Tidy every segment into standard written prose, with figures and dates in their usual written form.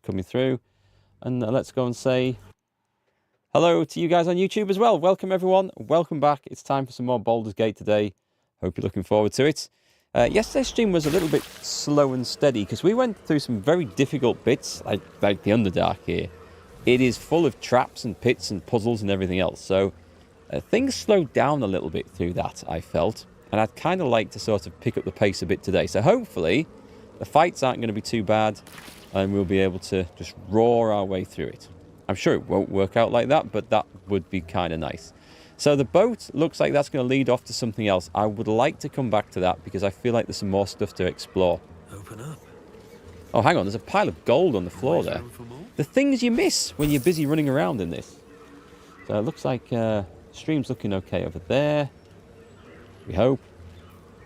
coming through. And let's go and say hello to you guys on YouTube as well. Welcome, everyone. Welcome back. It's time for some more Baldurs Gate today. Hope you're looking forward to it. Yesterday's stream was a little bit slow and steady because we went through some very difficult bits, like the Underdark here. It is full of traps and pits and puzzles and everything else. So things slowed down a little bit through that, I felt. And I'd kind of like to sort of pick up the pace a bit today. So hopefully the fights aren't going to be too bad and we'll be able to just roar our way through it. I'm sure it won't work out like that, but that would be kind of nice. So the boat looks like that's going to lead off to something else. I would like to come back to that because I feel like there's some more stuff to explore. Open up. Oh, hang on. There's a pile of gold on the floor there. The things you miss when you're busy running around in this. So it looks like stream's looking okay over there. We hope.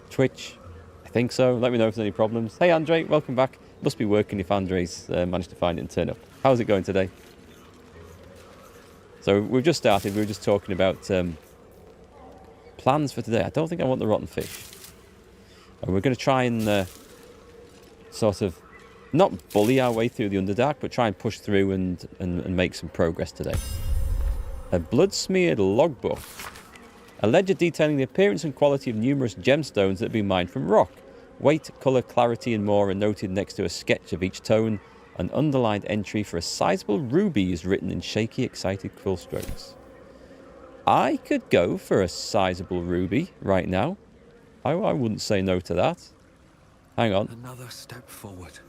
Twitch, I think so. Let me know if there's any problems. Hey, Andre, welcome back. Must be working if Andre's managed to find it and turn up. How's it going today? So we've just started. We were just talking about plans for today. I don't think I want the rotten fish. And we're going to try and sort of not bully our way through the Underdark, but try and push through and make some progress today. A blood-smeared logbook. A ledger detailing the appearance and quality of numerous gemstones that have been mined from rock. Weight, colour, clarity and more are noted next to a sketch of each stone. An underlined entry for a sizable ruby is written in shaky, excited quill strokes. I could go for a sizable ruby right now. I wouldn't say no to that. Hang on. Another step forward.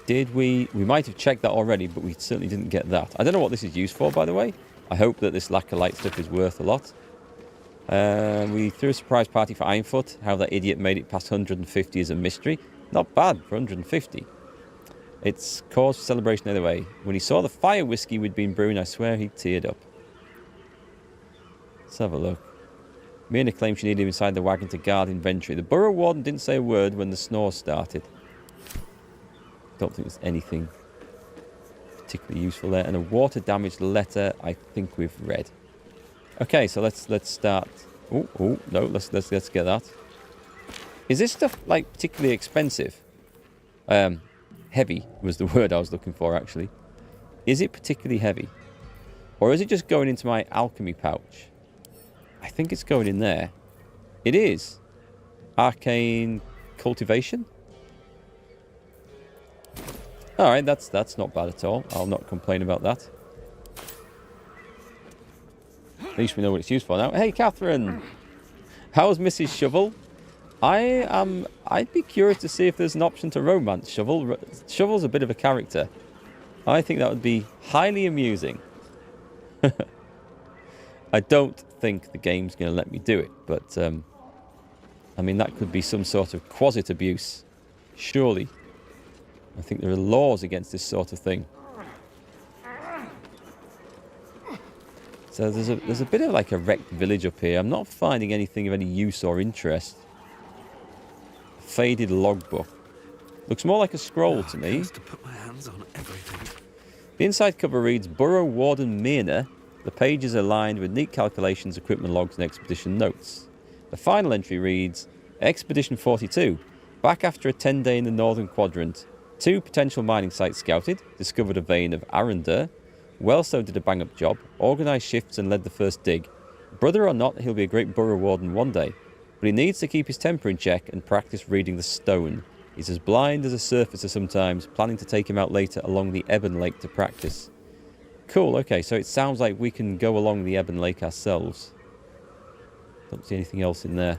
Did we might have checked that already, but we certainly didn't get that. I don't know what this is used for, by the way. I hope that this Lacolite stuff is worth a lot. We threw a surprise party for Ironfoot. How that idiot made it past 150 is a mystery. Not bad for 150. It's cause for celebration anyway. When he saw the fire whiskey we'd been brewing, I swear he teared up. Let's have a look. Myrna claimed she needed him inside the wagon to guard inventory. The Borough Warden didn't say a word when the snore started. Don't think there's anything particularly useful there. And a water damaged letter I think we've read. Okay, so let's start. Oh no, let's get that. Is this stuff like particularly expensive? Heavy was the word I was looking for actually. Is it particularly heavy? Or is it just going into my alchemy pouch? I think it's going in there. It is. Arcane cultivation. Alright, that's not bad at all. I'll not complain about that. At least we know what it's used for now. Hey, Catherine! How's Mrs. Shovel? I'd be curious to see if there's an option to romance Shovel. Shovel's a bit of a character. I think that would be highly amusing. I don't think the game's going to let me do it, but I mean, that could be some sort of quasit abuse. Surely. I think there are laws against this sort of thing. So there's a bit of like a wrecked village up here. I'm not finding anything of any use or interest. Faded logbook. Looks more like a scroll to me. To put my hands on everything. The inside cover reads Borough Warden Myrna. The pages are lined with neat calculations, equipment logs and expedition notes. The final entry reads Expedition 42. Back after a 10-day in the northern quadrant. 2 potential mining sites scouted, discovered a vein of Arundel. Wellstow did a bang-up job, organised shifts and led the first dig. Brother or not, he'll be a great borough warden one day. But he needs to keep his temper in check and practice reading the stone. He's as blind as a surfacer sometimes, planning to take him out later along the Ebon Lake to practice. Cool, okay, so it sounds like we can go along the Ebon Lake ourselves. Don't see anything else in there.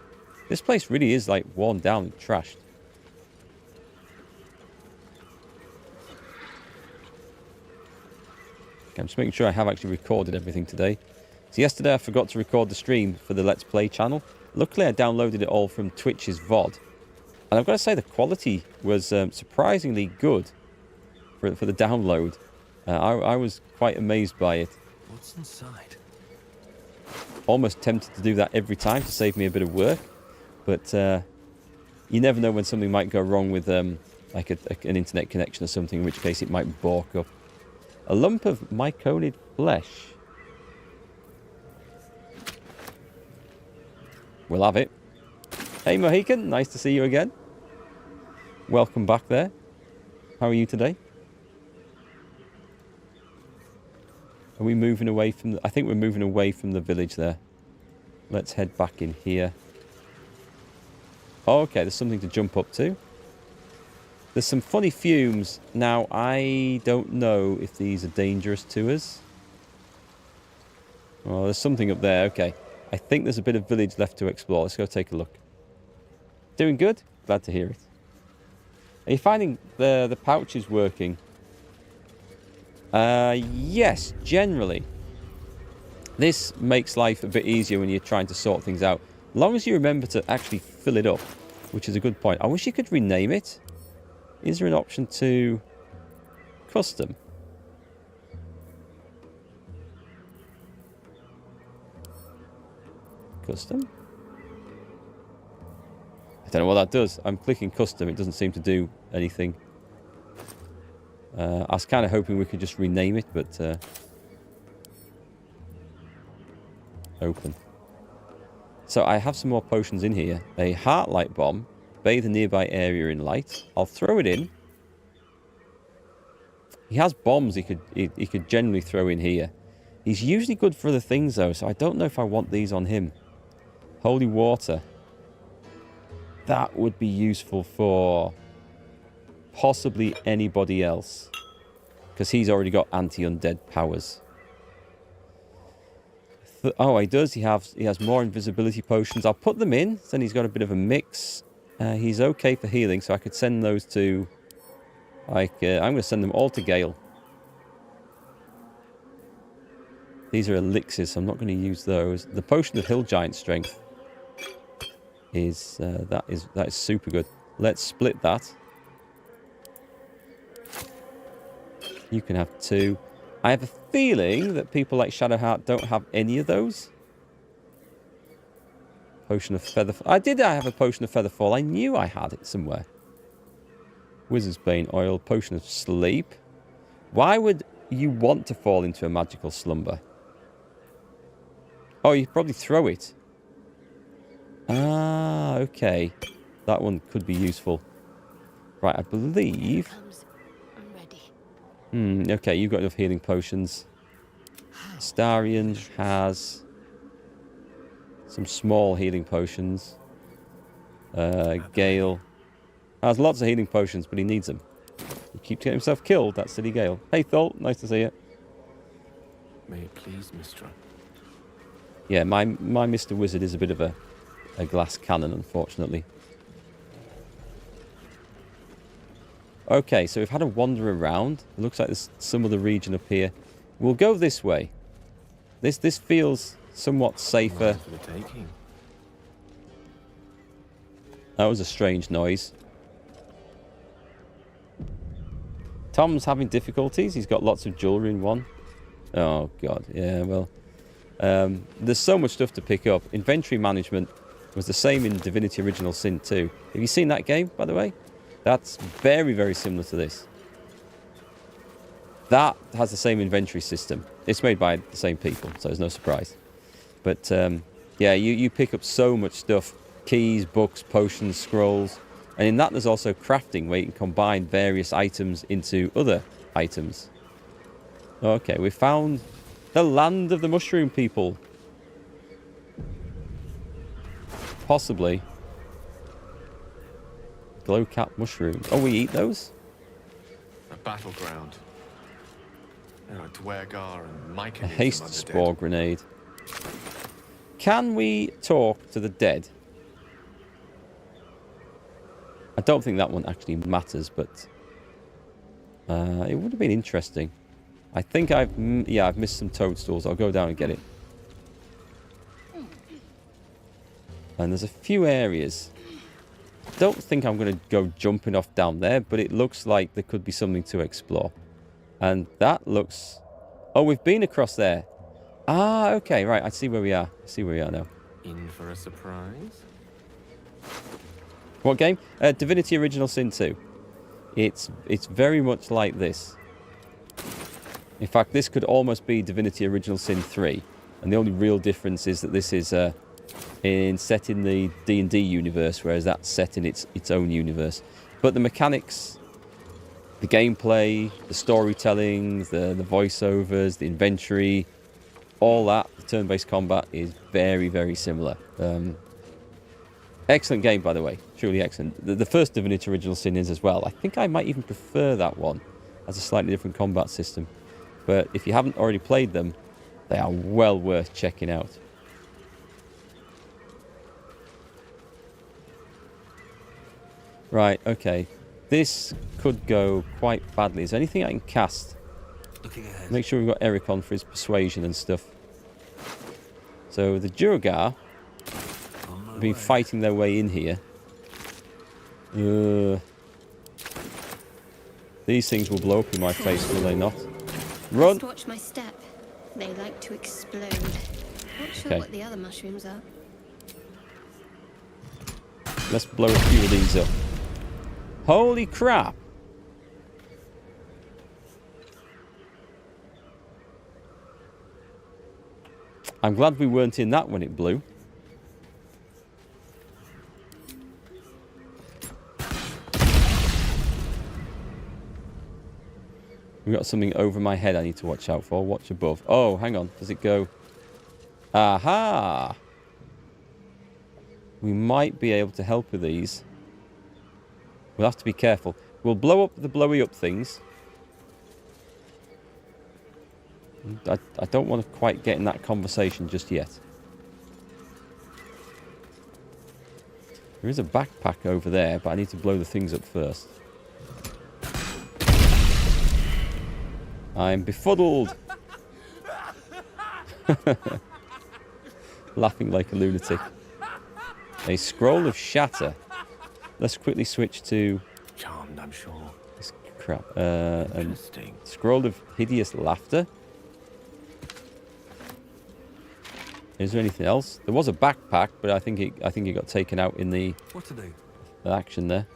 This place really is like worn down and trashed. I'm just making sure I have actually recorded everything today. So yesterday I forgot to record the stream for the Let's Play channel. Luckily I downloaded it all from Twitch's VOD. And I've got to say the quality was surprisingly good for the download. I was quite amazed by it. What's inside? Almost tempted to do that every time to save me a bit of work. But you never know when something might go wrong with like an internet connection or something, in which case it might balk up. A lump of myconid flesh. We'll have it. Hey Mohican, nice to see you again. Welcome back there. How are you today? Are we moving away from the... I think we're moving away from the village there. Let's head back in here. Oh, okay, there's something to jump up to. There's some funny fumes. Now, I don't know if these are dangerous to us. Oh, there's something up there. Okay. I think there's a bit of village left to explore. Let's go take a look. Doing good? Glad to hear it. Are you finding the pouches working? Yes, generally. This makes life a bit easier when you're trying to sort things out. As long as you remember to actually fill it up, which is a good point. I wish you could rename it. Is there an option to custom? Custom? I don't know what that does. I'm clicking custom. It doesn't seem to do anything. I was kind of hoping we could just rename it, but... open. So I have some more potions in here. A heart light bomb. Bathe a nearby area in light. I'll throw it in. He has bombs he could generally throw in here. He's usually good for other things though, so I don't know if I want these on him. Holy water. That would be useful for possibly anybody else. Because he's already got anti-undead powers. Oh, he does. He has more invisibility potions. I'll put them in. Then he's got a bit of a mix. He's okay for healing, so I could send those to... Like, I'm going to send them all to Gale. These are elixirs, so I'm not going to use those. The potion of hill giant strength is that is super good. Let's split that. You can have 2. I have a feeling that people like Shadowheart don't have any of those. Potion of Featherfall. I have a potion of Featherfall. I knew I had it somewhere. Wizard's Bane oil. Potion of Sleep. Why would you want to fall into a magical slumber? Oh, you probably throw it. Ah, okay. That one could be useful. Right, I believe... okay, you've got enough healing potions. Starion has some small healing potions. Gale has lots of healing potions, but he needs them. He keeps getting himself killed, that silly Gale. Hey, Thol, nice to see you. May it please, Mistra. Yeah, my Mr. Wizard is a bit of a glass cannon, unfortunately. Okay, so we've had a wander around. It looks like there's some other region up here. We'll go this way. This feels somewhat safer. That was a strange noise. Tom's having difficulties. He's got lots of jewellery in one. Oh, God. Yeah, well... there's so much stuff to pick up. Inventory management was the same in Divinity Original Sin 2. Have you seen that game, by the way? That's very, very similar to this. That has the same inventory system. It's made by the same people, so there's no surprise. But, yeah, you pick up so much stuff. Keys, books, potions, scrolls. And in that, there's also crafting, where you can combine various items into other items. Okay, we found the land of the mushroom people. Possibly. Glow-cap mushrooms. Oh, we eat those? A battleground. There are Dwergar and Myconids. A haste spore grenade. Can we talk to the dead? I don't think that one actually matters, but it would have been interesting. I think I've missed some toadstools. I'll go down and get it. And there's a few areas. Don't think I'm going to go jumping off down there, but it looks like there could be something to explore. And that looks... Oh, we've been across there. Ah, okay, right. I see where we are. I see where we are now. In for a surprise? What game? Divinity Original Sin 2. It's very much like this. In fact, this could almost be Divinity Original Sin 3. And the only real difference is that this is set in the D&D universe, whereas that's set in its own universe. But the mechanics The gameplay, the storytelling, the voiceovers, the inventory, all that, the turn-based combat is very, very similar. Excellent game, by the way. Truly excellent. The first Divinity Original Sin is as well. I think I might even prefer that one as a slightly different combat system. But if you haven't already played them, they are well worth checking out. Right, okay. This could go quite badly. Is there anything I can cast? Looking ahead. Make sure we've got Erikk on for his persuasion and stuff. So the Duergar have been fighting their way in here. These things will blow up in my face, will they not? Run! Just watch my step. They like to explode. Not sure Okay. what the other mushrooms are. Let's blow a few of these up. Holy crap! I'm glad we weren't in that when it blew. We've got something over my head I need to watch out for. Watch above. Oh, hang on. Does it go? Aha! We might be able to help with these. We'll have to be careful. We'll blow up the blowy up things. I don't want to quite get in that conversation just yet. There is a backpack over there, but I need to blow the things up first. I'm befuddled. Laughing like a lunatic. A scroll of shatter. Let's quickly switch to Charmed, I'm sure. this crap. Interesting. Scroll of hideous laughter. Is there anything else? There was a backpack, but I think it got taken out in the What to do? action there.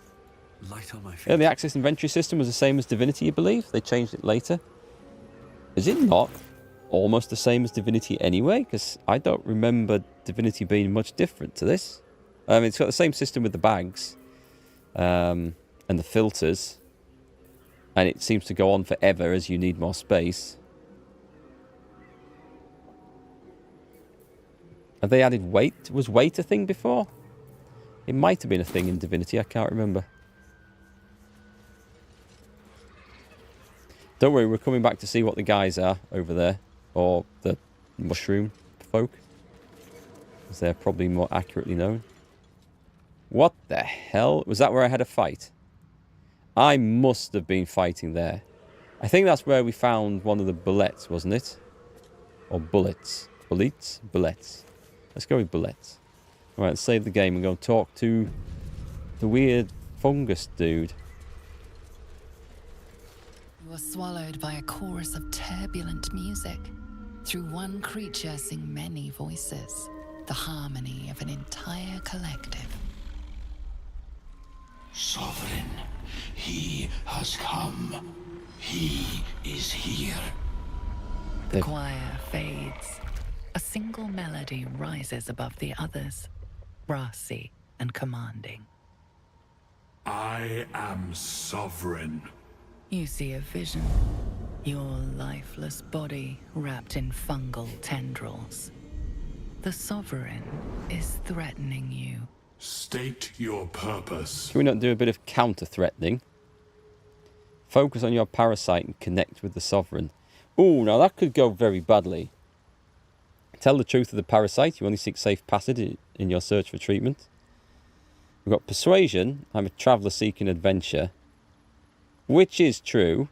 Light on my feet. Yeah, the access inventory system was the same as Divinity, you believe? They changed it later. Is it not almost the same as Divinity anyway? Because I don't remember Divinity being much different to this. It's got the same system with the bags and the filters. And it seems to go on forever as you need more space. Have they added weight? Was weight a thing before? It might have been a thing in Divinity, I can't remember. Don't worry, we're coming back to see what the guys are over there. Or the mushroom folk. As they're probably more accurately known. What the hell? Was that where I had a fight? I must have been fighting there. I think that's where we found one of the bullets, wasn't it? Or bullets. Bullets? Bullets. Let's go with bullets. Alright, let's save the game and go and talk to the weird fungus dude. You are swallowed by a chorus of turbulent music. Through one creature sing many voices, the harmony of an entire collective. Sovereign, he has come. He is here. The choir fades. A single melody rises above the others, brassy and commanding. I am sovereign. You see a vision. Your lifeless body wrapped in fungal tendrils. The sovereign is threatening you. State your purpose. Can we not do a bit of counter-threatening? Focus on your parasite and connect with the sovereign. Ooh, now that could go very badly. Tell the truth of the parasite. You only seek safe passage in your search for treatment. We've got persuasion. I'm a traveller seeking adventure. Which is true.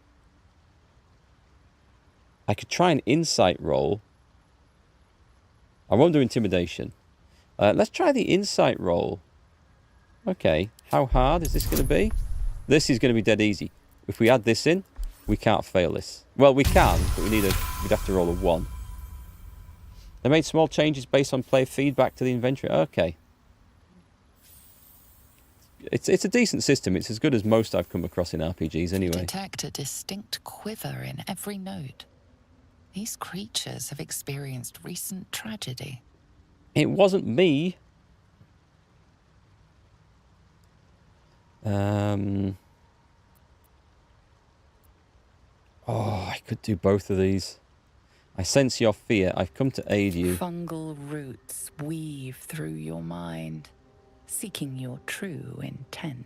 I could try an insight roll. I won't do intimidation. Let's try the insight roll. Okay. How hard is this going to be? This is going to be dead easy. If we add this in, we can't fail this. Well, we can, but we'd have to roll a 1. They made small changes based on player feedback to the inventory. Okay. It's a decent system. It's as good as most I've come across in RPGs anyway. Detect a distinct quiver in every note. These creatures have experienced recent tragedy. It wasn't me. Oh, I could do both of these. I sense your fear. I've come to aid you. Fungal roots weave through your mind, seeking your true intent.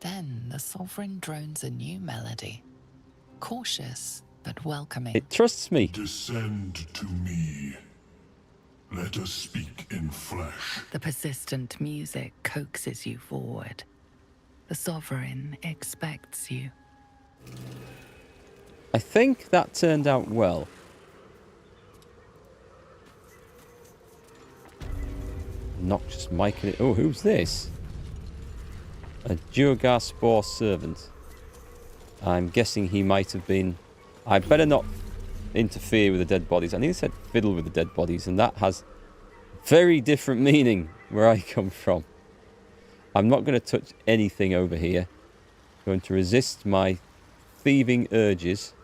Then the sovereign drones a new melody, cautious but welcoming. It trusts me. Descend to me. Let us speak in flesh. The persistent music coaxes you forward. The sovereign expects you. I think that turned out well. Noxious Michael. Oh, who's this? A Duergar Spore servant. I'm guessing he might have been... I better not interfere with the dead bodies. I think it said fiddle with the dead bodies, and that has very different meaning where I come from. I'm not going to touch anything over here. I'm going to resist my thieving urges.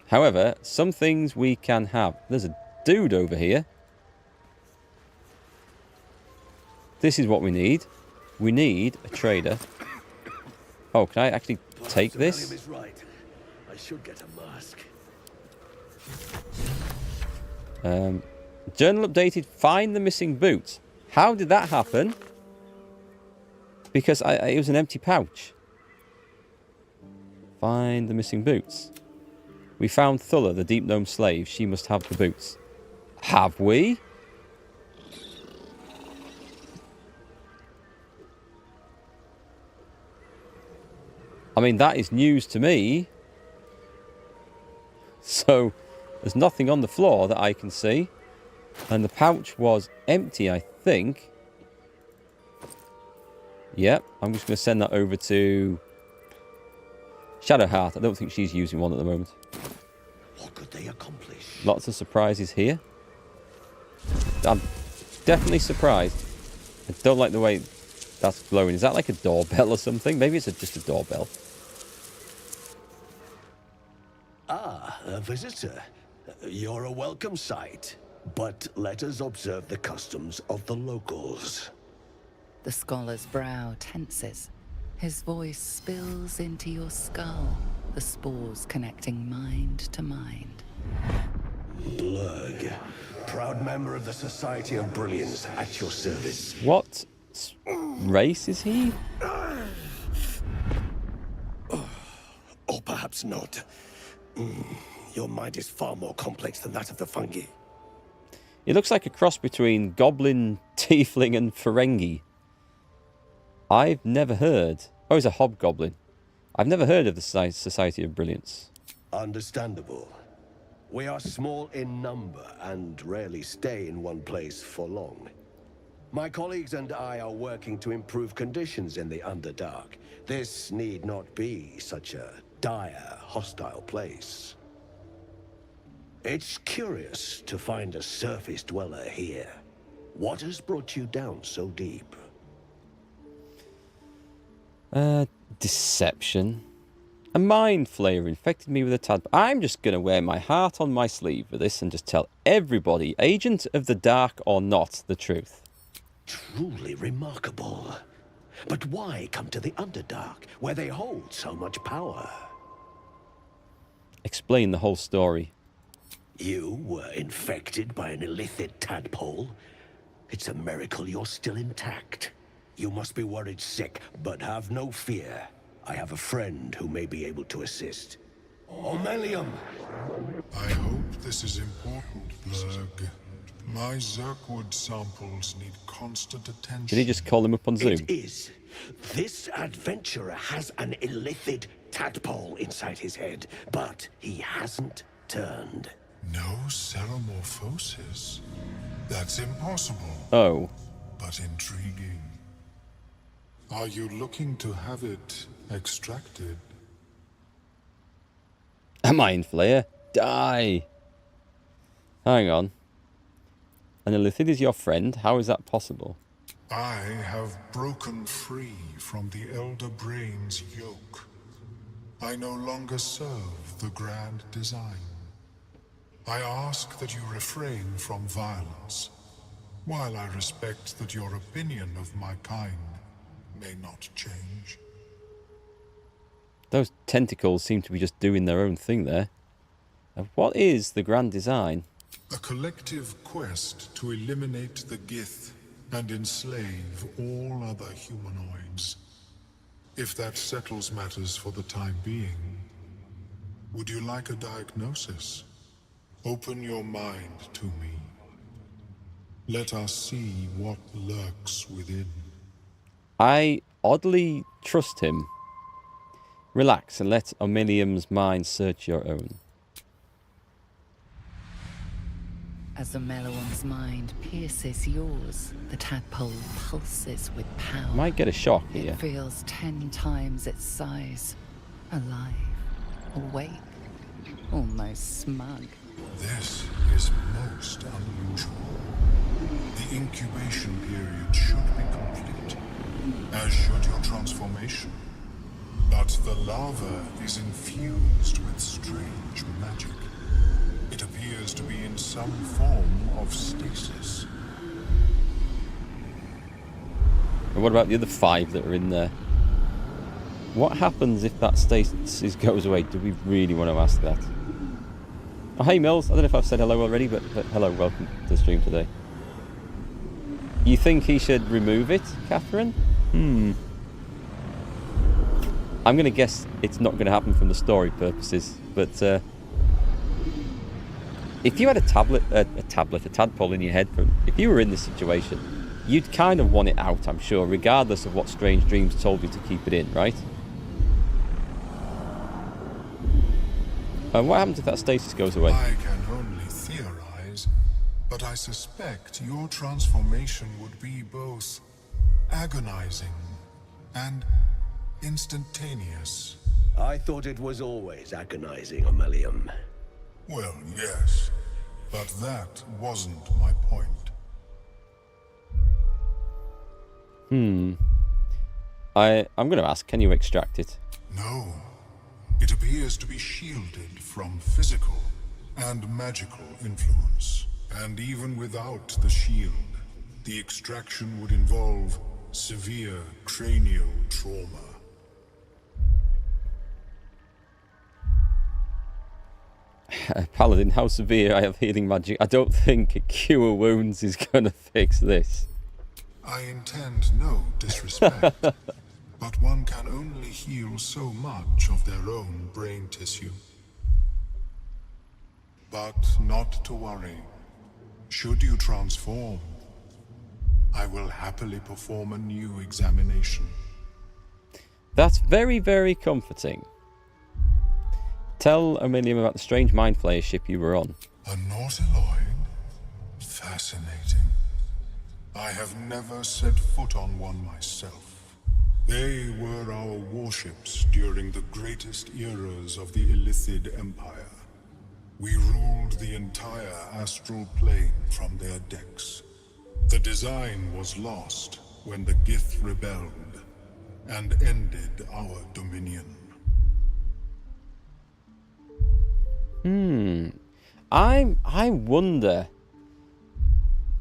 However, some things we can have. There's a dude over here. This is what we need. We need a trader. Oh, can I actually take this? Is right. I should get a mask. Journal updated. Find the missing boot. How did that happen? Because it was an empty pouch. Find the missing boots. We found Thulla, the Deep Gnome slave. She must have the boots. Have we? I mean, that is news to me. So, there's nothing on the floor that I can see. And the pouch was empty, I think. Yep, I'm just going to send that over to Shadowheart. I don't think she's using one at the moment. What could they accomplish? Lots of surprises here. I'm definitely surprised. I don't like the way that's glowing. Is that like a doorbell or something? Maybe it's just a doorbell. Ah, a visitor. You're a welcome sight. But let us observe the customs of the locals. The scholar's brow tenses. His voice spills into your skull, the spores connecting mind to mind. Blurg, proud member of the Society of Brilliance, at your service. What race is he? Or perhaps not. Your mind is far more complex than that of the fungi. He looks like a cross between Goblin, Tiefling and Ferengi. I've never heard... Oh, he's a Hobgoblin. I've never heard of the Society of Brilliance. Understandable. We are small in number and rarely stay in one place for long. My colleagues and I are working to improve conditions in the Underdark. This need not be such a dire, hostile place. It's curious to find a surface dweller here. What has brought you down so deep? Deception. A mind flayer infected me with a tad. I'm just going to wear my heart on my sleeve for this and just tell everybody, agent of the dark or not, the truth. Truly remarkable. But why come to the Underdark, where they hold so much power? Explain the whole story. You were infected by an illicit tadpole? It's a miracle you're still intact. You must be worried sick, but have no fear. I have a friend who may be able to assist. Omelium! I hope this is important, Blurg. My Zerkwood samples need constant attention. Did he just call him up on Zoom? It is. This adventurer has an illicit tadpole inside his head, but he hasn't turned. No ceremorphosis. That's impossible, Oh. but intriguing. Are you looking to have it extracted? A mind flayer? Die! Hang on. And Illithid is your friend? How is that possible? I have broken free from the Elder Brain's yoke. I no longer serve the grand design. I ask that you refrain from violence, while I respect that your opinion of my kind may not change. Those tentacles seem to be just doing their own thing there. What is the grand design? A collective quest to eliminate the Gith and enslave all other humanoids. If that settles matters for the time being, would you like a diagnosis? Open your mind to me. Let us see what lurks within. I oddly trust him. Relax and let Omilium's mind search your own. As Omeluum's mind pierces yours, the tadpole pulses with power. Might get a shock here. It feels 10 times its size. Alive, awake, almost smug. This is most unusual. The incubation period should be complete, as should your transformation. But the larva is infused with strange magic. It appears to be in some form of stasis. And what about the other 5 that are in there? What happens if that stasis goes away? Do we really want to ask that? Oh, hey Mills, I don't know if I've said hello already, but hello, welcome to the stream today. You think he should remove it, Catherine? I'm going to guess it's not going to happen from the story purposes, but if you had a tadpole in your head, if you were in this situation, you'd kind of want it out, I'm sure, regardless of what strange dreams told you to keep it in, right? And what happens if that stasis goes away? I can only theorize, but I suspect your transformation would be both agonizing and instantaneous. I thought it was always agonizing, Omilium. Well, yes, but that wasn't my point. I'm going to ask, can you extract it? No, it appears to be shielded from physical and magical influence. And even without the shield, the extraction would involve severe cranial trauma. Paladin, how severe? I have healing magic. I don't think cure wounds is going to fix this. I intend no disrespect, but one can only heal so much of their own brain tissue. But not to worry. Should you transform, I will happily perform a new examination. That's very, very comforting. Tell Omilium about the strange mind flayer ship you were on. A nautiloid? Fascinating. I have never set foot on one myself. They were our warships during the greatest eras of the Illithid Empire. We ruled the entire astral plane from their decks. The design was lost when the Gith rebelled and ended our dominion. I wonder,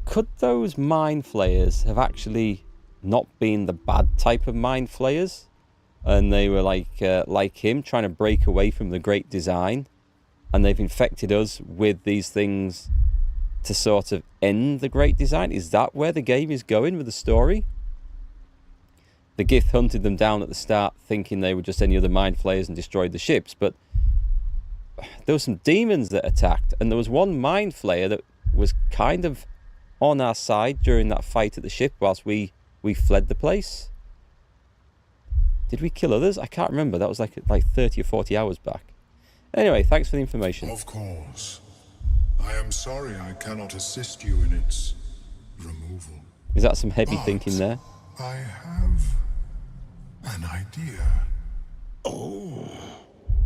could those mind flayers have actually not been the bad type of mind flayers, and they were like him, trying to break away from the great design, and they've infected us with these things to sort of end the great design? Is that where the game is going with the story? The Gith hunted them down at the start, thinking they were just any other mind flayers, and destroyed the ships, but there were some demons that attacked, and there was one mind flayer that was kind of on our side during that fight at the ship whilst we fled the place. Did we kill others? I can't remember. That was like 30 or 40 hours back. Anyway, thanks for the information. Of course. I am sorry I cannot assist you in its removal. Is that some heavy thinking there? I have an idea. Oh,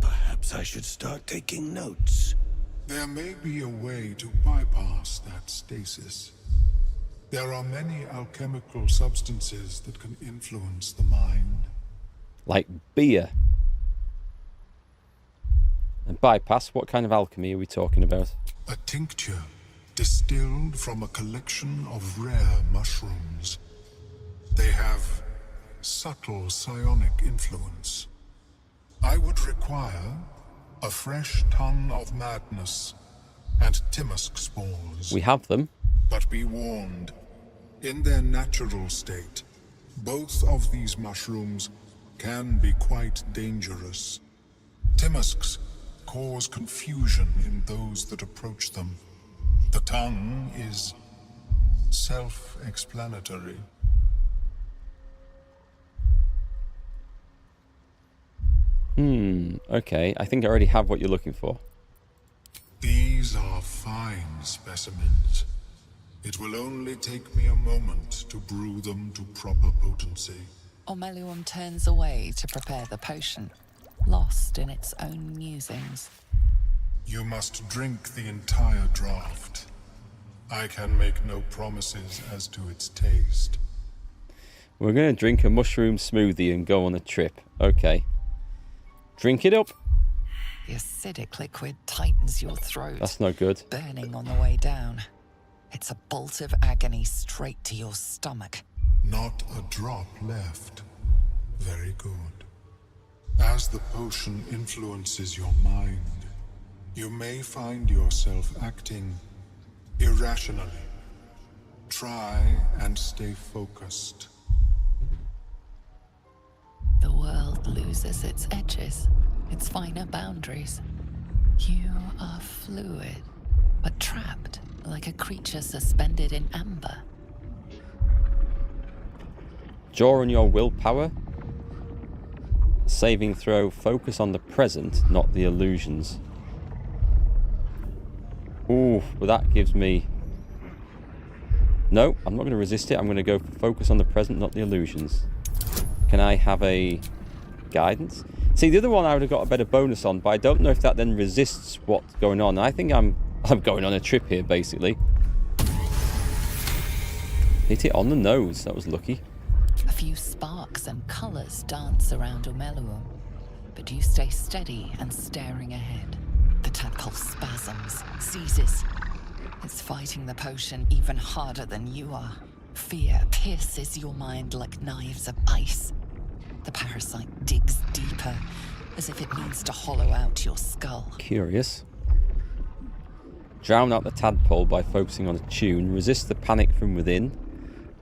perhaps I should start taking notes. There may be a way to bypass that stasis. There are many alchemical substances that can influence the mind. Like beer. And bypass, what kind of alchemy are we talking about? A tincture distilled from a collection of rare mushrooms. They have subtle psionic influence. I would require a fresh tongue of madness and Timisk spores. We have them. But be warned, in their natural state, both of these mushrooms can be quite dangerous. Timisks cause confusion in those that approach them. The tongue is self-explanatory. Okay. I think I already have what you're looking for. These are fine specimens. It will only take me a moment to brew them to proper potency. Omeluum turns away to prepare the potion, lost in its own musings. You must drink the entire draught. I can make no promises as to its taste. We're going to drink a mushroom smoothie and go on a trip. Okay. Drink it up. The acidic liquid tightens your throat. That's no good. Burning on the way down. It's a bolt of agony straight to your stomach. Not a drop left. Very good. As the potion influences your mind, you may find yourself acting irrationally. Try and stay focused. The world loses its edges, its finer boundaries. You are fluid, but trapped like a creature suspended in amber. Draw on your willpower. Saving throw. Focus on the present, not the illusions. Ooh, well that gives me... No, I'm not going to resist it. I'm going to go for focus on the present, not the illusions. Can I have a guidance? See, the other one I would have got a better bonus on, but I don't know if that then resists what's going on. I think I'm going on a trip here, basically. Hit it on the nose. That was lucky. A few sparks and colours dance around Omeluum, but you stay steady and staring ahead. The tadpole spasms, seizes. It's fighting the potion even harder than you are. Fear pierces your mind like knives of ice. The parasite digs deeper, as if it needs to hollow out your skull. Curious. Drown out the tadpole by focusing on a tune. Resist the panic from within.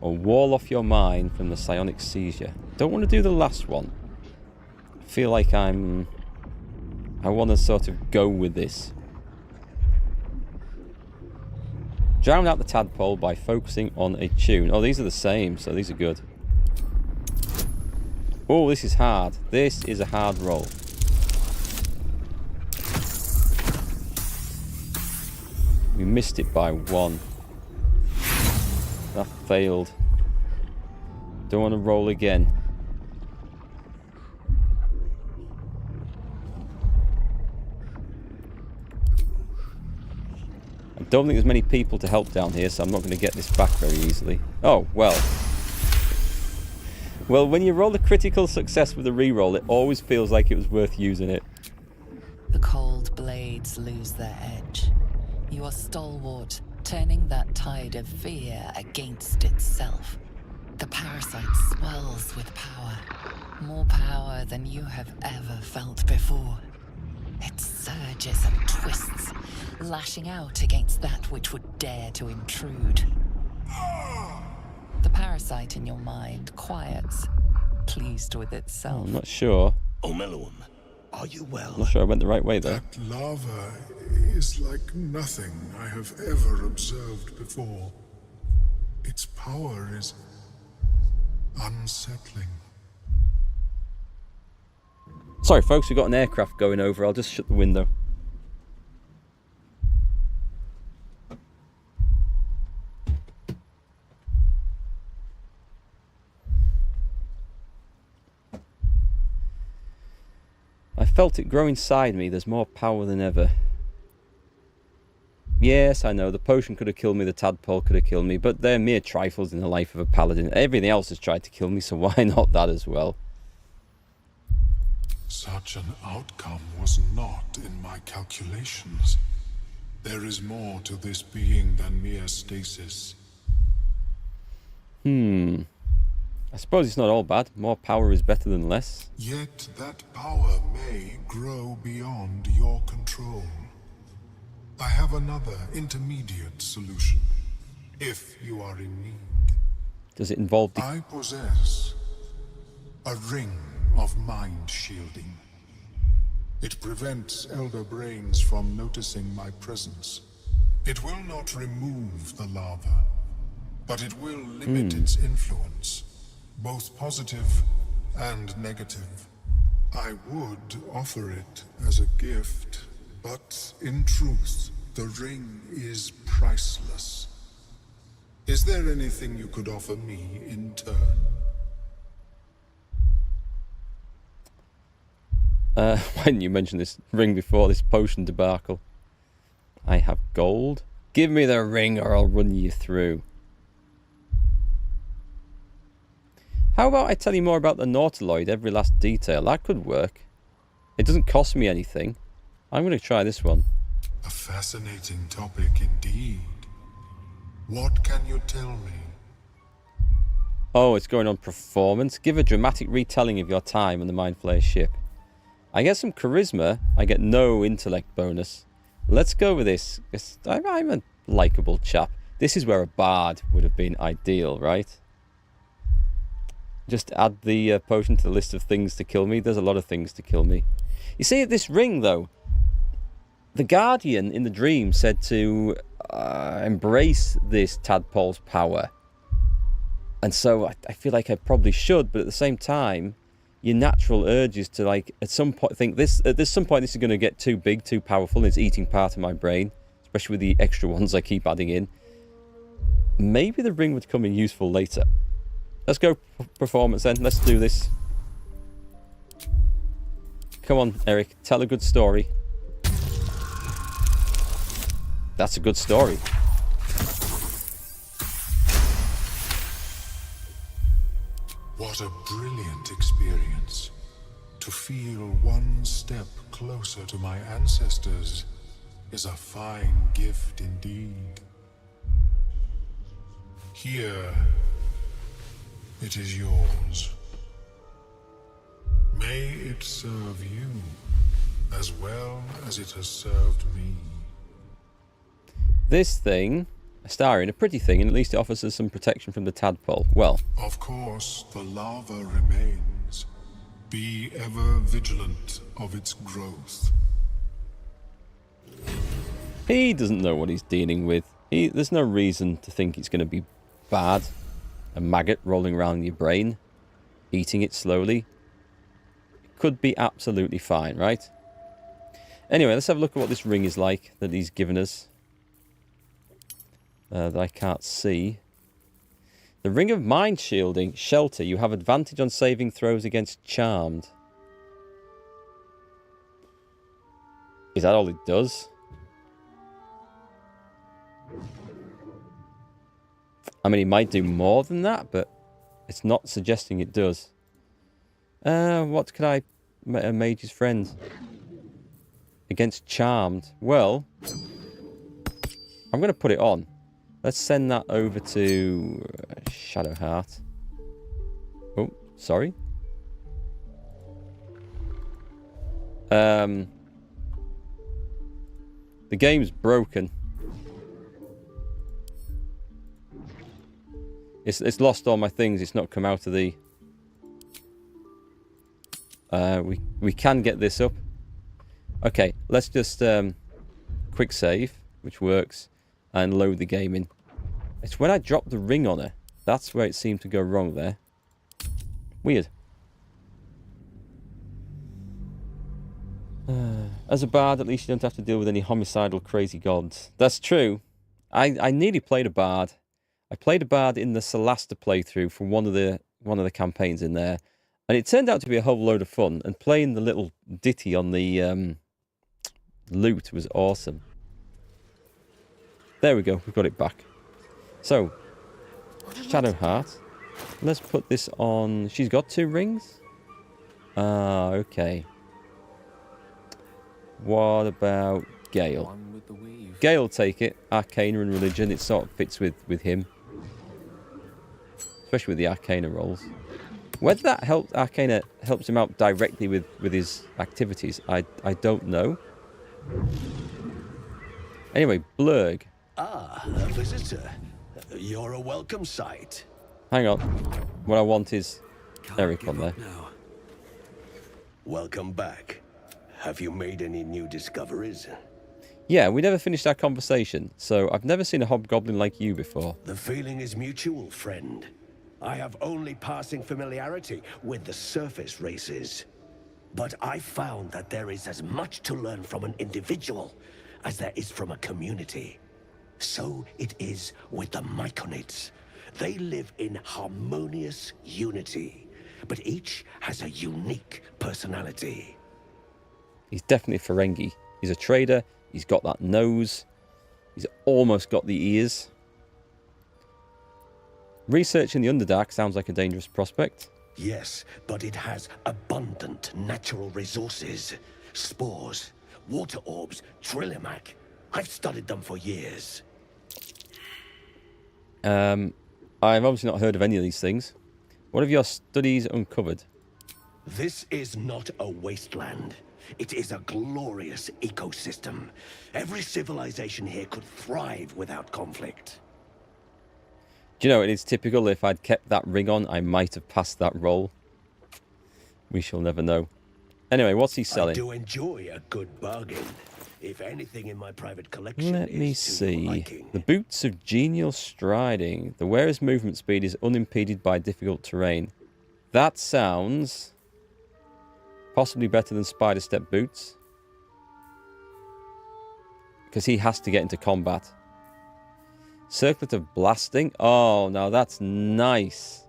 Or wall off your mind from the psionic seizure. Don't want to do the last one. I feel like I want to sort of go with this. Drown out the tadpole by focusing on a tune. Oh, these are the same, so these are good. Oh, this is hard. This is a hard roll. We missed it by one. That failed. Don't want to roll again. I don't think there's many people to help down here, so I'm not going to get this back very easily. Oh, well. Well, when you roll a critical success with a reroll, it always feels like it was worth using it. The cold blades lose their edge. You are stalwart, turning that tide of fear against itself. The parasite swells with power. More power than you have ever felt before. It surges and twists, lashing out against that which would dare to intrude. The parasite in your mind quiets, pleased with itself. I'm not sure. Omeluum, are you well? I'm not sure I went the right way there. That lava is like nothing I have ever observed before. Its power is unsettling. Sorry, folks, we've got an aircraft going over. I'll just shut the window. I felt it grow inside me. There's more power than ever. Yes, I know, the potion could have killed me, the tadpole could have killed me, but they're mere trifles in the life of a paladin. Everything else has tried to kill me, so why not that as well? Such an outcome was not in my calculations. There is more to this being than mere stasis. I suppose it's not all bad. More power is better than less. Yet that power may grow beyond your control. I have another intermediate solution, if you are in need. Does it involve the... I possess a ring of mind shielding. It prevents elder brains from noticing my presence. It will not remove the lava, but it will limit its influence, both positive and negative. I would offer it as a gift, but in truth, the ring is priceless. Is there anything you could offer me in turn? Why didn't you mention this ring before this potion debacle? I have gold. Give me the ring or I'll run you through. How about I tell you more about the Nautiloid, every last detail? That could work. It doesn't cost me anything. I'm going to try this one. A fascinating topic indeed. What can you tell me? Oh, it's going on performance. Give a dramatic retelling of your time on the Mind Flayer ship. I get some charisma. I get no intellect bonus. Let's go with this. I'm a likeable chap. This is where a bard would have been ideal, right? Just add the potion to the list of things to kill me. There's a lot of things to kill me. You see, this ring, though, the Guardian in the dream said to embrace this tadpole's power. And so I feel like I probably should, but at the same time, your natural urge is to, like, at some point think this. At some point, this is going to get too big, too powerful, and it's eating part of my brain, especially with the extra ones I keep adding in. Maybe the ring would come in useful later. Let's go performance then. Let's do this. Come on, Erikk. Tell a good story. That's a good story. What a brilliant experience. To feel one step closer to my ancestors is a fine gift indeed. Here, it is yours. May it serve you as well as it has served me. This thing, a Astarion, a pretty thing, and at least it offers us some protection from the tadpole. Well, of course, the lava remains. Be ever vigilant of its growth. he doesn't know what he's dealing with. There's no reason to think it's going to be bad. A maggot rolling around in your brain, eating it slowly. It could be absolutely fine, right? Anyway, let's have a look at what this ring is like that he's given us. That I can't see. The Ring of Mind Shielding. Shelter. You have advantage on saving throws against Charmed. Is that all it does? I mean, it might do more than that, but it's not suggesting it does. What could I... Mage's Friend. Against Charmed. Well, I'm going to put it on. Let's send that over to Shadowheart. Oh, sorry. The game's broken. It's lost all my things. It's not come out of the... We can get this up. Okay, let's just quick save, which works, and load the game in. It's when I drop the ring on her. That's where it seemed to go wrong there. Weird. As a bard, at least you don't have to deal with any homicidal crazy gods. That's true. I nearly played a bard. I played a bard in the Solasta playthrough for one of the campaigns in there, and it turned out to be a whole load of fun. And playing the little ditty on the loot was awesome. There we go. We've got it back. So, Shadowheart. Let's put this on. She's got 2 rings. Ah, okay. What about Gale? Gale, take it. Arcana and religion. It sort of fits with him. especially with the Arcana rolls. Whether that Arcana helps him out directly with his activities, I don't know. Anyway, Blurg. Ah, a visitor. You're a welcome sight. Hang on. What I want is Erikk on there. Now. Welcome back. Have you made any new discoveries? Yeah, we never finished our conversation, so I've never seen a hobgoblin like you before. The feeling is mutual, friend. I have only passing familiarity with the surface races. But I found that there is as much to learn from an individual as there is from a community. So it is with the Myconids. They live in harmonious unity, but each has a unique personality. He's definitely Ferengi. He's a trader. He's got that nose. He's almost got the ears. Research in the Underdark sounds like a dangerous prospect. Yes, but it has abundant natural resources. Spores, water orbs, Trillimac. I've studied them for years. I've obviously not heard of any of these things. What have your studies uncovered? This is not a wasteland. It is a glorious ecosystem. Every civilization here could thrive without conflict. Do you know, it is typical. If I'd kept that ring on, I might have passed that roll. We shall never know. Anyway, what's he selling? I do enjoy a good bargain. If anything in my private collection Let me is to your see. liking. The boots of genial striding. The wearer's movement speed is unimpeded by difficult terrain. That sounds possibly better than spider step boots. Because he has to get into combat. Circlet of blasting. Oh, now that's nice.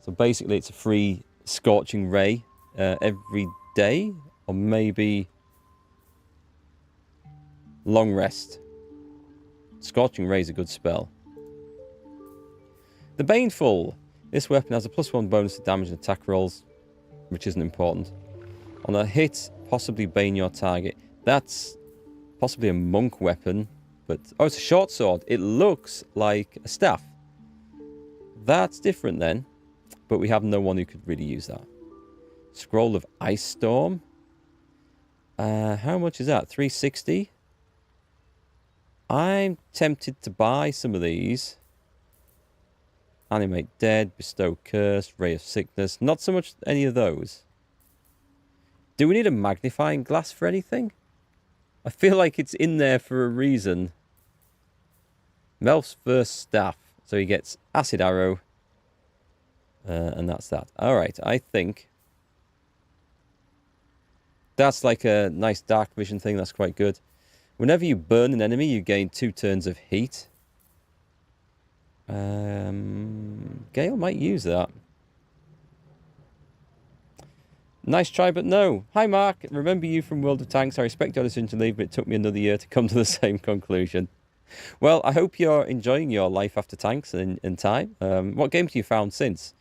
So basically it's a free scorching ray every day. Or maybe long rest. Scorching ray is a good spell. The Baneful. This weapon has a +1 bonus to damage and attack rolls, which isn't important. On a hit, possibly bane your target. That's possibly a monk weapon, but oh, it's a short sword. It looks like a staff. That's different then, but we have no one who could really use that. Scroll of Ice Storm. How much is that? 360. I'm tempted to buy some of these. Animate Dead, Bestow Curse, Ray of Sickness. Not so much any of those. Do we need a magnifying glass for anything? I feel like it's in there for a reason. Melf's first staff. So he gets Acid Arrow. And that's that. Alright, I think that's like a nice dark vision thing. That's quite good. Whenever you burn an enemy, you gain 2 turns of heat. Gale might use that. Nice try, but no. Hi, Mark. Remember you from World of Tanks. I respect your decision to leave, but it took me another year to come to the same conclusion. Well, I hope you're enjoying your life after Tanks in time. What games have you found since?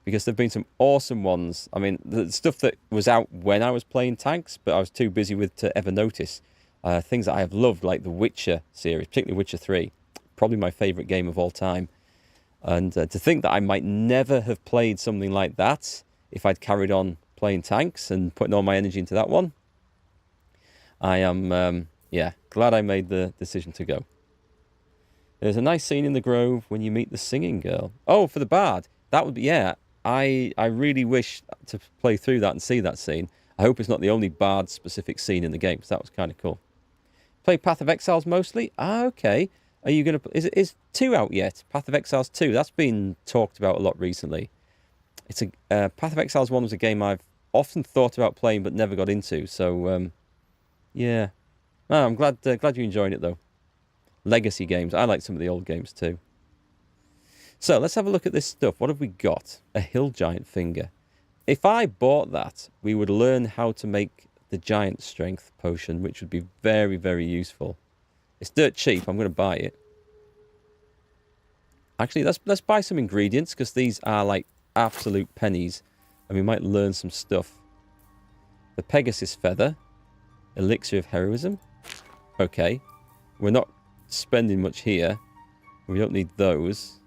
Because there have been some awesome ones. I mean, the stuff that was out when I was playing Tanks, but I was too busy with to ever notice. Things that I have loved, like the Witcher series, particularly Witcher 3. Probably my favourite game of all time. And to think that I might never have played something like that if I'd carried on playing Tanks and putting all my energy into that one. I am, yeah, glad I made the decision to go. There's a nice scene in the Grove when you meet the singing girl. Oh, for the bard. That would be, yeah. I really wish to play through that and see that scene. I hope it's not the only bard-specific scene in the game, because that was kind of cool. Play Path of Exiles mostly? Ah, okay. Are you going to... Is 2 out yet? Path of Exiles 2? That's been talked about a lot recently. It's a... Path of Exiles 1 was a game I've often thought about playing but never got into, so... yeah. Oh, I'm glad you're enjoying it, though. Legacy games. I like some of the old games, too. So, let's have a look at this stuff. What have we got? A Hill Giant Finger. If I bought that, we would learn how to make the Giant Strength Potion, which would be very, very useful. It's dirt cheap. I'm going to buy it. Actually, let's buy some ingredients, because these are like absolute pennies, and we might learn some stuff. The Pegasus Feather. Elixir of Heroism. Okay. We're not spending much here. We don't need those.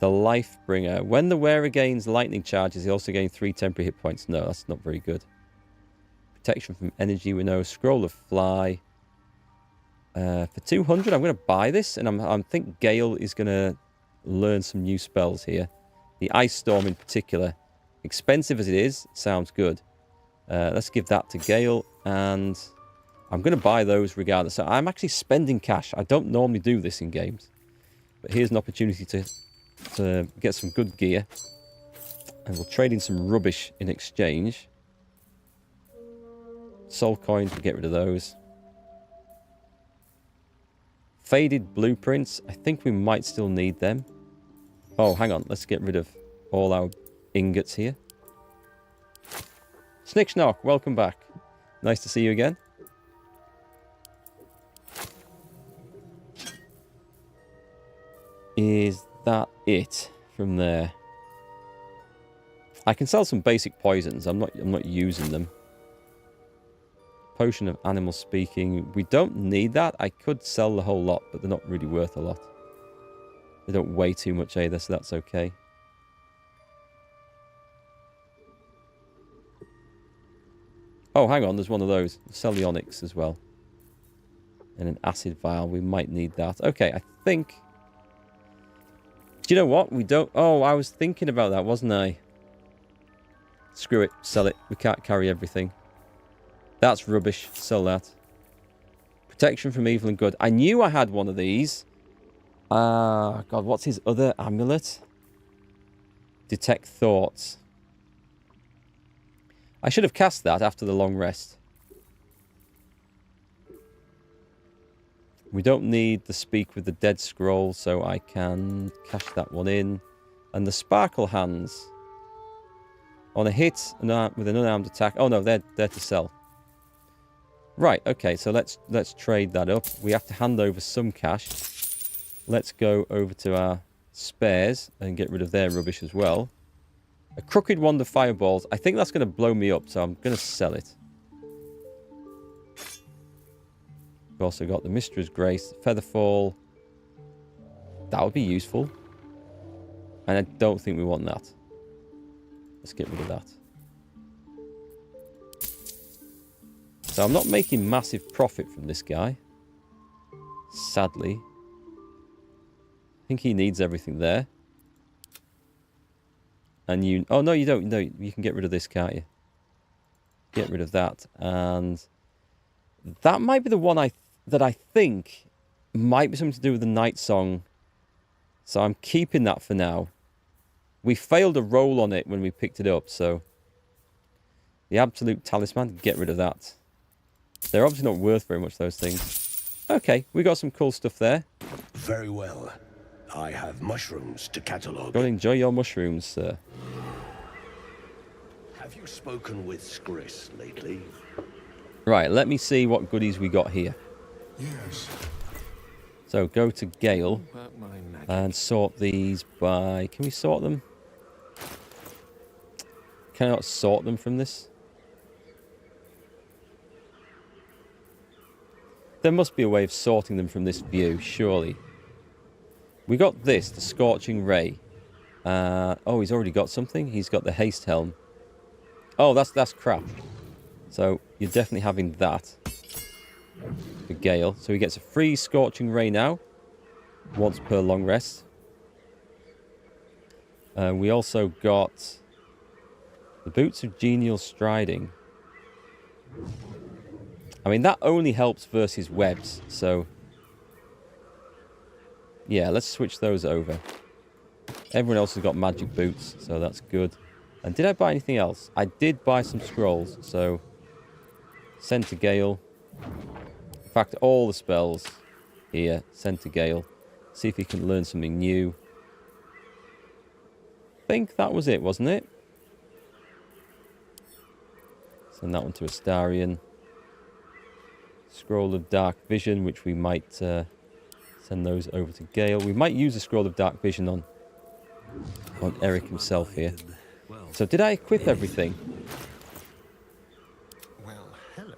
The Lifebringer. When the wearer gains lightning charges, he also gains 3 temporary hit points. No, that's not very good. Protection from energy, we know. Scroll of Fly. For 200, I'm going to buy this, and I think Gale is going to learn some new spells here. The Ice Storm in particular. Expensive as it is, sounds good. Let's give that to Gale, and I'm going to buy those regardless. So I'm actually spending cash. I don't normally do this in games. But here's an opportunity to get some good gear. And we'll trade in some rubbish in exchange. Soul coins, we'll get rid of those. Faded blueprints. I think we might still need them. Oh, hang on. Let's get rid of all our ingots here. Snickschnock, welcome back. Nice to see you again. Is that it from there? I can sell some basic poisons. I'm not using them. Potion of animal speaking. We don't need that. I could sell the whole lot, but they're not really worth a lot. They don't weigh too much either, so that's okay. Oh, hang on. There's one of those. Sell the onyx as well. And an acid vial. We might need that. Okay, I think... Do you know what? We don't... Oh, I was thinking about that, wasn't I? Screw it. Sell it. We can't carry everything. That's rubbish. Sell that. Protection from evil and good. I knew I had one of these. God, what's his other amulet? Detect thoughts. I should have cast that after the long rest. We don't need the Speak with the Dead scroll, so I can cash that one in. And the Sparkle Hands. On a hit with an unarmed attack. Oh no, they're to sell. Right, okay, so let's trade that up. We have to hand over some cash. Let's go over to our spares and get rid of their rubbish as well. A Crooked Wand of Fireballs. I think that's going to blow me up, so I'm going to sell it. We've also got the Mistress Grace, Featherfall. That would be useful. And I don't think we want that. Let's get rid of that. So I'm not making massive profit from this guy. Sadly. I think he needs everything there. And you... Oh, no, you don't. No, you can get rid of this, can't you? Get rid of that. And that might be the one that I think might be something to do with the Night Song. So I'm keeping that for now. We failed a roll on it when we picked it up, so... The Absolute Talisman, get rid of that. They're obviously not worth very much, those things. Okay, we got some cool stuff there. Very well. I have mushrooms to catalogue. Go and enjoy your mushrooms, sir. Have you spoken with Skris lately? Right, let me see what goodies we got here. Yes. So go to Gale and sort these by... Can we sort them? Can I not sort them from this? There must be a way of sorting them from this view, surely. We got this, the Scorching Ray. Oh, he's already got something. He's got the Haste Helm. Oh, that's crap. So you're definitely having that for Gale. So he gets a free Scorching Ray now, once per long rest. We also got the Boots of Genial Striding. I mean, that only helps versus webs, so... Yeah, let's switch those over. Everyone else has got magic boots, so that's good. And did I buy anything else? I did buy some scrolls, so... Send to Gale. In fact, all the spells here, send to Gale. See if he can learn something new. I think that was it, wasn't it? Send that one to Astarion. Scroll of Dark Vision, which we might send those over to Gale. We might use a Scroll of Dark Vision on Erikk himself here. So did I equip everything? Well, hello.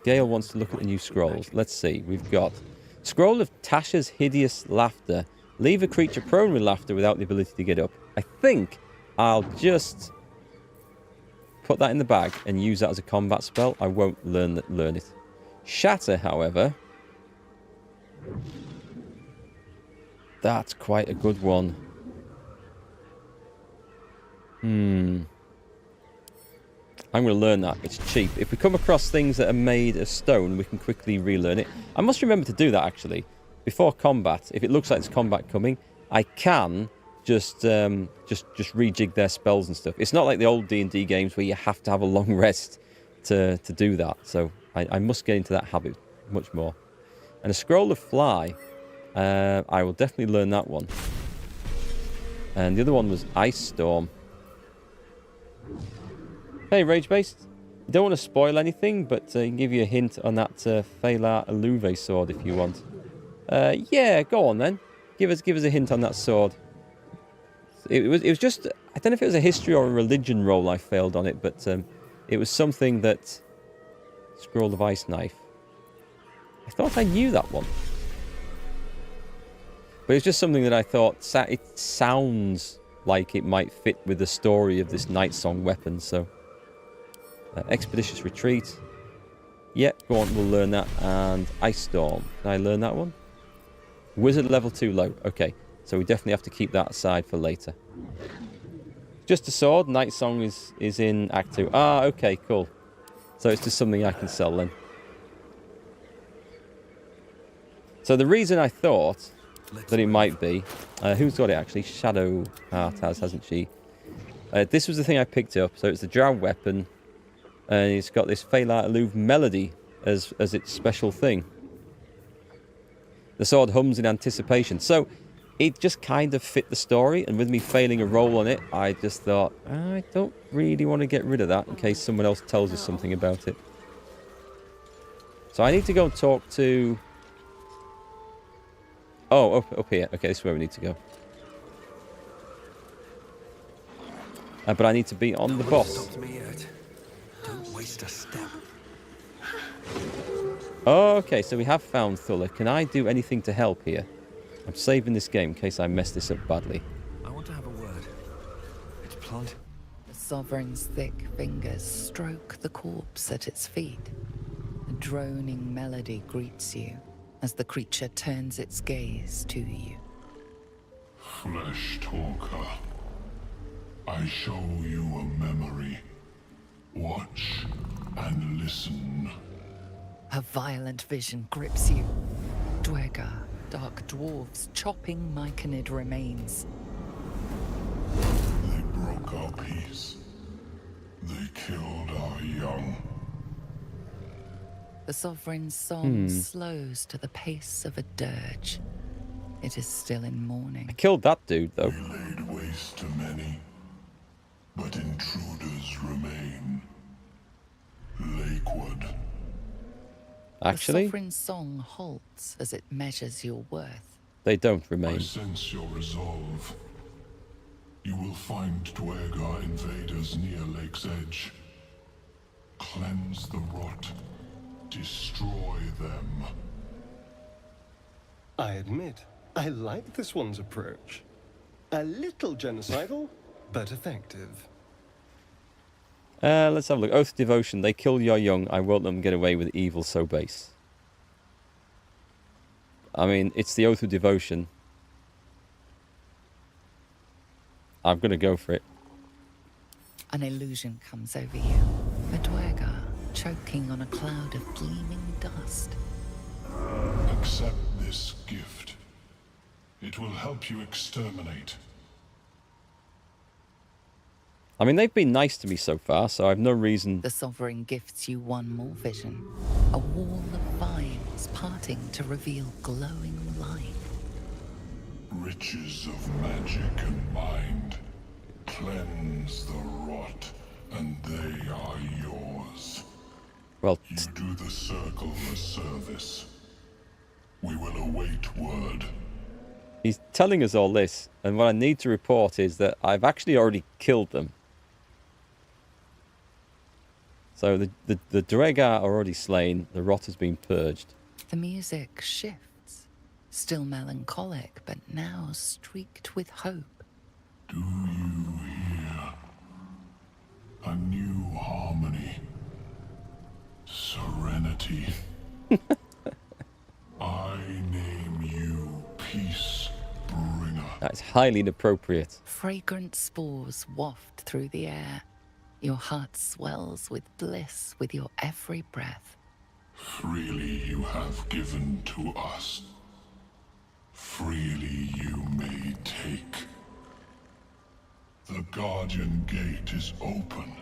Gale wants to look at the new scrolls. Let's see. We've got Scroll of Tasha's Hideous Laughter. Leave a creature prone with laughter without the ability to get up. I think I'll just put that in the bag and use that as a combat spell. I won't learn it. Shatter, however, that's quite a good one. I'm going to learn that. It's cheap. If we come across things that are made of stone, we can quickly relearn it. I must remember to do that, actually. Before combat, if it looks like there's combat coming, I can just rejig their spells and stuff. It's not like the old D&D games where you have to have a long rest to do that. So I must get into that habit much more. And a Scroll of Fly, I will definitely learn that one. And the other one was Ice Storm. Hey, Rage Based. You don't want to spoil anything, but I can give you a hint on that Phalar Alluve sword if you want. Yeah, go on then. Give us a hint on that sword. It was just, I don't know if it was a history or a religion roll I failed on it, but it was something that... Scroll of Ice Knife. I thought I knew that one. But it's just something that I thought, it sounds like it might fit with the story of this Night Song weapon, so... Expeditious Retreat. Yeah, go on, we'll learn that. And Ice Storm. Can I learn that one? Wizard level 2 low. Okay, so we definitely have to keep that aside for later. Just a sword. Night Song is in Act 2. Ah, okay, cool. So it's just something I can sell then. So the reason I thought that it might be... who's got it actually? Shadow Heart has, hasn't she? This was the thing I picked up. So it's the drow weapon. And it's got this Phalar Alluve melody as its special thing. The sword hums in anticipation. So it just kind of fit the story. And with me failing a roll on it, I just thought, I don't really want to get rid of that in case someone else tells us something about it. So I need to go and talk to... Oh, up here. Okay, this is where we need to go. But I need to be on the boss. Don't waste a step. Oh, okay, so we have found Thulla. Can I do anything to help here? I'm saving this game in case I mess this up badly. I want to have a word. It's plant. The Sovereign's thick fingers stroke the corpse at its feet. A droning melody greets you as the creature turns its gaze to you. Flesh talker, I show you a memory. Watch and listen. A violent vision grips you. Dwergar, dark dwarves chopping Myconid remains. They broke our peace. They killed our young. The Sovereign's song slows to the pace of a dirge. It is still in mourning. I killed that dude, though. We laid waste to many, but intruders remain. Lakewood. Actually, The Sovereign's song halts as it measures your worth. they don't I remain. sense your resolve. You will find Dwergar invaders near Lake's Edge. Cleanse the rot. Destroy them. I admit, I like this one's approach. A little genocidal, but effective. Let's have a look. Oath of Devotion. They kill your young. I won't let them get away with evil so base. I mean, it's the Oath of Devotion. I'm going to go for it. An illusion comes over you. A Dwergar choking on a cloud of gleaming dust. Accept this gift. It will help you exterminate. I mean, they've been nice to me so far, so I have no reason... The Sovereign gifts you one more vision. A wall of vines parting to reveal glowing light. Riches of magic and mind. Cleanse the rot, and they are yours. Well, You do the circle a service. We will await word. he's telling us all this, and what I need to report is that I've actually already killed them. So the Dwergar are already slain, the rot has been purged. The music shifts. still melancholic, but now streaked with hope. Do you hear? A new harmony. Serenity. I name you Peace Bringer. That's highly inappropriate. Fragrant spores waft through the air. Your heart swells with bliss with your every breath. Freely you have given to us. Freely you may take. The Guardian Gate is open.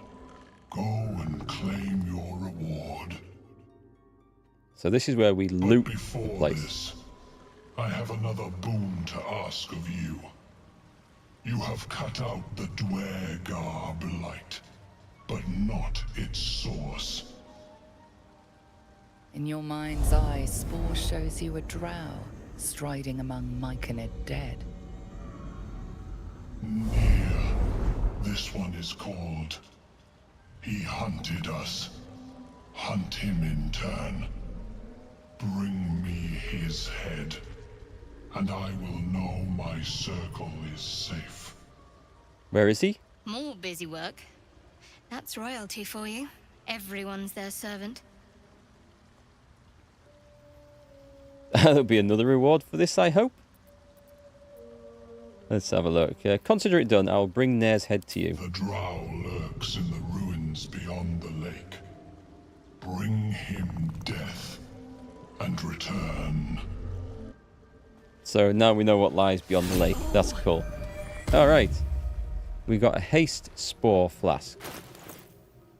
Go and claim your reward. So this is where we loot But the before place. this, I have another boon to ask of you. You have cut out the Dwergar blight, but not its source. In your mind's eye, Spore shows you a drow striding among Myconid dead. Near. This one is called. He hunted us. Hunt him in turn. Bring me his head, and I will know my circle is safe. Where is he? More busy work. That's royalty for you. Everyone's their servant. There'll be another reward for this, I hope. Let's have a look. Consider it done. I'll bring Nair's head to you. The drow lurks in the ruins beyond the lake. Bring him death, and return. So now we know what lies beyond the lake. That's cool. Alright. We got a haste spore flask.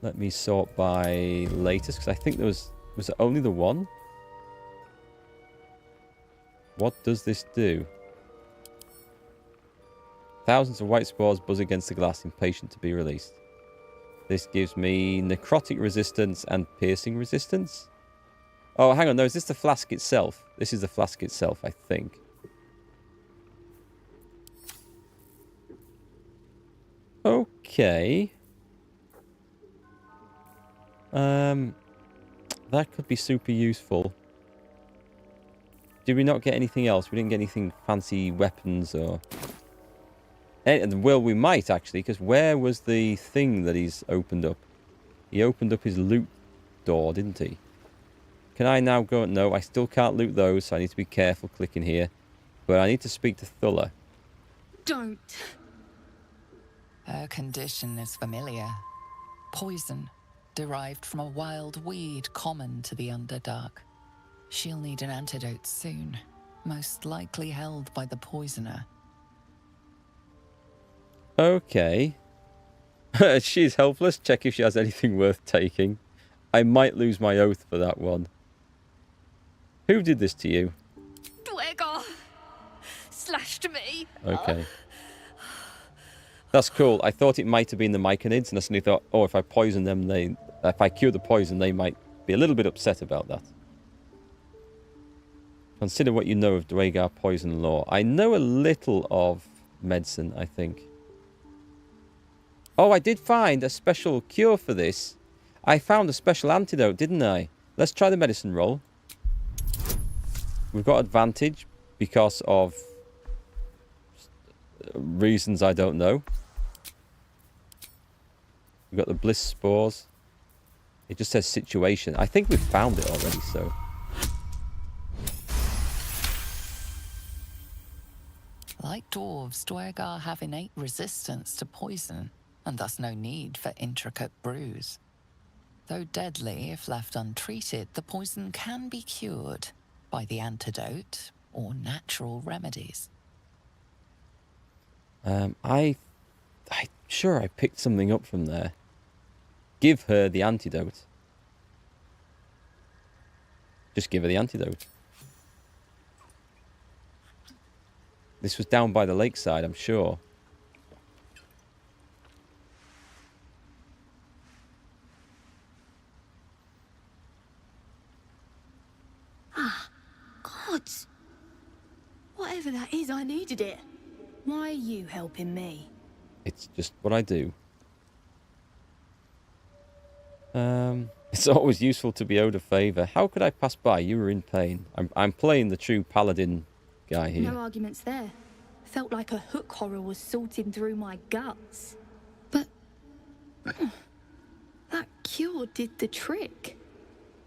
Let me sort by latest, because I think there was it only the one? What does this do? Thousands of white spores buzz against the glass, impatient to be released. This gives me necrotic resistance and piercing resistance. Oh, hang on. No, is this the flask itself? This is the flask itself, I think. Okay. That could be super useful. Did we not get anything else? We didn't get anything fancy weapons or... Well, we might, actually, because where was the thing that he's opened up? He opened up his loot door, didn't he? Can I now go... No, I still can't loot those, so I need to be careful clicking here. But I need to speak to Thulla. Don't. Her condition is familiar. Poison, derived from a wild weed common to the Underdark. She'll need an antidote soon, most likely held by the poisoner. Okay. She's helpless. Check if she has anything worth taking. I might lose my oath for that one. Who did this to you? Dwergar slashed me. Okay. That's cool. I thought it might have been the Myconids, and I suddenly thought, oh, if I poison them, if I cure the poison, they might be a little bit upset about that. Consider what you know of Dwergar poison lore. I know a little of medicine, I think. Oh, I did find a special cure for this. I found a special antidote, didn't I? Let's try the medicine roll. We've got advantage because of reasons I don't know. We've got the bliss spores. It just says situation. I think we've found it already, so... Like dwarves, Dwergar have innate resistance to poison, and thus no need for intricate brews. Though deadly if left untreated, the poison can be cured by the antidote or natural remedies. I'm sure I picked something up from there. Give her the antidote. Just give her the antidote. This was down by the lakeside, I'm sure. Gods! Whatever that is, I needed it. Why are you helping me? It's just what I do. It's always useful to be owed a favour. How could I pass by? You were in pain. I'm playing the true paladin guy here. No arguments there. Felt like a hook horror was sorting through my guts. But that cure did the trick.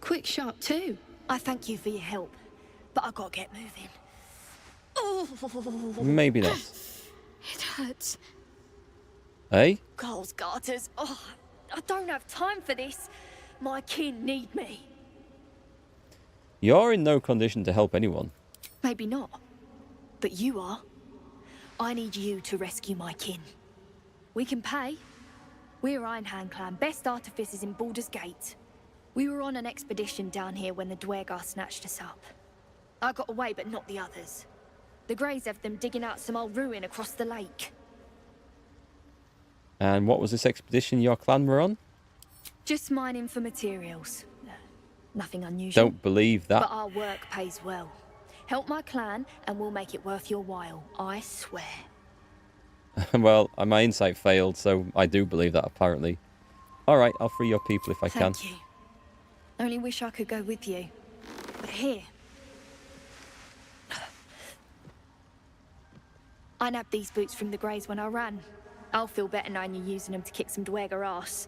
Quick, sharp too. I thank you for your help, but I gotta get moving. Oh, Maybe not. it hurts. Hey? Girls' garters. Oh, I don't have time for this. My kin need me. You're in no condition to help anyone. Maybe not, but you are. I need you to rescue my kin. We can pay. We're Ironhand Clan, best artificers in Baldurs Gate. We were on an expedition down here when the Dwergar snatched us up. I got away, but not the others. The Greys have them digging out some old ruin across the lake. And what was this expedition your clan were on? Just mining for materials. Nothing unusual. Don't believe that. But our work pays well. Help my clan and we'll make it worth your while, I swear. Well, my insight failed, so I do believe that, apparently. Alright, I'll free your people if I can. Thank you. Only wish I could go with you. But here. I nabbed these boots from the Greys when I ran. I'll feel better knowing you're using them to kick some Dwergar ass.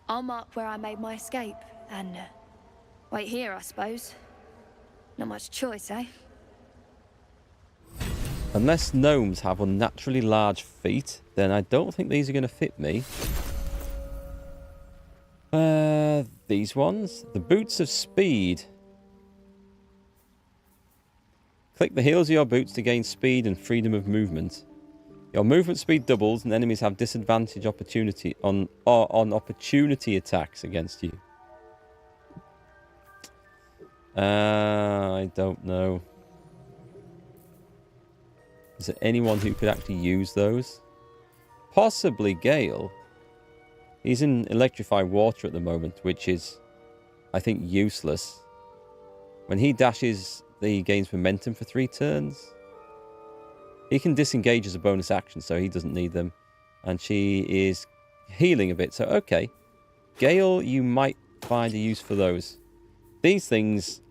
I'll mark where I made my escape, and wait here, I suppose. Not much choice, eh? Unless gnomes have unnaturally large feet, then I don't think these are going to fit me. These ones. The boots of speed. Click the heels of your boots to gain speed and freedom of movement. Your movement speed doubles and enemies have disadvantage opportunity on opportunity attacks against you. I don't know. Is there anyone who could actually use those? Possibly Gale. He's in Electrify Water at the moment, which is, I think, useless. When he dashes, he gains momentum for 3 turns. He can disengage as a bonus action, so he doesn't need them. And she is healing a bit, so okay. Gale, you might find a use for those. These things,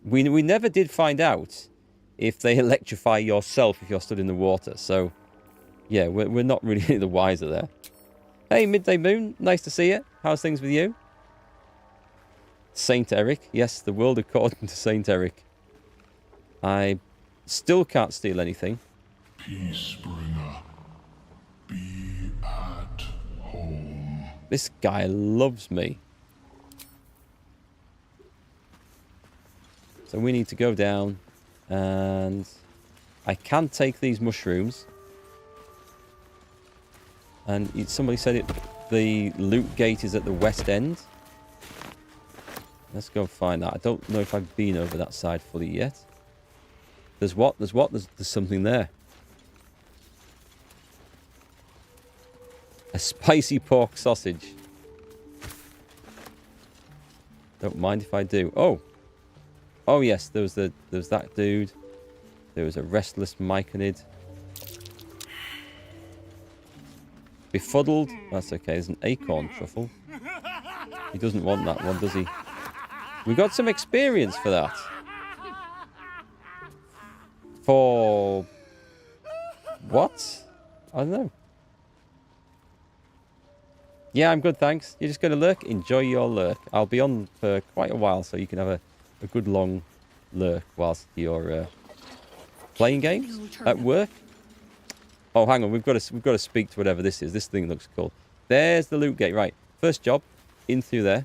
we never did find out if they electrify yourself if you're stood in the water. So, yeah, we're not really the wiser there. Hey, Midday Moon, nice to see you. How's things with you? Saint Erikk. Yes, the world according to Saint Erikk. I still can't steal anything. Peacebringer, be at home. This guy loves me. So we need to go down, and I can take these mushrooms. And somebody said the loot gate is at the west end. Let's go find that. I don't know if I've been over that side fully yet. There's what? There's what? There's something there. A spicy pork sausage. Don't mind if I do. Oh. Oh yes, there was that dude. There was a restless myconid. Befuddled. That's okay. There's an acorn truffle. He doesn't want that one, does he? We got some experience for that. For what? I don't know. Yeah, I'm good, thanks. You're just going to lurk? Enjoy your lurk. I'll be on for quite a while, so you can have a good long lurk whilst you're playing games at work. Oh, hang on. We've got to speak to whatever this is. This thing looks cool. There's the loot gate. Right. First job. In through there.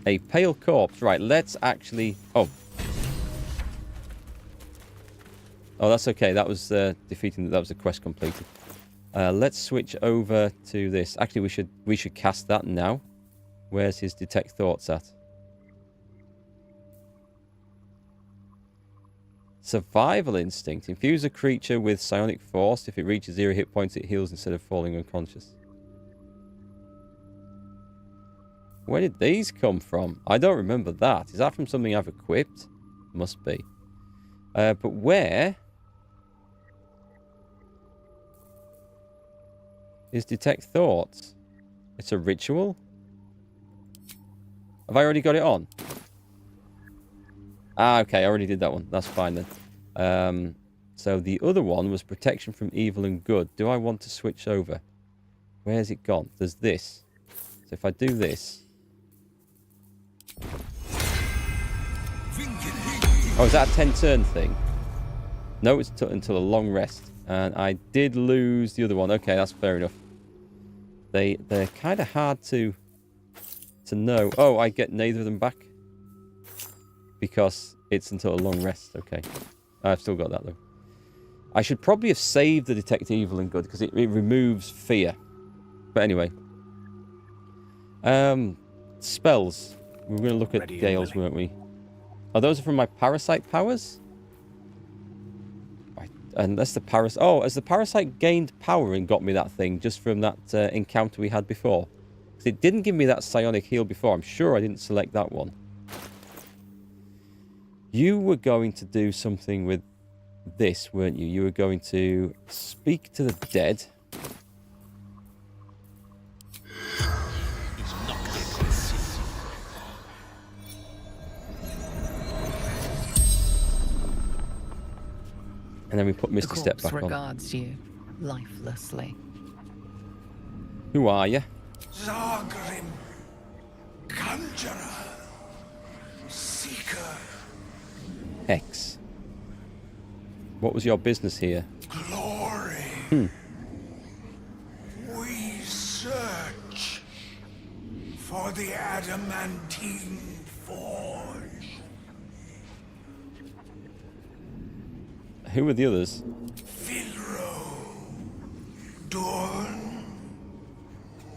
A pale corpse. Right. Let's actually... Oh. Oh, that's okay. That was defeating... That was a quest completed. Let's switch over to this. Actually, we should cast that now. Where's his detect thoughts at? Survival instinct. Infuse a creature with psionic force. If it reaches 0 hit points, it heals instead of falling unconscious. Where did these come from? I don't remember that. Is that from something I've equipped? Must be. But where is detect thoughts? It's a ritual? Have I already got it on? Ah, okay, I already did that one. That's fine then. So the other one was protection from evil and good. Do I want to switch over? Where's it gone? There's this. So if I do this... Oh, is that a 10-turn thing? No, it's until a long rest. And I did lose the other one. Okay, that's fair enough. They're kind of hard to know. Oh, I get neither of them back. Because it's until a long rest. Okay. I've still got that, though. I should probably have saved the detect evil and good, because it removes fear. But anyway. Spells. We were going to look at Gale's, weren't we? Oh, those are from my parasite powers? Unless the parasite... Oh, has the parasite gained power and got me that thing just from that encounter we had before? Because it didn't give me that psionic heal before. I'm sure I didn't select that one. You were going to do something with this, weren't you? You were going to speak to the dead. And then we put Misty Step back on. Regards you lifelessly. Who are you? Zargrim, Conjurer, Seeker. Hex. What was your business here? Glory. We search for the adamantine forge. Who are the others? Filro, Dorn,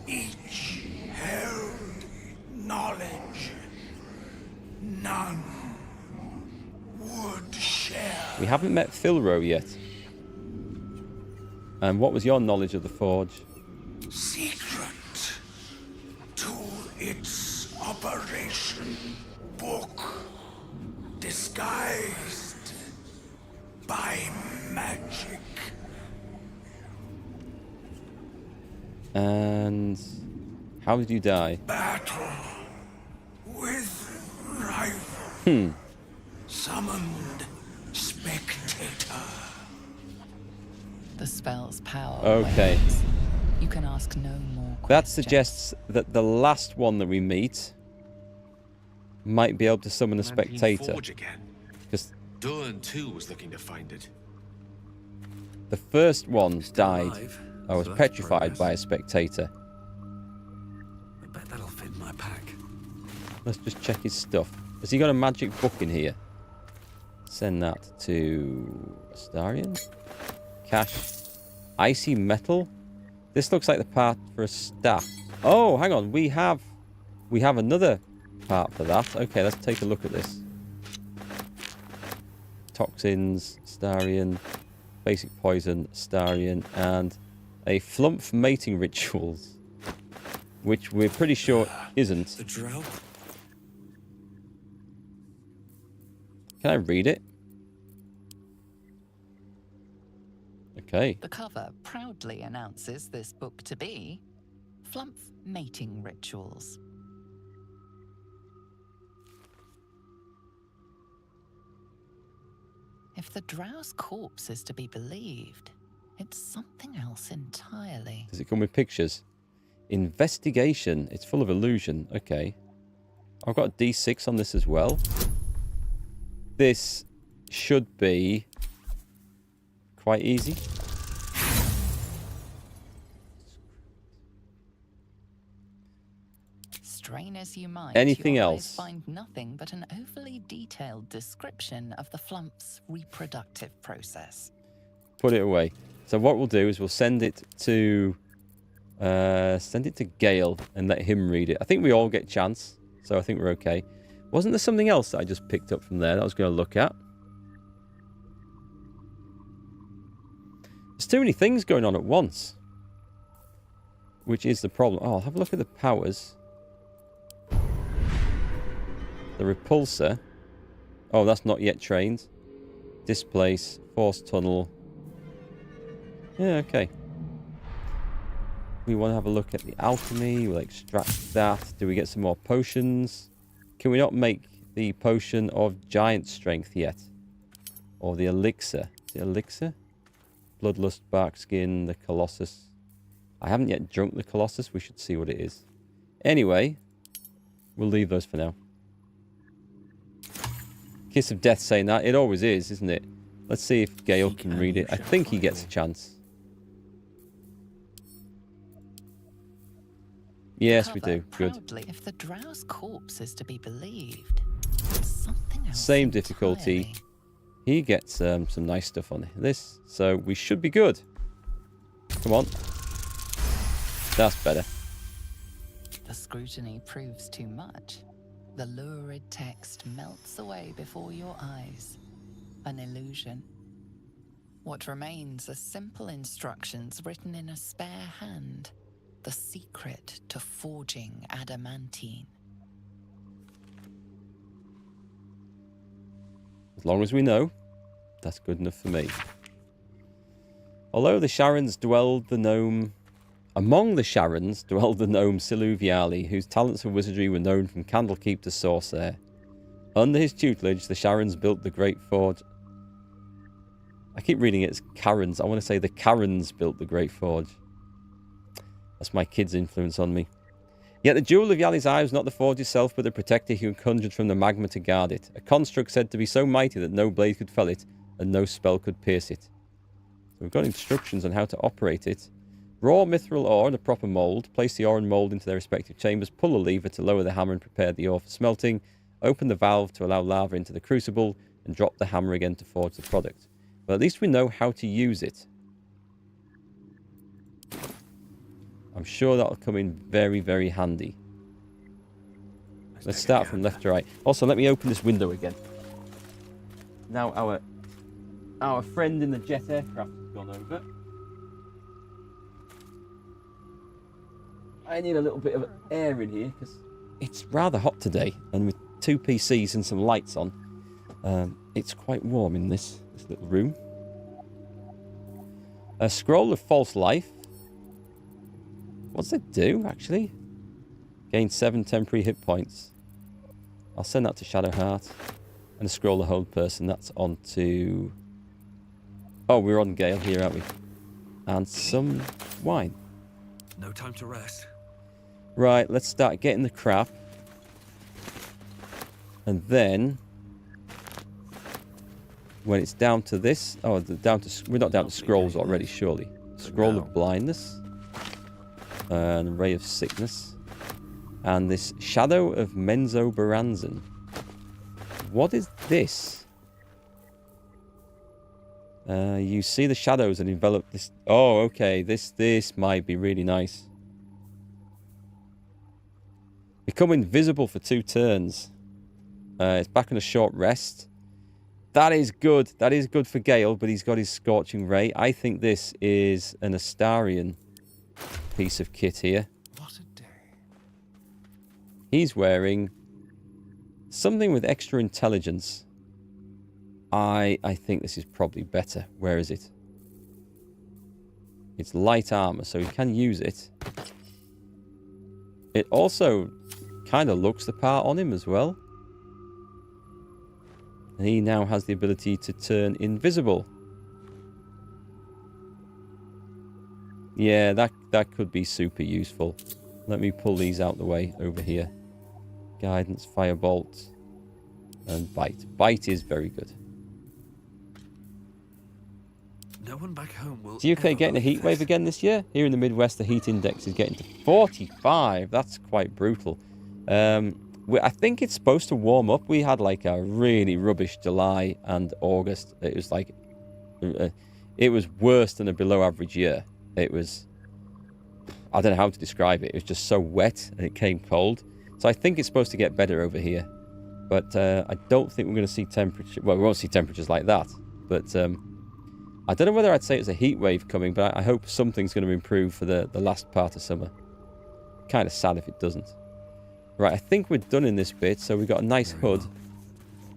each held knowledge, none would share. We haven't met Filro yet. And what was your knowledge of the Forge? Secret to its operation book, disguised by magic. And how did you die? Battle with rival. Summoned spectator. The spell's power. Okay. wanes. You can ask no more questions. That suggests that the last one that we meet might be able to summon a spectator. Forge again. Because Dorn too was looking to find it. the first one died. alive, I was so that's petrified progress. by a spectator. I bet that'll fit in my pack. Let's just check his stuff. Has he got a magic book in here? Send that to Astarion. Cash. Icy metal. This looks like the part for a staff. Oh, hang on. We have another part for that. Okay, let's take a look at this. Toxins, Astarion, basic poison, Astarion, and a flump mating rituals, which we're pretty sure isn't. The drought? Can I read it? Okay. The cover proudly announces this book to be Flump Mating Rituals. If the drow's corpse is to be believed, it's something else entirely. Does it come with pictures? Investigation. It's full of illusion. Okay. I've got a D6 on this as well. This should be quite easy. Strain as you might, Anything your else? eyes find nothing but an overly detailed description of the flump's reproductive process. Put it away. So what we'll do is we'll send it to Gale and let him read it. I think we all get a chance, so I think we're okay. Wasn't there something else that I just picked up from there that I was going to look at? There's too many things going on at once, which is the problem. Oh, I'll have a look at the powers. The repulsor. Oh, that's not yet trained. Displace, force tunnel. Yeah, okay. We want to have a look at the alchemy. We'll extract that. Do we get some more potions? Can we not make the potion of giant strength yet. Or the elixir. The elixir? Bloodlust, bark skin, the colossus. I haven't yet drunk the colossus. We should see what it is. Anyway, we'll leave those for now. Kiss of Death saying that. It always is, isn't it? Let's see if Gale can read it. I think he gets a chance. Yes, we do. Good. If the drow's corpse is to be believed, something else Same difficulty. entirely. He gets some nice stuff on this, so we should be good. Come on. That's better. The scrutiny proves too much. The lurid text melts away before your eyes. An illusion. What remains are simple instructions written in a spare hand. The secret to forging adamantine. As long as we know, that's good enough for me. Although the Sharons dwelled the gnome... Among the Sharons dwelled the gnome Siluviali, whose talents of wizardry were known from Candlekeep to Sorcerer. Under his tutelage, the Sharons built the Great Forge. I keep reading it as Karens. I want to say the Karens built the Great Forge. That's my kid's influence on me. Yet the jewel of Yali's eye was not the forge itself, but the protector he conjured from the magma to guard it. A construct said to be so mighty that no blade could fell it, and no spell could pierce it. So we've got instructions on how to operate it. Raw mithril ore in a proper mould. Place the ore and mould into their respective chambers. Pull the lever to lower the hammer and prepare the ore for smelting. Open the valve to allow lava into the crucible, and drop the hammer again to forge the product. But at least we know how to use it. I'm sure that'll come in very, very handy. Let's start from left to right. Also, let me open this window again. Now our friend in the jet aircraft has gone over. I need a little bit of air in here because it's rather hot today, and with 2 PCs and some lights on, it's quite warm in this little room. A scroll of false life. What's it do, actually? Gain 7 temporary hit points. I'll send that to Shadowheart. And a scroll of hold person. That's on to... Oh, we're on Gale here, aren't we? And some wine. No time to rest. Right, let's start getting the crap. And then... when it's down to this... Oh, we're not down to scrolls already, surely. Scroll of blindness. An ray of sickness. And this shadow of Menzo Baranzan. What is this? You see the shadows that envelop this. Oh, okay. This might be really nice. Become invisible for 2 turns. It's back on a short rest. That is good. That is good for Gale, but he's got his Scorching Ray. I think this is an Astarian piece of kit here. What a day. He's wearing something with extra intelligence. I think this is probably better. Where is it? It's light armor, so he can use it. It also kind of looks the part on him as well. And he now has the ability to turn invisible. Yeah, that could be super useful. Let me pull these out the way over here. Guidance, Firebolt, and Bite. Bite is very good. No one back home will. Is the UK getting a heat wave again this year? Here in the Midwest, the heat index is getting to 45. That's quite brutal. I think it's supposed to warm up. We had like a really rubbish July and August. It was like, it was worse than a below average year. It was, I don't know how to describe it. It was just so wet and it came cold. So I think it's supposed to get better over here. But I don't think we're going to see temperature. Well, we won't see temperatures like that. But I don't know whether I'd say it's a heat wave coming, but I hope something's going to improve for the last part of summer. Kind of sad if it doesn't. Right, I think we're done in this bit, so we've got a nice hood.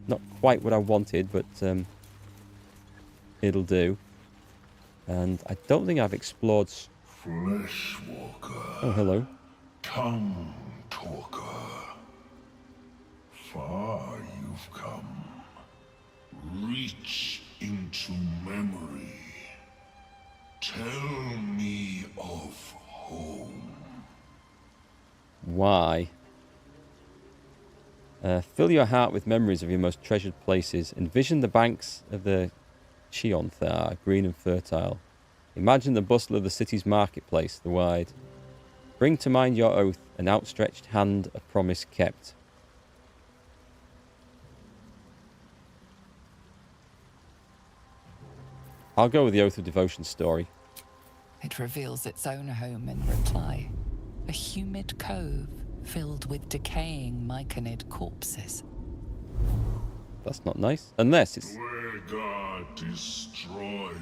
Not quite what I wanted, but it'll do. And I don't think I've explored... Fleshwalker. Oh, hello. Tongue talker. far you've come. Reach into memory. Tell me of home. Why? Fill your heart with memories of your most treasured places. Envision the banks of the Chionthar, green and fertile. Imagine the bustle of the city's marketplace, the wide. Bring to mind your oath, an outstretched hand, a promise kept. I'll go with the Oath of Devotion story. It reveals its own home in reply. A humid cove filled with decaying myconid corpses. That's not nice. Unless it's... Dwergar destroyed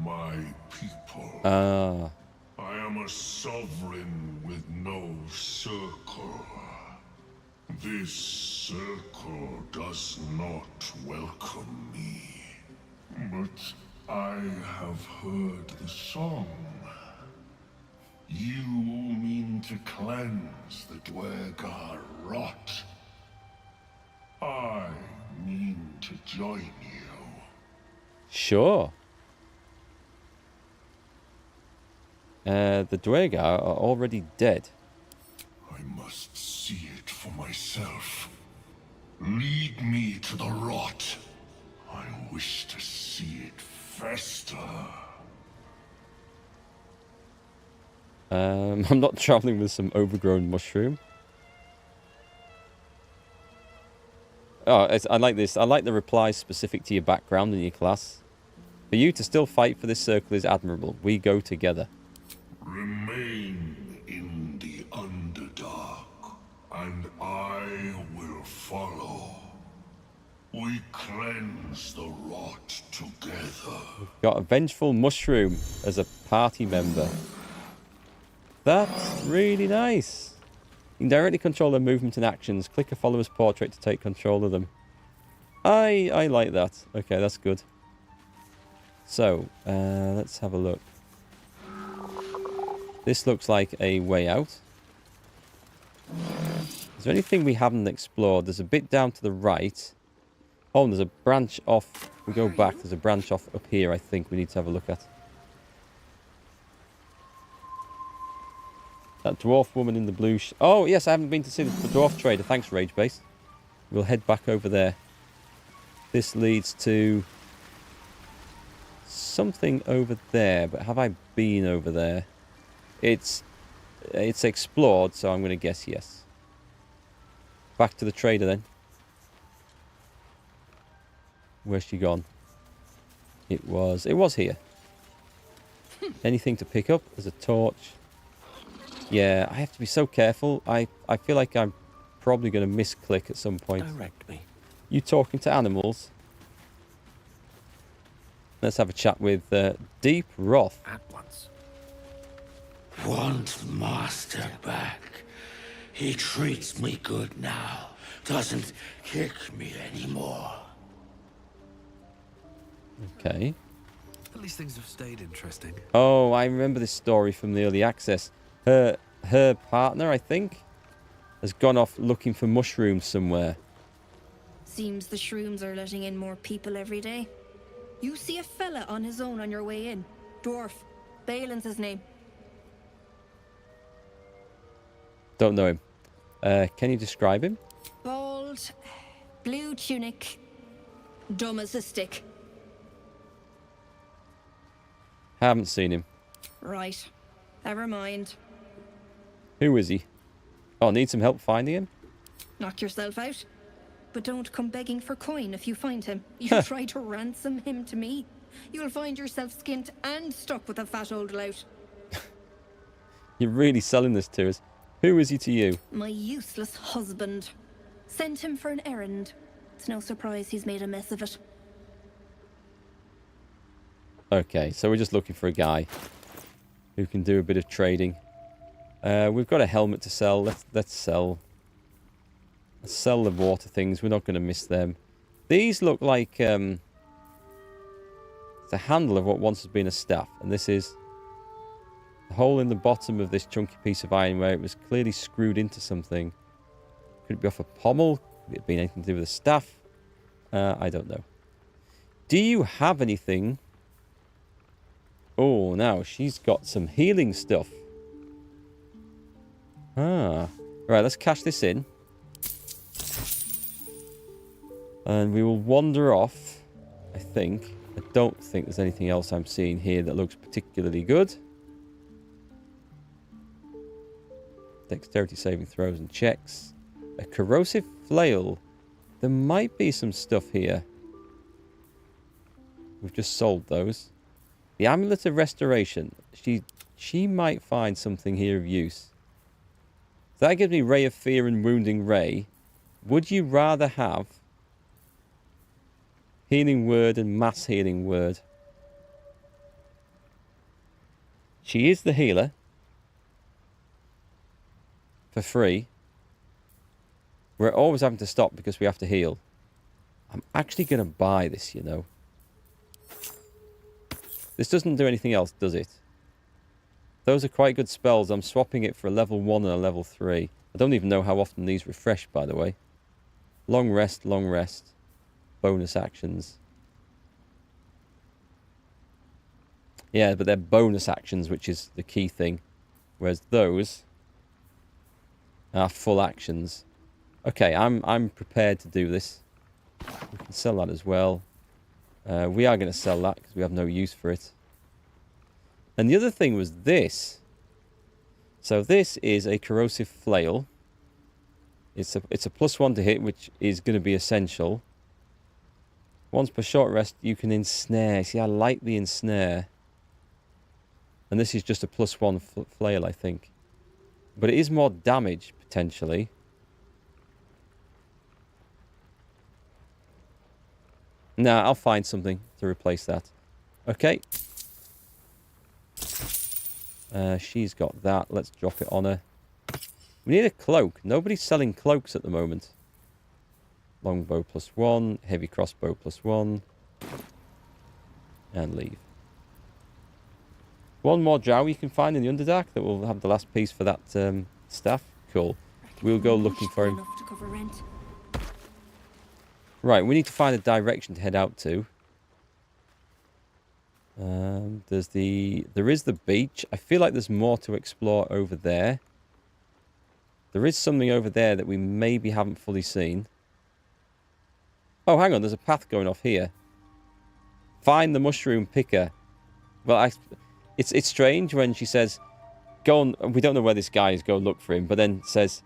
my people. Ah. I am a sovereign with no circle. This circle does not welcome me. But I have heard the song. You mean to cleanse the Dwergar rot. I mean to join you. Sure. The Dwergar are already dead. I must see it for myself. Lead me to the rot. I wish to see it fester. I'm not traveling with some overgrown mushroom. Oh, I like this. I like the replies specific to your background and your class. For you to still fight for this circle is admirable. We go together. Remain in the Underdark, and I will follow. We cleanse the rot together. Got a vengeful mushroom as a party member. That's really nice. You can directly control their movement and actions. Click a follower's portrait to take control of them. I like that. Okay, that's good. So, let's have a look. This looks like a way out. Is there anything we haven't explored? There's a bit down to the right. Oh, and there's a branch off. We go back. There's a branch off up here, I think we need to have a look at. That dwarf woman in the blue... Oh, yes, I haven't been to see the dwarf trader. Thanks, Rage Base. We'll head back over there. This leads to... something over there. But have I been over there? It's explored, so I'm going to guess yes. Back to the trader, then. Where's she gone? It was here. Anything to pick up? There's a torch. Yeah, I have to be so careful. I feel like I'm probably going to misclick at some point. Direct me. You talking to animals? Let's have a chat with Deep Wrath. At once. Want Master back. He treats me good now. Doesn't kick me anymore. Okay. At least things have stayed interesting. Oh, I remember this story from the early access. Her partner, I think, has gone off looking for mushrooms somewhere. Seems the shrooms are letting in more people every day. You see a fella on his own on your way in. Dwarf. Balin's his name. Don't know him. Can you describe him? Bald, blue tunic, dumb as a stick. Haven't seen him. Right. Never mind. Who is he? Oh, need some help finding him? Knock yourself out. But don't come begging for coin if you find him. You try to ransom him to me. You'll find yourself skint and stuck with a fat old lout. You're really selling this to us. Who is he to you? My useless husband. Sent him for an errand. It's no surprise he's made a mess of it. Okay, so we're just looking for a guy who can do a bit of trading. We've got a helmet to sell. Let's sell. Let's sell the water things. We're not going to miss them. These look like it's a handle of what once has been a staff, and this is the hole in the bottom of this chunky piece of iron where it was clearly screwed into something. Could it be off a pommel? Could it be anything to do with the staff? I don't know. Do you have anything? Oh, now she's got some healing stuff. Ah. Right, let's cash this in. And we will wander off, I think. I don't think there's anything else I'm seeing here that looks particularly good. Dexterity saving throws and checks. A corrosive flail. There might be some stuff here. We've just sold those. The Amulet of Restoration. She might find something here of use. So that gives me Ray of Fear and Wounding Ray. Would you rather have Healing Word and Mass Healing Word? She is the healer. For free. We're always having to stop because we have to heal. I'm actually going to buy this, you know. This doesn't do anything else, does it? Those are quite good spells. I'm swapping it for a level 1 and a level 3. I don't even know how often these refresh, by the way. Long rest, long rest. Bonus actions. Yeah, but they're bonus actions, which is the key thing. Whereas those are full actions. Okay, I'm prepared to do this. We can sell that as well. We are going to sell that because we have no use for it. And the other thing was this. So this is a corrosive flail. It's a +1 to hit, which is going to be essential. Once per short rest, you can ensnare. See, I like the ensnare. And this is just a +1 flail, I think. But it is more damage, potentially. Nah, I'll find something to replace that. Okay. She's got that. Let's drop it on her. We need a cloak. Nobody's selling cloaks at the moment. Longbow +1. Heavy crossbow +1. And leave. One more drow you can find in the Underdark that will have the last piece for that staff. Cool. We'll go looking for him. Right, we need to find a direction to head out to. There is the beach. I feel like there's more to explore over there. There is something over there that we maybe haven't fully seen. Oh, hang on, there's a path going off here. Find the mushroom picker. Well, it's strange when she says, go on, we don't know where this guy is, go look for him, but then says,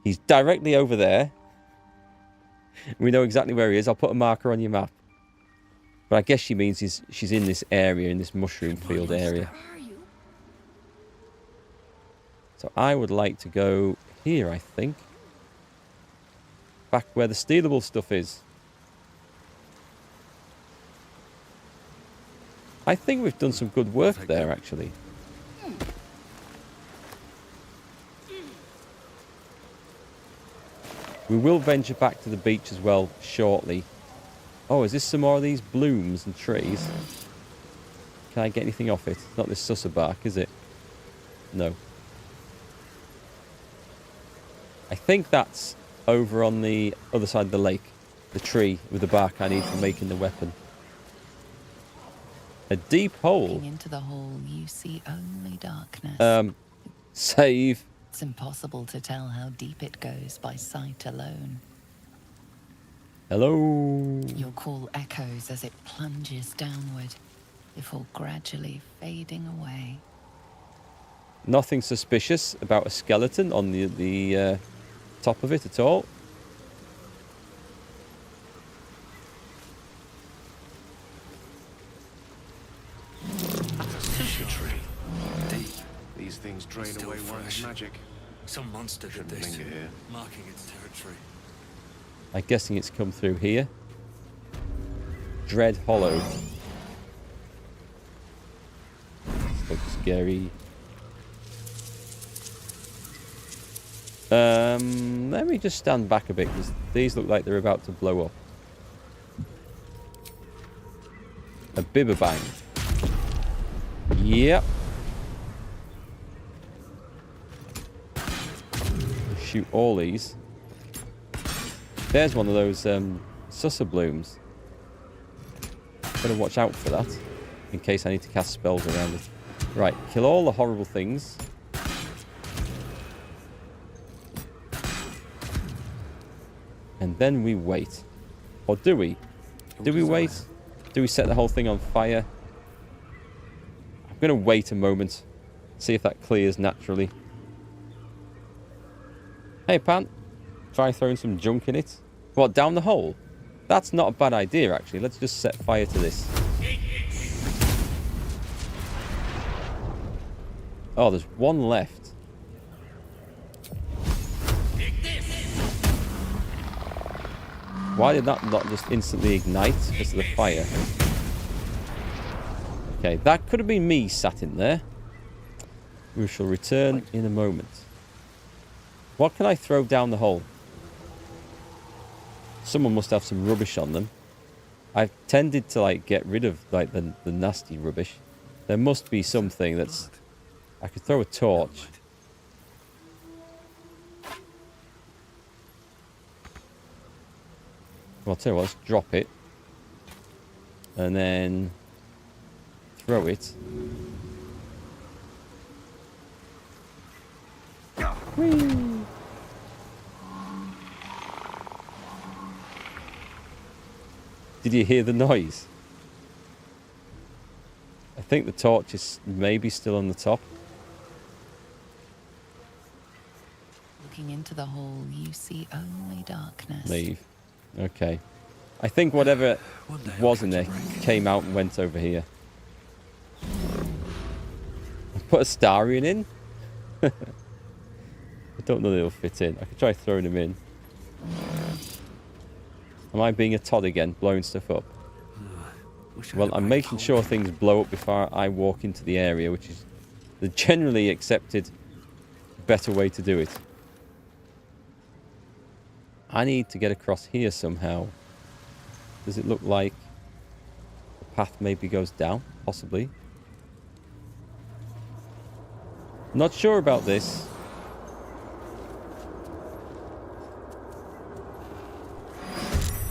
he's directly over there. We know exactly where he is. I'll put a marker on your map. But I guess she means she's in this area, in this mushroom field area. So I would like to go here, I think. Back where the stealable stuff is. I think we've done some good work there, actually. We will venture back to the beach as well shortly. Oh, is this some more of these blooms and trees? Can I get anything off it? Not this susser bark, is it? No. I think that's over on the other side of the lake. The tree with the bark I need for making the weapon. A deep hole. Looking into the hole, you see only darkness. Save. It's impossible to tell how deep it goes by sight alone. Hello. Your call echoes as it plunges downward, before gradually fading away. Nothing suspicious about a skeleton on the top of it at all. These things drain away one's magic. Some monster did this, marking its territory. I'm guessing it's come through here. Dread Hollow. Looks scary. Let me just stand back a bit because these look like they're about to blow up. A Bibberbang. Yep. Shoot all these. There's one of those Sussa blooms. Better watch out for that, in case I need to cast spells around it. Right, kill all the horrible things. And then we wait. Or do we? Do we wait? Do we set the whole thing on fire? I'm going to wait a moment. See if that clears naturally. Hey, Pan. Try throwing some junk in it. What, down the hole? That's not a bad idea, actually. Let's just set fire to this. Oh, there's one left. Why did that not just instantly ignite because of the fire? Okay, that could have been me sat in there. We shall return in a moment. What can I throw down the hole? Someone must have some rubbish on them. I've tended to like get rid of like the nasty rubbish. There must be something that's... I could throw a torch. Well, I'll tell you what, let's drop it. And then throw it. Whee! Did you hear the noise? I think the torch is maybe still on the top. Looking into the hole, you see only darkness. Leave. Okay. I think whatever was in there came out and went over here. I put a Starion in. I don't know that it'll fit in. I could try throwing him in. Am I being a Todd again, blowing stuff up? Well, I'm making sure things blow up before I walk into the area, which is the generally accepted better way to do it. I need to get across here somehow. Does it look like the path maybe goes down? Possibly. Not sure about this.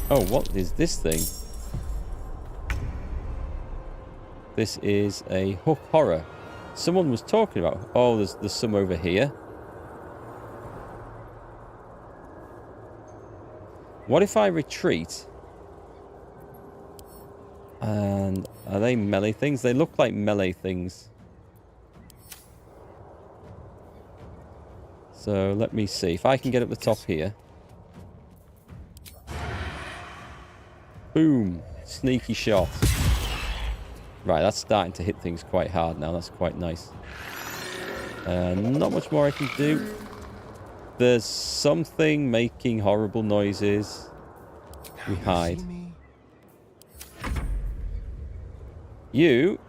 Oh, what is this thing? This is a hook horror. Someone was talking about... Oh, there's some over here. What if I retreat? And are they melee things? They look like melee things. So let me see. If I can get up the top here. Boom. Sneaky shot. Right, that's starting to hit things quite hard now. That's quite nice. Not much more I can do. There's something making horrible noises. We hide. You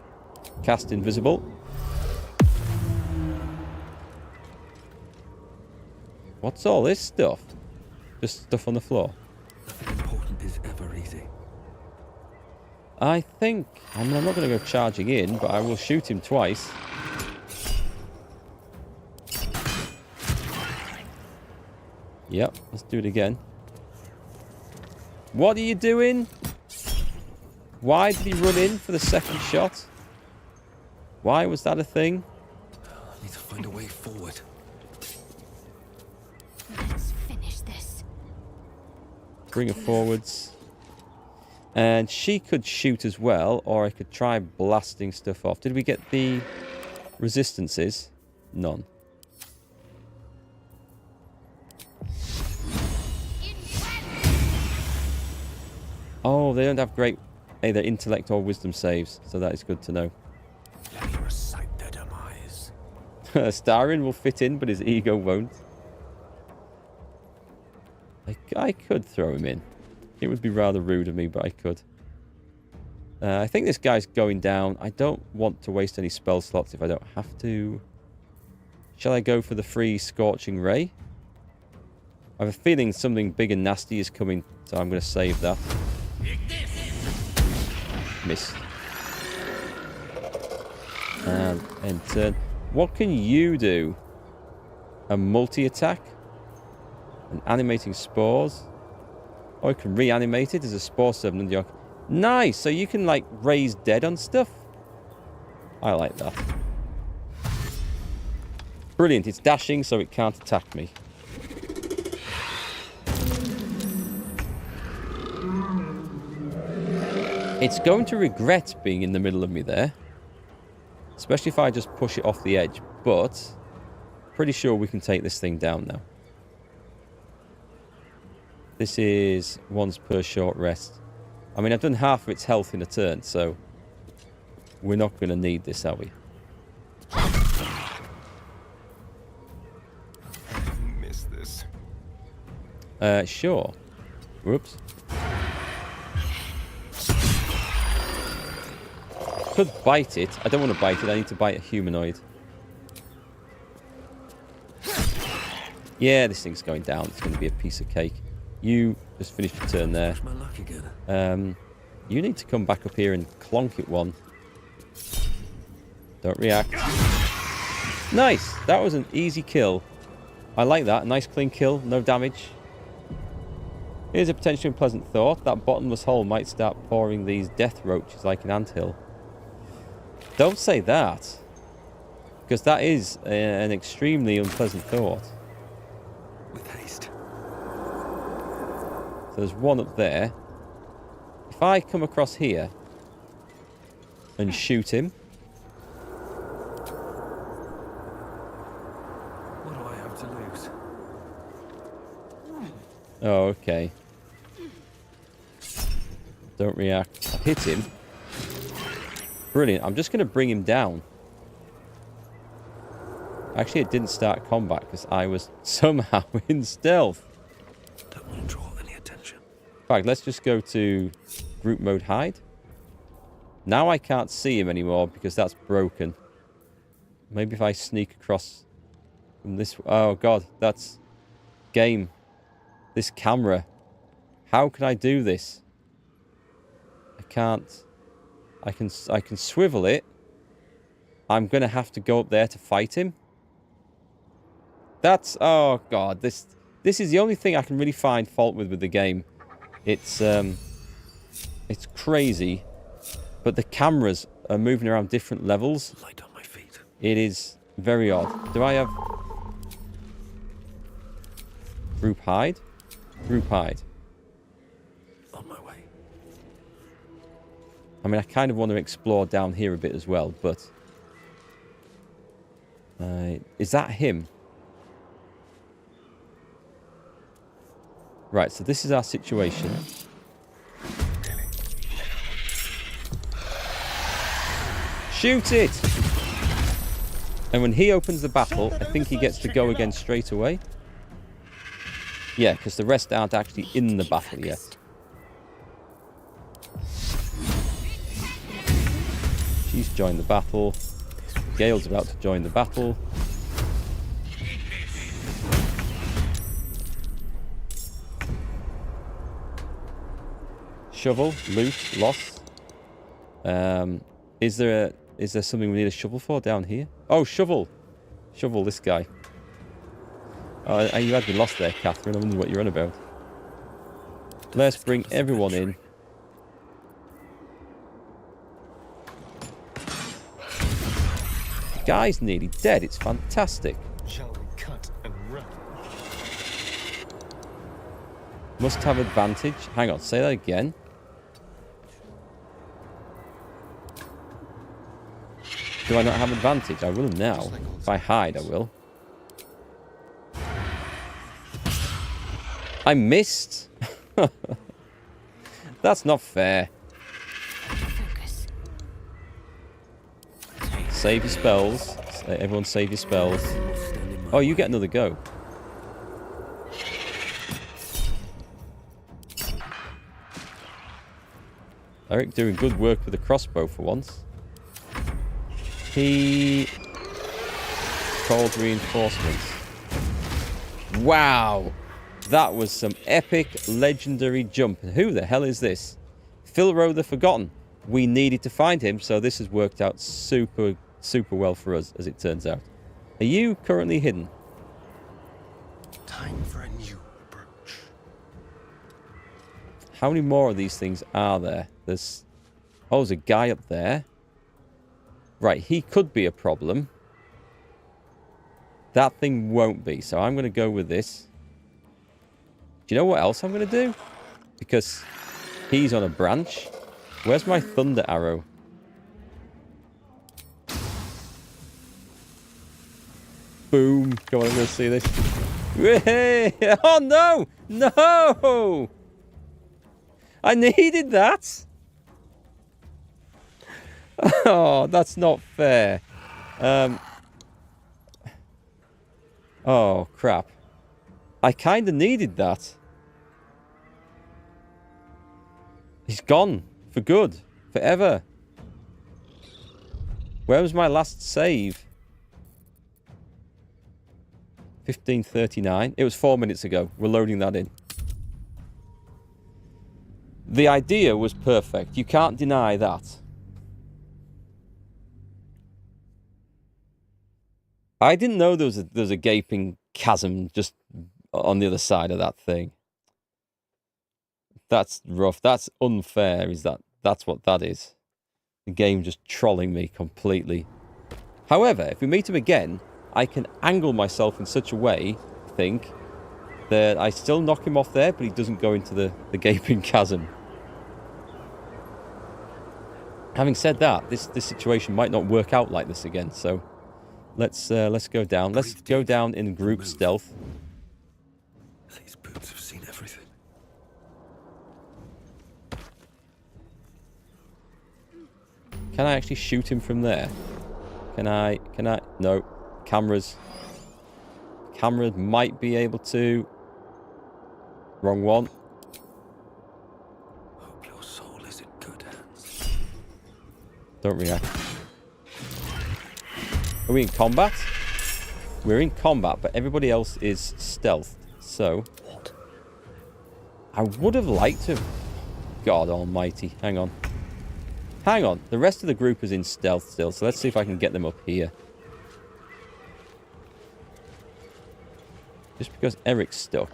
cast invisible. What's all this stuff? Just stuff on the floor. Nothing important is ever easy. I mean, I'm not going to go charging in, but I will shoot him twice. Yep, let's do it again. What are you doing? Why did he run in for the second shot? Why was that a thing? I need to find a way forward. Let's finish this. Bring her forwards. And she could shoot as well, or I could try blasting stuff off. Did we get the resistances? None. Oh, they don't have great either intellect or wisdom saves, so that is good to know. Let me recite their demise. Starion will fit in, but his ego won't. I could throw him in. It would be rather rude of me, but I could. I think this guy's going down. I don't want to waste any spell slots if I don't have to. Shall I go for the free Scorching Ray? I have a feeling something big and nasty is coming, so I'm going to save that. Miss. And end turn. What can you do? A multi-attack? An animating spores? Oh, I can reanimate it as a spore servant under your... Nice! So you can, like, raise dead on stuff? I like that. Brilliant. It's dashing, so it can't attack me. It's going to regret being in the middle of me there. Especially if I just push it off the edge. But, pretty sure we can take this thing down now. This is once per short rest. I mean, I've done half of its health in a turn, so... We're not going to need this, are we? Miss this. Sure. Whoops. Could bite it. I don't want to bite it. I need to bite a humanoid. Yeah, this thing's going down. It's going to be a piece of cake. You just finished your turn there. My luck again. You need to come back up here and clonk it one. Don't react. Nice! That was an easy kill. I like that. Nice clean kill. No damage. Here's a potentially unpleasant thought. That bottomless hole might start pouring these death roaches like an anthill. Don't say that. Because that is an extremely unpleasant thought. With haste. So there's one up there. If I come across here and shoot him... What do I have to lose? Oh, okay. Don't react. I hit him. Brilliant. I'm just going to bring him down. Actually, it didn't start combat because I was somehow in stealth. Don't want to draw any attention. In fact, let's just go to group mode hide. Now I can't see him anymore because that's broken. Maybe if I sneak across from this... Oh, God. That's... Game. This camera. How can I do this? I can't... I can swivel it. I'm going to have to go up there to fight him. That's... Oh, God. This is the only thing I can really find fault with the game. It's crazy. But the cameras are moving around different levels. Light on my feet. It is very odd. Do I have... Group hide? Group hide. On my way. I mean, I kind of want to explore down here a bit as well, but... is that him? Right, so this is our situation. Shoot it! And when he opens the battle, I think he gets to go again straight away. Yeah, because the rest aren't actually in the battle yet. She's joined the battle. Gale's about to join the battle. Shovel, loot, loss. Is there something we need a shovel for down here? Oh, shovel! Shovel this guy. Oh, you had me lost there, Catherine. I wonder what you're on about. Let's bring everyone in. The guy's nearly dead. It's fantastic. Shall we cut and run? Must have advantage. Hang on, say that again. Do I not have advantage? I will now. If I hide, I will. I missed. That's not fair. Focus. Save your spells. Everyone save your spells. Oh, you get another go. Erikk doing good work with the crossbow for once. He called reinforcements. Wow. That was some epic, legendary jump. Who the hell is this? Philro the Forgotten. We needed to find him, so this has worked out super, super well for us, as it turns out. Are you currently hidden? Time for a new approach. How many more of these things are there? There's... Oh, there's a guy up there. Right, he could be a problem. That thing won't be, so I'm going to go with this. Do you know what else I'm going to do? Because he's on a branch. Where's my thunder arrow? Boom. Come on, I'm going to see this. Hey! Oh, no! No! I needed that! Oh, that's not fair. Oh, crap. I kind of needed that. He's gone. For good. Forever. Where was my last save? 15:39. It was 4 minutes ago. We're loading that in. The idea was perfect. You can't deny that. I didn't know there was a gaping chasm just on the other side of that thing. That's rough. That's unfair. That's what that is. The game just trolling me completely. However, if we meet him again, I can angle myself in such a way, I think, that I still knock him off there, but he doesn't go into the gaping chasm. Having said that, this situation might not work out like this again, so let's go down. Let's go down in group stealth. These boots have seen everything. Can I actually shoot him from there? Can I? No. Cameras. Cameras might be able to. Wrong one. Hope your soul is in good hands. Don't react. Are we in combat? We're in combat, but everybody else is stealth. So, what? I would have liked to... God almighty. Hang on. Hang on. The rest of the group is in stealth still, so let's see if I can get them up here. Just because Erikk's stuck.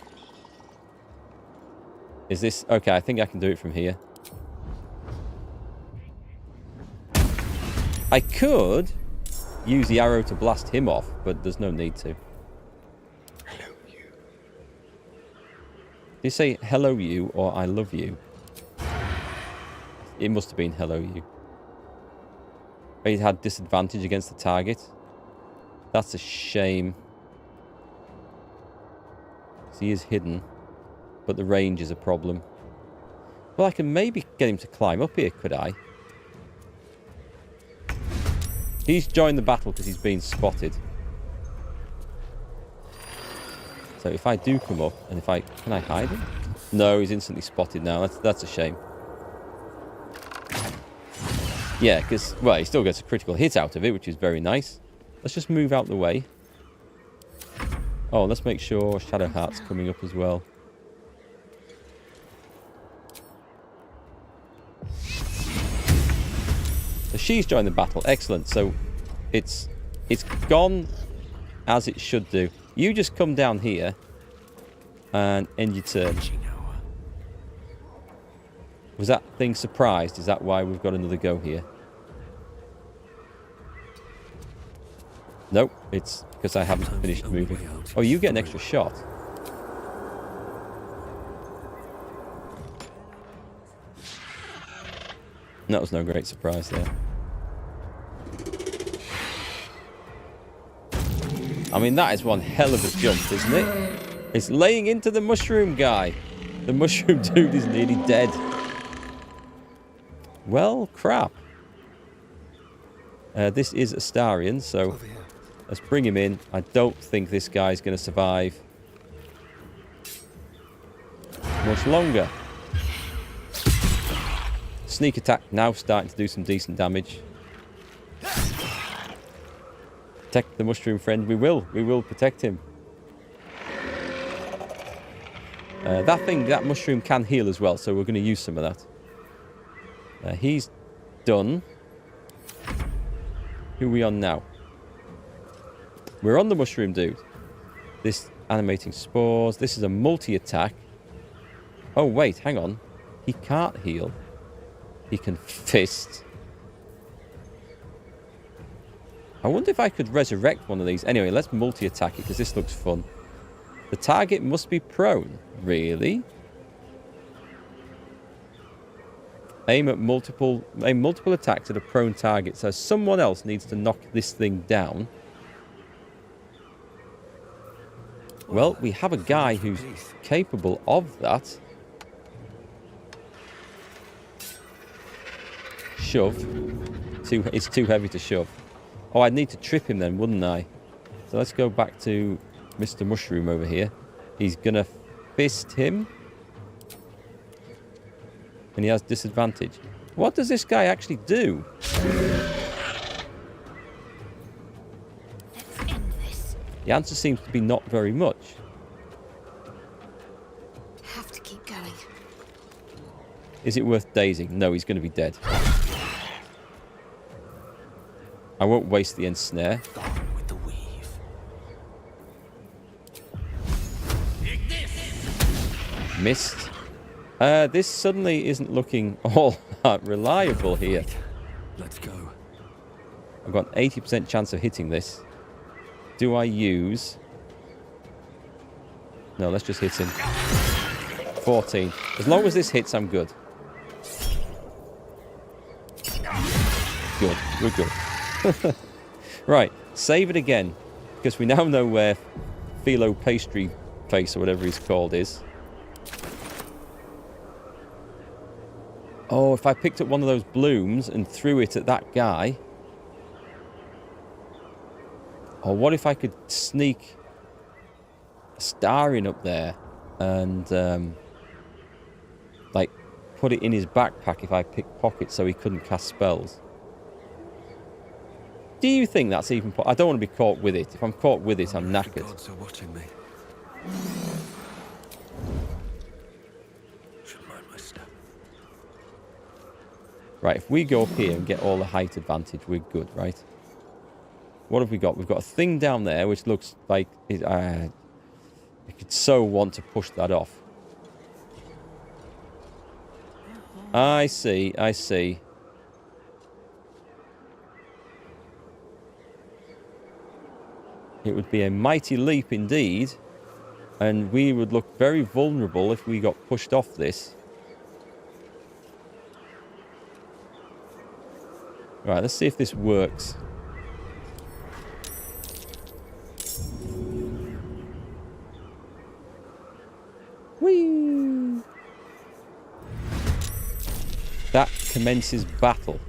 Is this... Okay, I think I can do it from here. I could use the arrow to blast him off, but there's no need to. Hello, you. Did you say hello you or I love you? It must have been hello you. He had disadvantage against the target. That's a shame. He is hidden, but the range is a problem. Well, I can maybe get him to climb up here, could I? He's joined the battle because he's been spotted. So if I do come up, and if I... Can I hide him? No, he's instantly spotted now. That's a shame. Yeah, because... Well, he still gets a critical hit out of it, which is very nice. Let's just move out the way. Oh, let's make sure Shadowheart's coming up as well. So she's joined the battle. Excellent. So it's gone as it should do. You just come down here and end your turn. Was that thing surprised? Is that why we've got another go here? Nope, it's because I haven't finished moving. Oh, you get an extra shot. That was no great surprise there. I mean, that is one hell of a jump, isn't it? It's laying into the mushroom guy. The mushroom dude is nearly dead. Well, crap. This is Astarion, so let's bring him in. I don't think this guy's going to survive much longer. Sneak attack now starting to do some decent damage. Protect the mushroom friend. We will protect him. That mushroom can heal as well, so we're going to use some of that. He's done. Who are we on now? We're on the mushroom dude. This animating spores. This is a multi-attack. Oh, wait, hang on. He can't heal. He can fist. I wonder if I could resurrect one of these. Anyway, let's multi-attack it because this looks fun. The target must be prone. Really? Aim multiple attacks at a prone target. So someone else needs to knock this thing down. Well, we have a guy who's capable of that. Shove. It's too heavy to shove. Oh, I'd need to trip him then, wouldn't I? So let's go back to Mr. Mushroom over here. He's going to fist him. And he has disadvantage. What does this guy actually do? Let's end this. The answer seems to be not very much. Have to keep going. Is it worth dazing? No, he's going to be dead. I won't waste the ensnare. With the weave. Missed. This suddenly isn't looking all that reliable here. Let's go. I've got an 80% chance of hitting this. Do I use... No, let's just hit him. 14. As long as this hits, I'm good. Good. We're good. Right. Save it again. Because we now know where Philo Pastry Face, or whatever he's called, is. Oh, if I picked up one of those blooms and threw it at that guy. Or what if I could sneak a star in up there and like put it in his backpack if I pickpocket so he couldn't cast spells? Do you think that's even... I don't want to be caught with it. If I'm caught with it, I'm knackered. The gods are watching me. Should mind my step. Right, if we go up here and get all the height advantage, we're good, right? What have we got? We've got a thing down there which looks like... I could so want to push that off. I see, I see. It would be a mighty leap indeed. And we would look very vulnerable if we got pushed off this. Right, let's see if this works. Whee! That commences battle.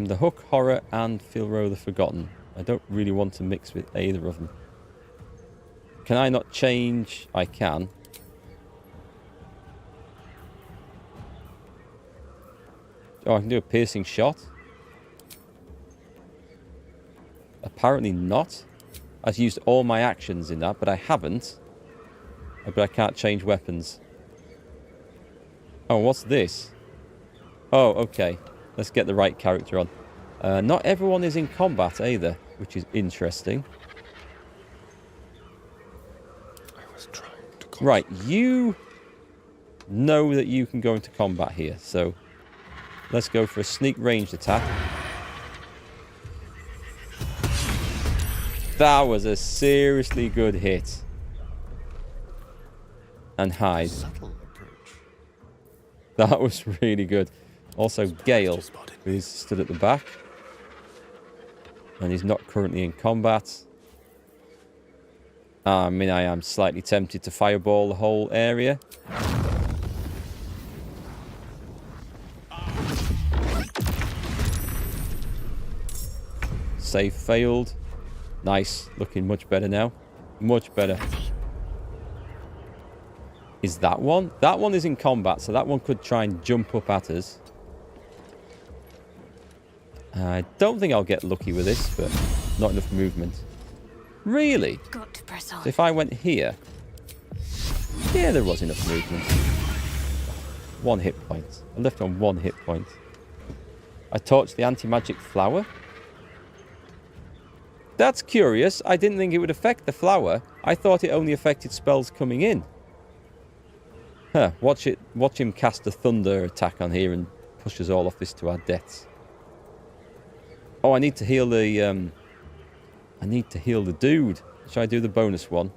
The Hook, Horror, and Filro the Forgotten. I don't really want to mix with either of them. Can I not change? I can. Oh, I can do a piercing shot. Apparently not. I've used all my actions in that, but I haven't. But I can't change weapons. Oh, what's this? Oh, okay. Let's get the right character on. Not everyone is in combat either, which is interesting. I was trying to Right, you know that you can go into combat here, so let's go for a sneak ranged attack. That was a seriously good hit. And hide. That was really good. Also, Gale, who's stood at the back. And he's not currently in combat. I mean, I am slightly tempted to fireball the whole area. Save failed. Nice. Looking much better now. Much better. Is that one? That one is in combat, so that one could try and jump up at us. I don't think I'll get lucky with this, but not enough movement. Really? Got to press on. So if I went here... Yeah, there was enough movement. 1 hit point. I left on 1 hit point. I torched the anti-magic flower. That's curious. I didn't think it would affect the flower. I thought it only affected spells coming in. Huh. Watch him cast a thunder attack on here and push us all off this to our deaths. Oh, I need to heal the... I need to heal the dude. Should I do the bonus one?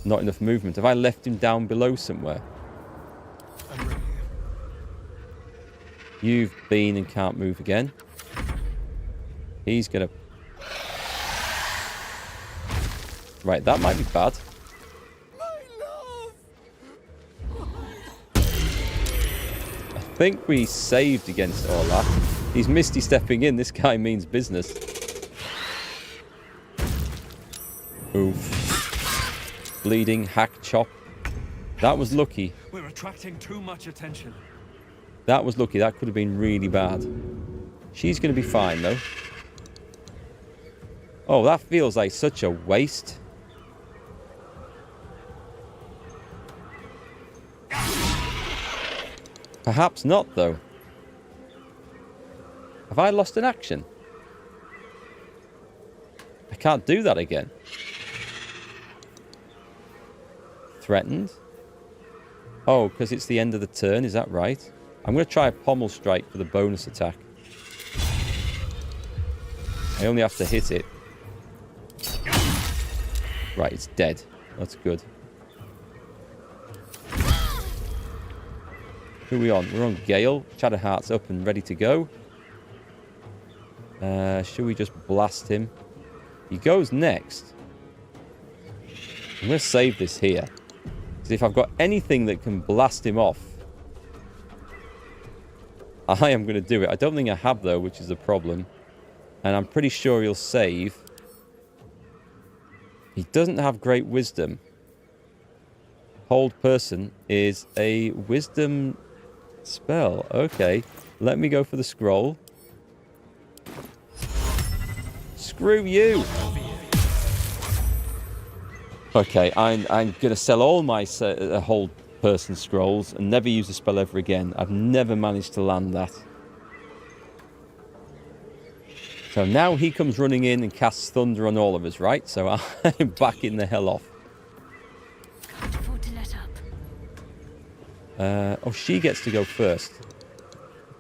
Not enough movement. Have I left him down below somewhere? I'm ready. You've been and can't move again. He's gonna... Right, that might be bad. I think we saved against all that. He's misty stepping in. This guy means business. Oof. Bleeding, hack, chop. That was lucky. We're attracting too much attention. That was lucky. That could have been really bad. She's going to be fine, though. Oh, that feels like such a waste. Perhaps not, though. Have I lost an action? I can't do that again. Threatened? Oh, because it's the end of the turn, is that right? I'm going to try a pommel strike for the bonus attack. I only have to hit it. Right, it's dead. That's good. Who are we on? We're on Gale. Shadowheart's up and ready to go. Should we just blast him? He goes next. I'm going to save this here. Because if I've got anything that can blast him off, I am going to do it. I don't think I have, though, which is a problem. And I'm pretty sure he'll save. He doesn't have great wisdom. Hold person is a wisdom spell. Okay. Let me go for the scroll. Screw you. Okay, I'm going to sell all my hold person scrolls and never use the spell ever again. I've never managed to land that. So now he comes running in and casts thunder on all of us, right? So I'm backing the hell off. Can't afford to let up. Oh, she gets to go first.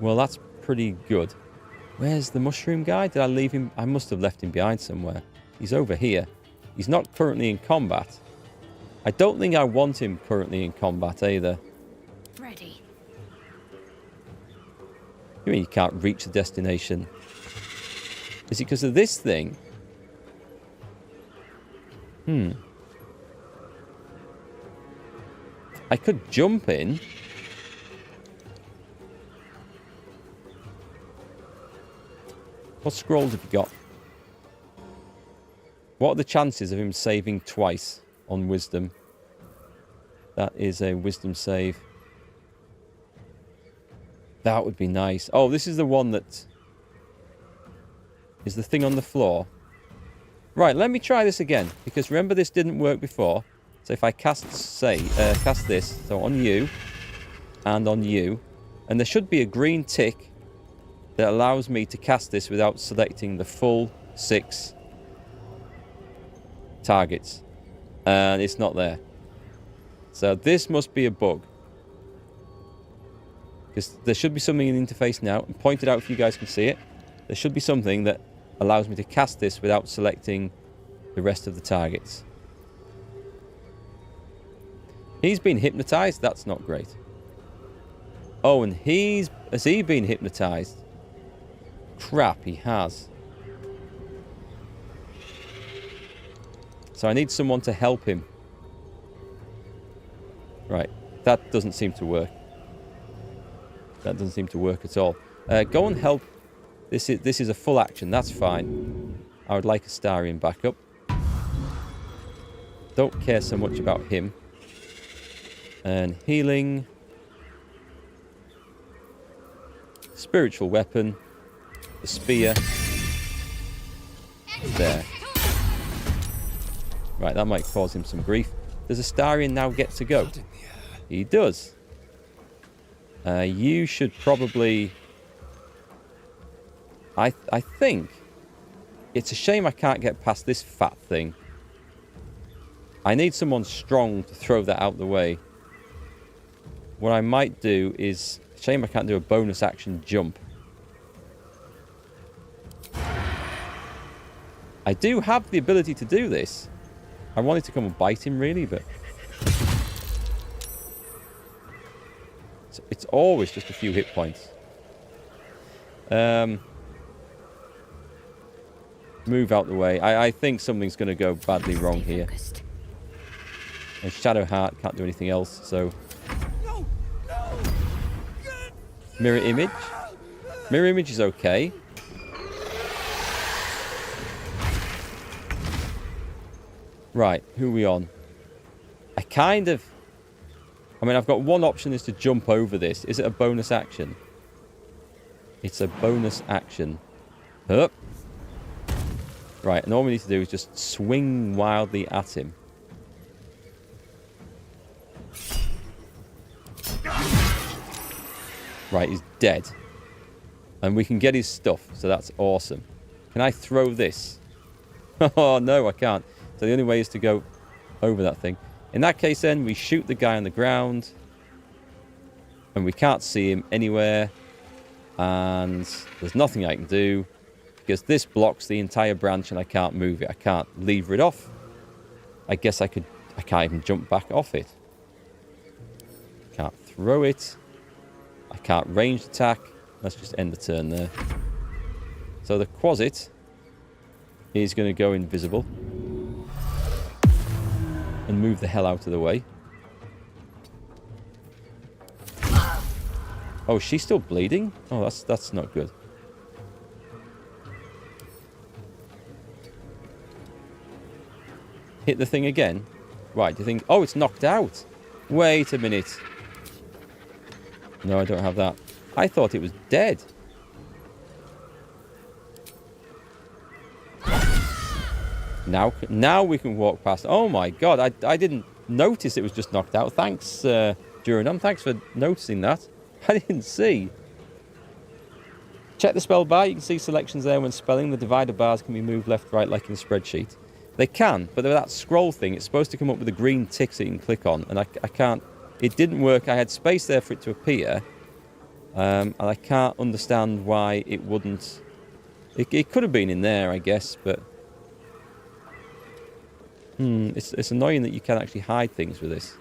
Well, that's pretty good. Where's the mushroom guy? Did I leave him? I must have left him behind somewhere. He's over here. He's not currently in combat. I don't think I want him currently in combat either. Ready. You mean you can't reach the destination? Is it because of this thing? I could jump in. What scrolls have you got? What are the chances of him saving twice on wisdom? That is a wisdom save. That would be nice. Oh, this is the one that is the thing on the floor. Right, let me try this again. Because remember, this didn't work before. So if I cast this, so on you and on you. And there should be a green tick that allows me to cast this without selecting the full 6 targets. And it's not there. So this must be a bug. Because there should be something in the interface now. And point it out if you guys can see it. There should be something that allows me to cast this without selecting the rest of the targets. He's been hypnotized. That's not great. Oh, and has he been hypnotized? Crap, he has. So I need someone to help him. Right, that doesn't seem to work. That doesn't seem to work at all. Go and help. This is a full action. That's fine. I would like Astarion back up. Don't care so much about him. And healing. Spiritual weapon. The spear. There. Right, that might cause him some grief. Does Astarion now get to go? He does. You should probably... I think It's a shame I can't get past this fat thing. I need someone strong to throw that out the way. What I might do is... Shame I can't do a bonus action jump. I do have the ability to do this. I wanted to come and bite him, really, but... It's always just a few hit points. Move out the way. I think something's going to go badly wrong here. And Shadow Heart can't do anything else, so... Mirror Image. Mirror Image is okay. Right, who are we on? I kind of... I mean, I've got one option is to jump over this. Is it a bonus action? It's a bonus action. Up. Right, and all we need to do is just swing wildly at him. Right, he's dead. And we can get his stuff, so that's awesome. Can I throw this? Oh, no, I can't. So the only way is to go over that thing. In that case, then, we shoot the guy on the ground. And we can't see him anywhere. And there's nothing I can do. Because this blocks the entire branch and I can't move it. I can't lever it off. I guess I could... I can't even jump back off it. Can't throw it. I can't ranged attack. Let's just end the turn there. So the Quasit is going to go invisible. And move the hell out of the way. Oh, she's still bleeding? Oh, that's not good. Hit the thing again? Right, do you think... Oh, it's knocked out. Wait a minute. No, I don't have that. I thought it was dead. Now we can walk past. Oh my god, I didn't notice it was just knocked out. Thanks, Duradum. Thanks for noticing that. I didn't see. Check the spell bar. You can see selections there when spelling. The divider bars can be moved left, right, like in a spreadsheet. They can, but that scroll thing, it's supposed to come up with a green tick that you can click on, and I can't... It didn't work. I had space there for it to appear, and I can't understand why it wouldn't... It could have been in there, I guess, but... It's annoying that you can actually hide things with this.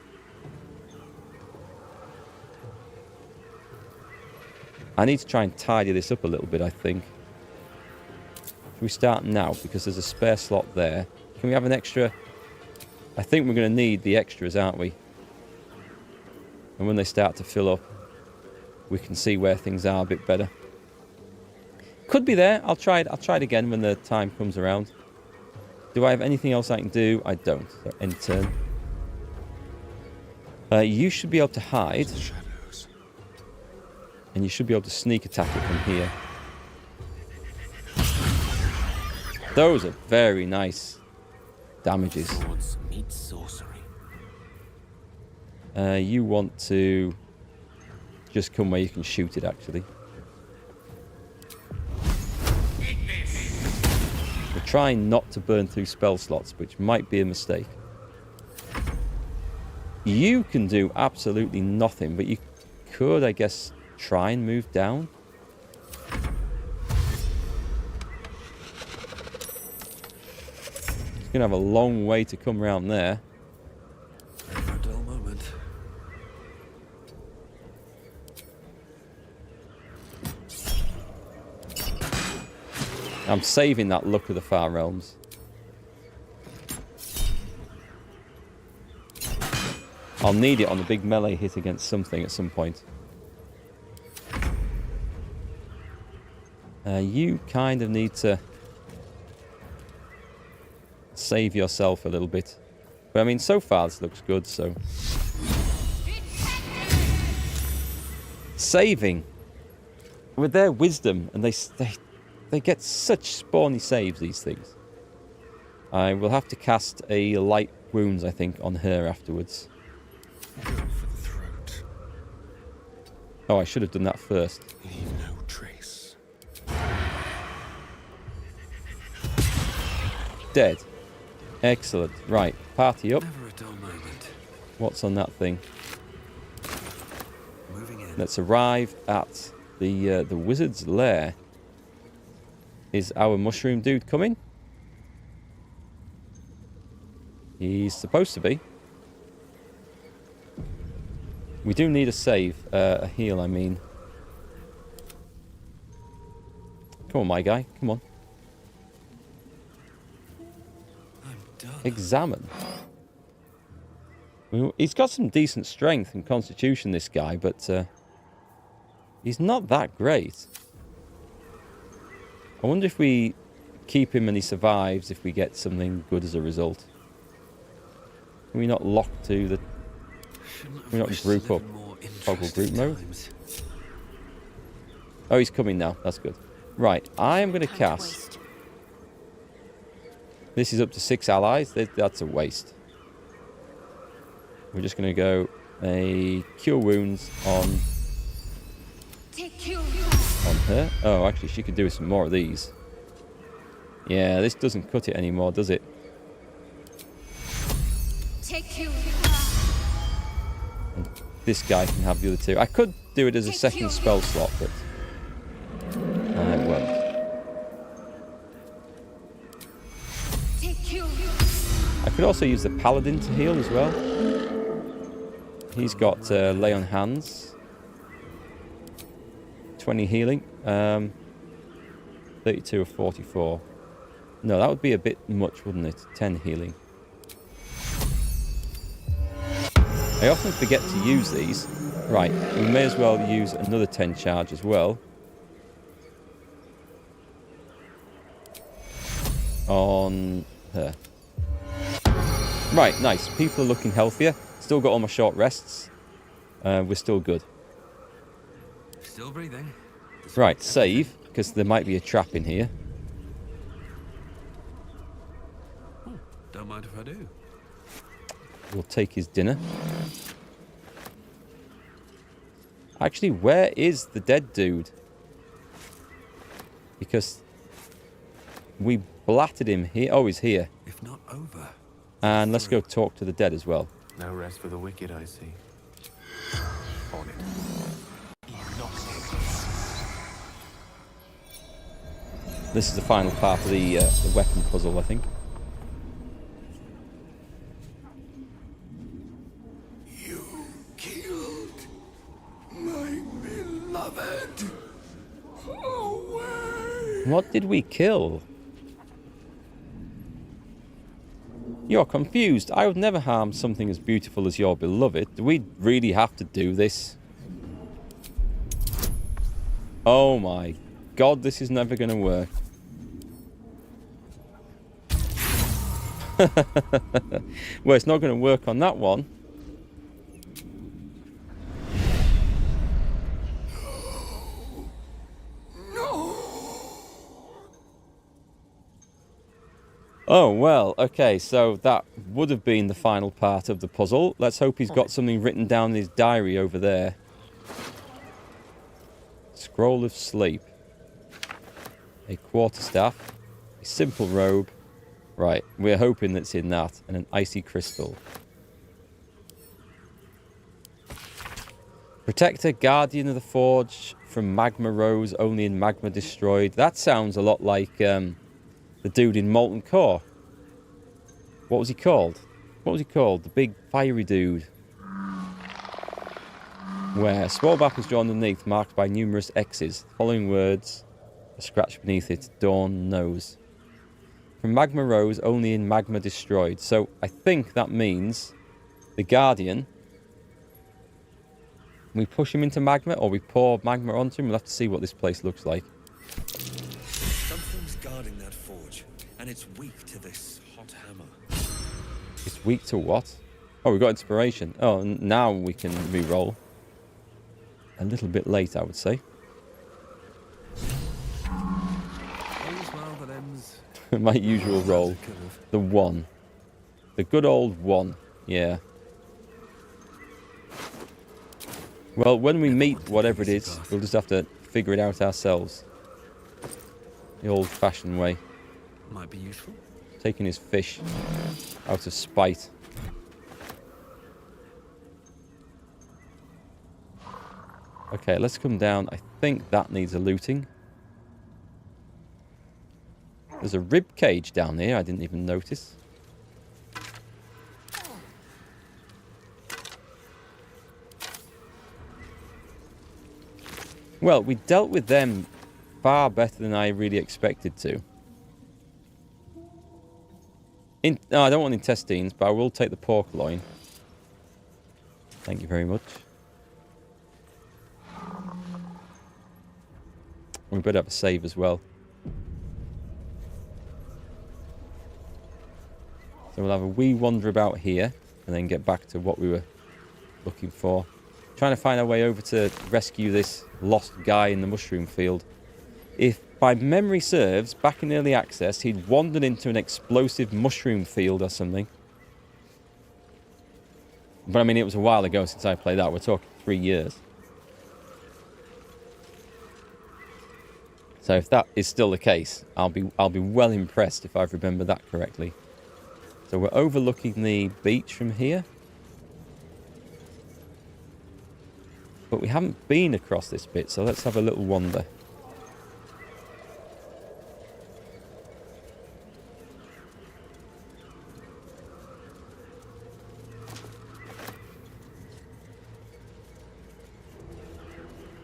I need to try and tidy this up a little bit, I think. Should we start now? Because there's a spare slot there. Can we have an extra? I think we're going to need the extras, aren't we? And when they start to fill up, we can see where things are a bit better. Could be there. I'll try it again when the time comes around. Do I have anything else I can do? I don't. So end turn. You should be able to hide. And you should be able to sneak attack it from here. Those are very nice damages. You want to just come where you can shoot it, actually. We're trying not to burn through spell slots, which might be a mistake. You can do absolutely nothing, but you could, I guess, try and move down. It's going to have a long way to come around there. A dull moment. I'm saving that Luck of the Far Realms. I'll need it on a big melee hit against something at some point. You kind of need to save yourself a little bit. But I mean, so far this looks good, so... Saving! With their wisdom, and they get such spawny saves, these things. I will have to cast a light wounds, I think, on her afterwards. Go for the throat. Oh, I should have done that first. Leave no trace. dead. Excellent. Right, party up. Never a dull moment. What's on that thing? Moving in. Let's arrive at the wizard's lair. Is our mushroom dude coming? He's supposed to be. We do need a save, a heal, I mean. Come on, my guy. Come on. I'm done. Examine. He's got some decent strength and constitution, this guy, but he's not that great. I wonder if we keep him and he survives, if we get something good as a result. Can we not lock to the... Can we not group up? Toggle group mode? Oh, he's coming now. That's good. Right, I am going to cast... This is up to 6 allies. That's a waste. We're just going to go a Cure Wounds on her. Oh, actually, she could do some more of these. Yeah, this doesn't cut it anymore, does it? And this guy can have the other two. I could do it as a second spell slot, but I won't. I could also use the Paladin to heal as well. He's got Lay on Hands. 20 healing. 32 or 44. No, that would be a bit much, wouldn't it? 10 healing. I often forget to use these. Right, we may as well use another 10 charge as well. On her. Right, nice. People are looking healthier. Still got all my short rests. We're still good. Still breathing. Right, save, because there might be a trap in here. Oh, don't mind if I do. We'll take his dinner. Actually, where is the dead dude? Because we blatted him here. Oh, he's here. If not over. And let's go talk to the dead as well. No rest for the wicked, I see. On it. This is the final part of the weapon puzzle, I think. You killed my beloved. Away. What did we kill? You're confused. I would never harm something as beautiful as your beloved. Do we really have to do this? Oh my God, this is never going to work. Well, it's not going to work on that one. Oh, well, okay, so that would have been the final part of the puzzle. Let's hope he's got something written down in his diary over there. Scroll of Sleep. A quarterstaff. A simple robe. Right, we're hoping that's in that. And an icy crystal. Protector, Guardian of the Forge from Magma Rose, only in Magma Destroyed. That sounds a lot like the dude in Molten Core. What was he called? What was he called? The big fiery dude. Where a small map is drawn underneath, marked by numerous X's. Following words are scratched beneath it. Dawn knows. From Magma Rose, only in Magma Destroyed. So I think that means the Guardian. We push him into magma, or we pour magma onto him. We'll have to see what this place looks like. Something's guarding that forge, and it's weak to this hot hammer. It's weak to what? Oh, we got inspiration. Oh, now we can re-roll. A little bit late, I would say. My usual roll. The 1. The good old 1. Yeah. Well, when we meet whatever it is, we'll just have to figure it out ourselves. The old-fashioned way. Might be useful. taking his fish out of spite. Okay, let's come down. I think that needs a looting. There's a rib cage down here. I didn't even notice. Well, we dealt with them far better than I really expected to. No, I don't want intestines, but I will take the pork loin. Thank you very much. We better have a save as well. So we'll have a wee wander about here and then get back to what we were looking for. Trying to find our way over to rescue this lost guy in the mushroom field. If my memory serves, back in early access, he'd wandered into an explosive mushroom field or something. But I mean, it was a while ago since I played that. We're talking 3 years. So if that is still the case, I'll be well impressed if I remember that correctly. So we're overlooking the beach from here. But we haven't been across this bit, so let's have a little wander.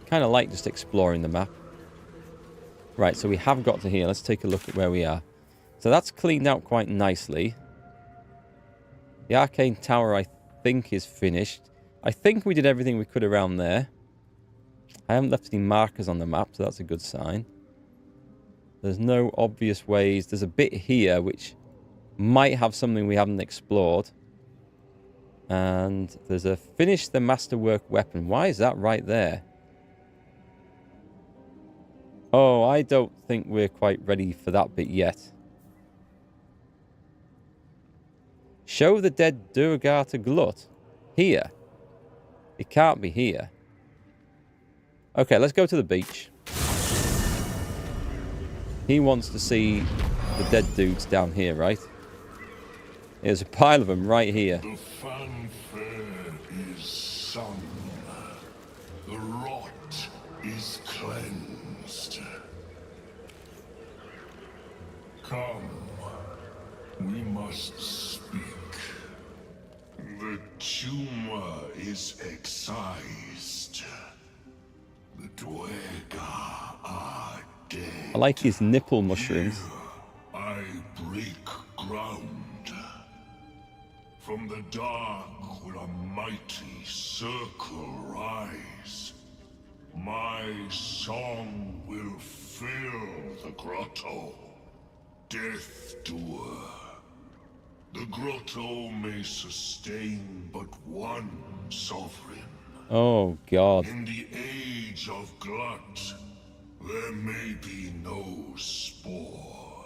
Kind of like just exploring the map. Right, so we have got to here. Let's take a look at where we are. So that's cleaned out quite nicely. The arcane tower, I think, is finished. I think we did everything we could around there. I haven't left any markers on the map, so that's a good sign. There's no obvious ways. There's a bit here which might have something we haven't explored. And there's a finish the masterwork weapon. Why is that right there? Oh, I don't think we're quite ready for that bit yet. Show the dead Durgar to Glut. Here. It can't be here. Okay, let's go to the beach. He wants to see the dead dudes down here, right? There's a pile of them right here. The fanfare is sung. The rot is cleansed. Come, we must speak. The tumor is excised. The Dwergar are dead. I like his nipple mushrooms. I break ground. From the dark will a mighty circle rise. My song will fill the grotto. Death Doer. The grotto may sustain but one sovereign. Oh, God. In the age of Glut, there may be no spore.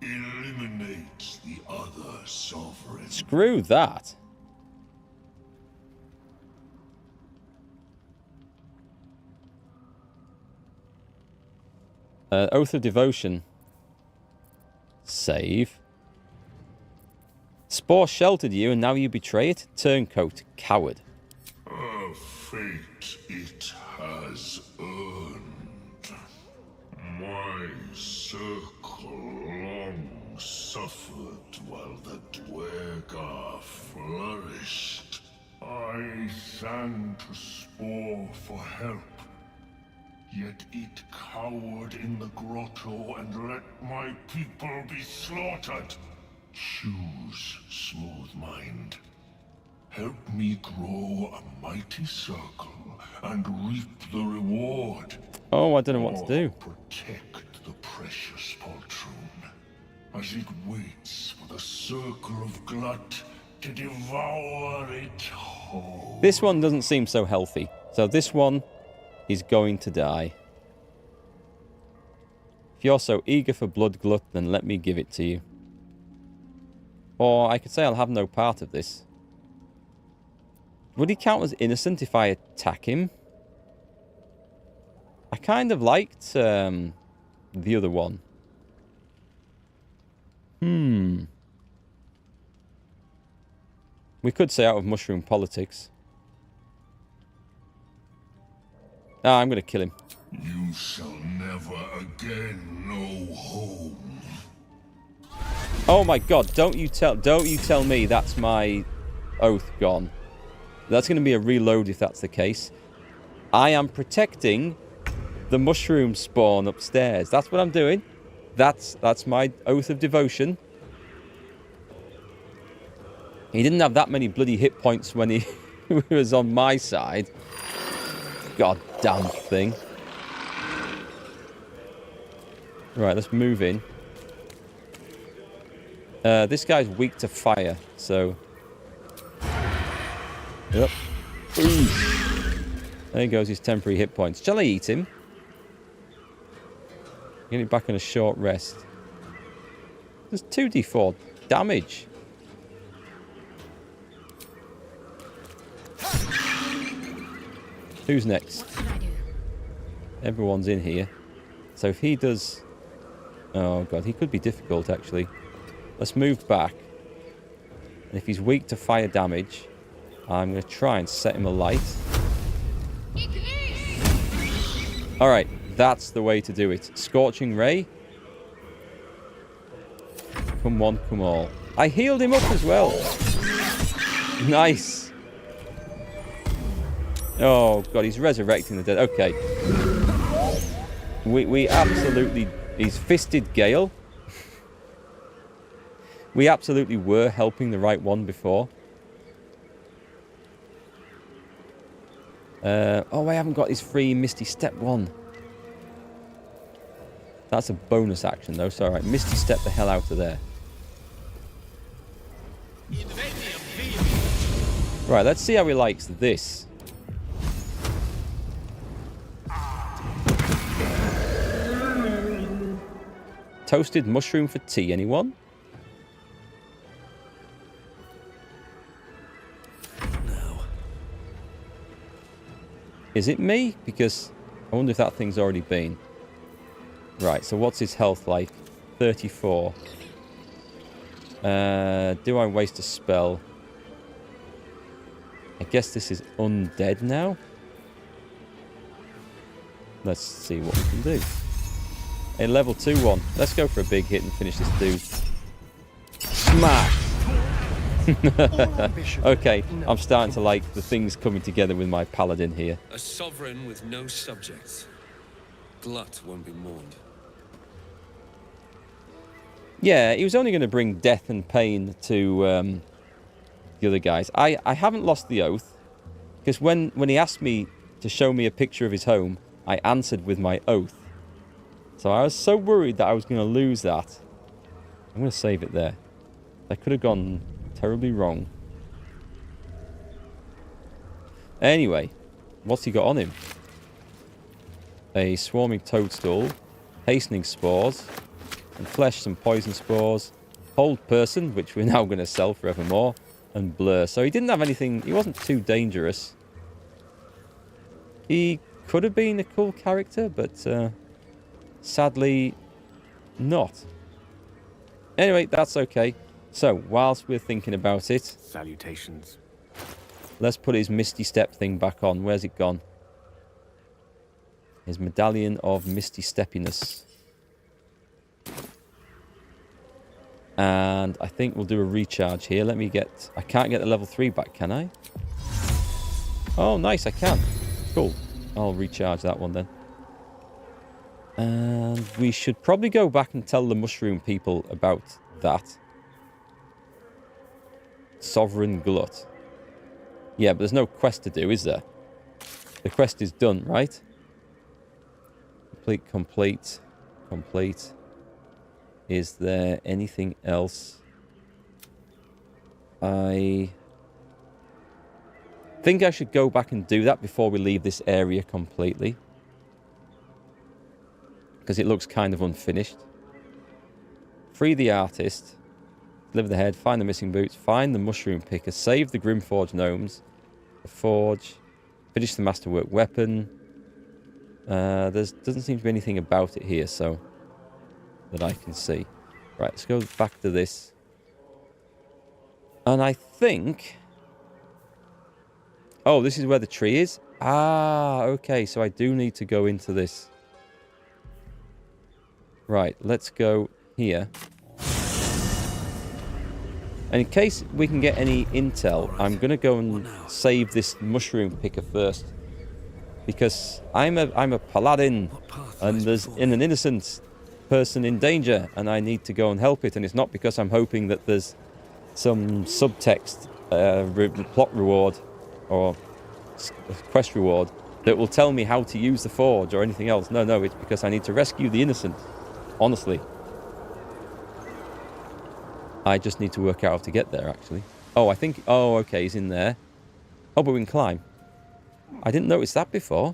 Eliminate the other sovereign. Screw that. Oath of Devotion. Save. Spore sheltered you and now you betray it? Turncoat. Coward. A fate it has earned. My circle long suffered while the Dwergar flourished. I sang to Spore for help. Yet it cowered in the grotto and let my people be slaughtered. Choose, Smooth Mind. Help me grow a mighty circle and reap the reward. Oh, I don't know what to do. Protect the precious poltroon as it waits for the circle of Glut to devour it whole. This one doesn't seem so healthy. So this one is going to die. If you're so eager for blood, Glut, then let me give it to you. Or I could say I'll have no part of this. Would he count as innocent if I attack him? I kind of liked the other one. We could say out of mushroom politics. Ah, I'm going to kill him. You shall never again know home. Oh my god, don't you tell me that's my oath gone. That's going to be a reload if that's the case. I am protecting the mushroom spawn upstairs. That's what I'm doing. That's my oath of devotion. He didn't have that many bloody hit points when he was on my side. God damn thing. Right, let's move in. This guy's weak to fire, so... Yep. Ooh. There goes his temporary hit points. Shall I eat him? Get him back on a short rest. There's 2d4 damage. Who's next? Everyone's in here. So if he does... Oh god, he could be difficult actually. Let's move back. And if he's weak to fire damage, I'm going to try and set him alight. Alright, that's the way to do it. Scorching Ray. Come one, come all. I healed him up as well. Nice. Oh god, he's resurrecting the dead. Okay. We absolutely... He's fisted Gale. We absolutely were helping the right one before. Oh, I haven't got his free Misty Step one. That's a bonus action though, so alright. Misty Step the hell out of there. Right, let's see how he likes this. Toasted mushroom for tea, anyone? No. Is it me? Because I wonder if that thing's already been. Right, so what's his health like? 34. Do I waste a spell? I guess this is undead now. Let's see what we can do. A level 2-1. Let's go for a big hit and finish this dude. Smash! Okay, I'm starting to like the things coming together with my paladin here. A sovereign with no subjects. Glut won't be mourned. Yeah, he was only going to bring death and pain to the other guys. I haven't lost the oath, because when he asked me to show me a picture of his home, I answered with my oath. So I was so worried that I was going to lose that. I'm going to save it there. That could have gone terribly wrong. Anyway, what's he got on him? A swarming toadstool, hastening spores, and flesh, some poison spores, hold person, which we're now going to sell forevermore, and blur. So he didn't have anything, he wasn't too dangerous. He could have been a cool character, but sadly not. Anyway, that's okay. So, whilst we're thinking about it... Salutations. Let's put his Misty Step thing back on. Where's it gone? His Medallion of Misty Steppiness. And I think we'll do a recharge here. Let me get... I can't get the level 3 back, can I? Oh, nice, I can. Cool. I'll recharge that one then. And we should probably go back and tell the mushroom people about that. Sovereign Glut. Yeah, but there's no quest to do, is there? The quest is done, right? Complete. Is there anything else? I think I should go back and do that before we leave this area completely. Because it looks kind of unfinished. Free the artist. Deliver the head. Find the missing boots. Find the mushroom picker. Save the Grimforge gnomes. The forge. Finish the masterwork weapon. There doesn't seem to be anything about it here, so... that I can see. Right, let's go back to this. And I think... Oh, this is where the tree is? Ah, okay. So I do need to go into this. Right, let's go here. And in case we can get any intel, I'm going to go and save this mushroom picker first. Because I'm a paladin, and there's an innocent person in danger, and I need to go and help it. And it's not because I'm hoping that there's some subtext plot reward or quest reward that will tell me how to use the forge or anything else. No, it's because I need to rescue the innocent. Honestly. I just need to work out how to get there, actually. Oh, I think... Oh, okay, he's in there. Oh, but we can climb. I didn't notice that before.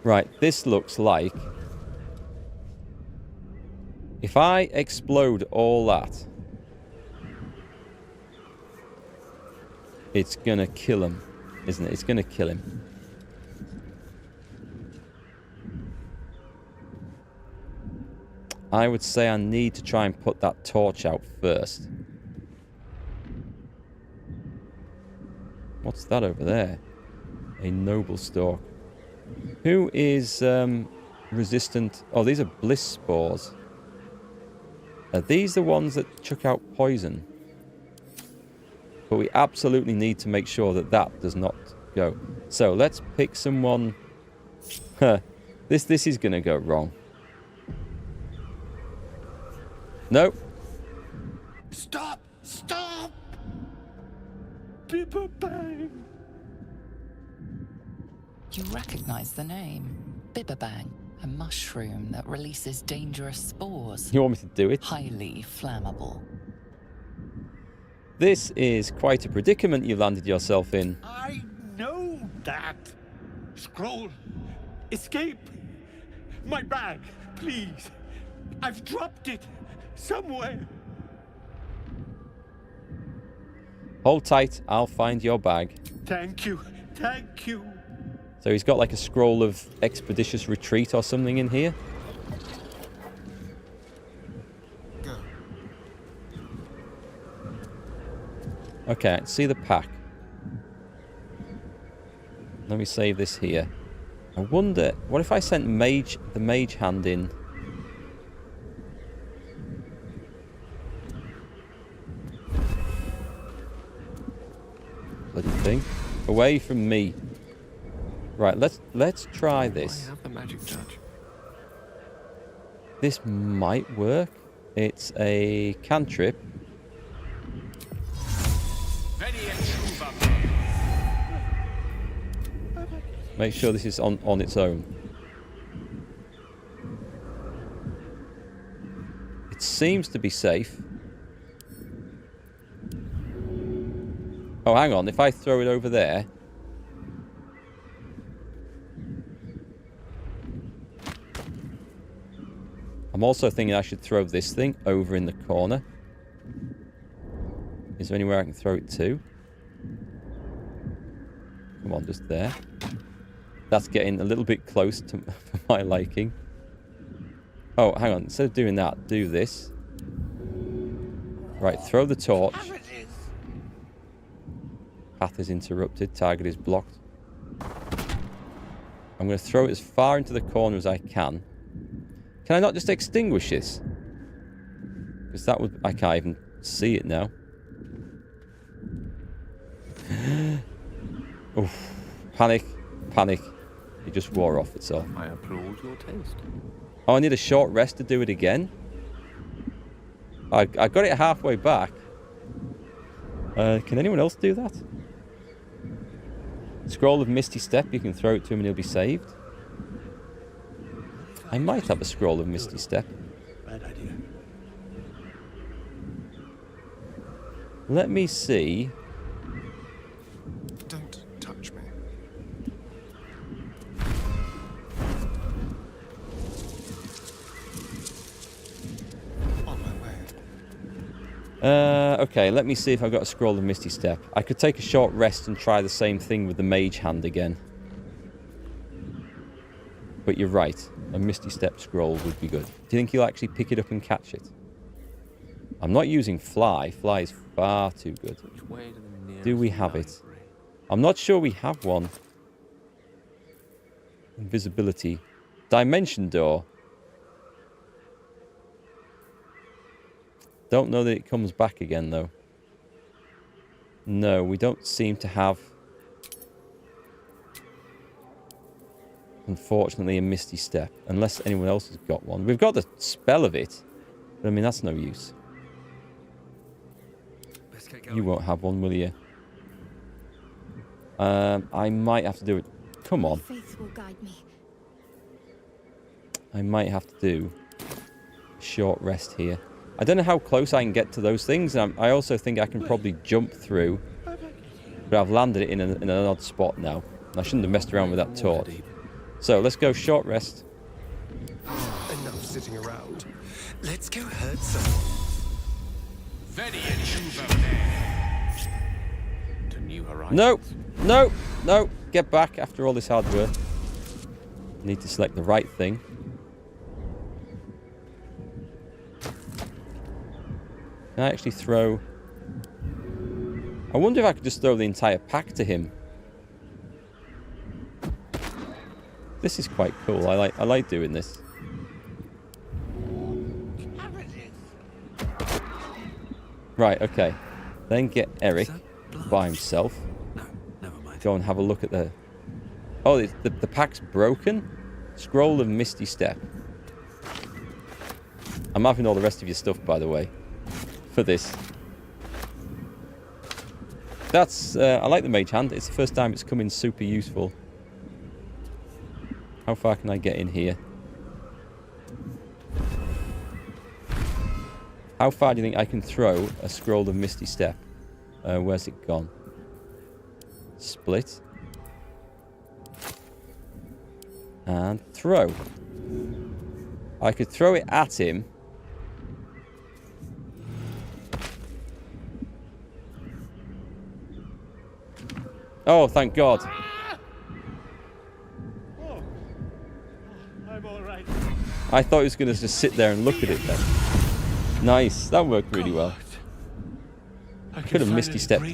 Right, this looks like... If I explode all that... It's gonna kill him, isn't it? It's gonna kill him. I would say I need to try and put that torch out first. What's that over there? A noble stalk. Who is resistant? Oh, these are bliss spores. Are these the ones that chuck out poison? But we absolutely need to make sure that that does not go. So let's pick someone. This is going to go wrong. No. Stop! Stop! Bibberbang! You recognize the name. Bibberbang, a mushroom that releases dangerous spores. You want me to do it? Highly flammable. This is quite a predicament you landed yourself in. I know that. Scroll. Escape. My bag, please. I've dropped it somewhere. Hold tight, I'll find your bag. Thank you. Thank you. So he's got like a scroll of expeditious retreat or something in here. Okay, see the pack. Let me save this here. I wonder, what if I sent the mage hand in? Bloody thing. Away from me. Right, let's try this. I have the magic touch. This might work. It's a cantrip. Make sure this is on its own. It seems to be safe. Oh, hang on. If I throw it over there... I'm also thinking I should throw this thing over in the corner. Is there anywhere I can throw it to? Come on, just there. That's getting a little bit close to for my liking. Oh, hang on. Instead of doing that, do this. Right, throw the torch. Path is interrupted. Target is blocked. I'm going to throw it as far into the corner as I can. Can I not just extinguish this? Because that would... I can't even see it now. Oof. Panic. Panic. It just wore off, it's all. I applaud your taste. Oh, I need a short rest to do it again? I got it halfway back. Can anyone else do that? Scroll of Misty Step, you can throw it to him and he'll be saved. I might have a scroll of Misty Step. Bad idea. Let me see. Don't touch me. On my way. Okay, let me see if I've got a scroll of Misty Step. I could take a short rest and try the same thing with the Mage Hand again. But you're right. A Misty Step scroll would be good. Do you think you'll actually pick it up and catch it? I'm not using Fly. Fly is far too good. Do we have it? I'm not sure we have one. Invisibility. Dimension Door. Don't know that it comes back again, though. No, we don't seem to have... Unfortunately, a Misty Step. Unless anyone else has got one. We've got the spell of it. But I mean, that's no use. You won't have one, will you? I might have to do it. Come on. Faith will guide me. I might have to do a short rest here. I don't know how close I can get to those things. I also think I can probably jump through. But I've landed it in an odd spot now. I shouldn't have messed around with that torch. So, let's go short rest. Enough sitting around. Let's go hurt some. To new horizons. No! No! No! Get back after all this hard work. Need to select the right thing. Can I actually throw... I wonder if I could just throw the entire pack to him. This is quite cool. I like doing this. Right, okay. Then get Erikk by himself. Go and have a look at the... Oh, the pack's broken? Scroll of Misty Step. I'm having all the rest of your stuff, by the way. For this. That's... I like the Mage Hand. It's the first time it's come in super useful. How far can I get in here? How far do you think I can throw a Scroll of Misty Step? Where's it gone? Split. And throw. I could throw it at him. Oh, thank God. I thought he was going to just sit there and look at it then. Nice. That worked really well. Could have Misty Stepped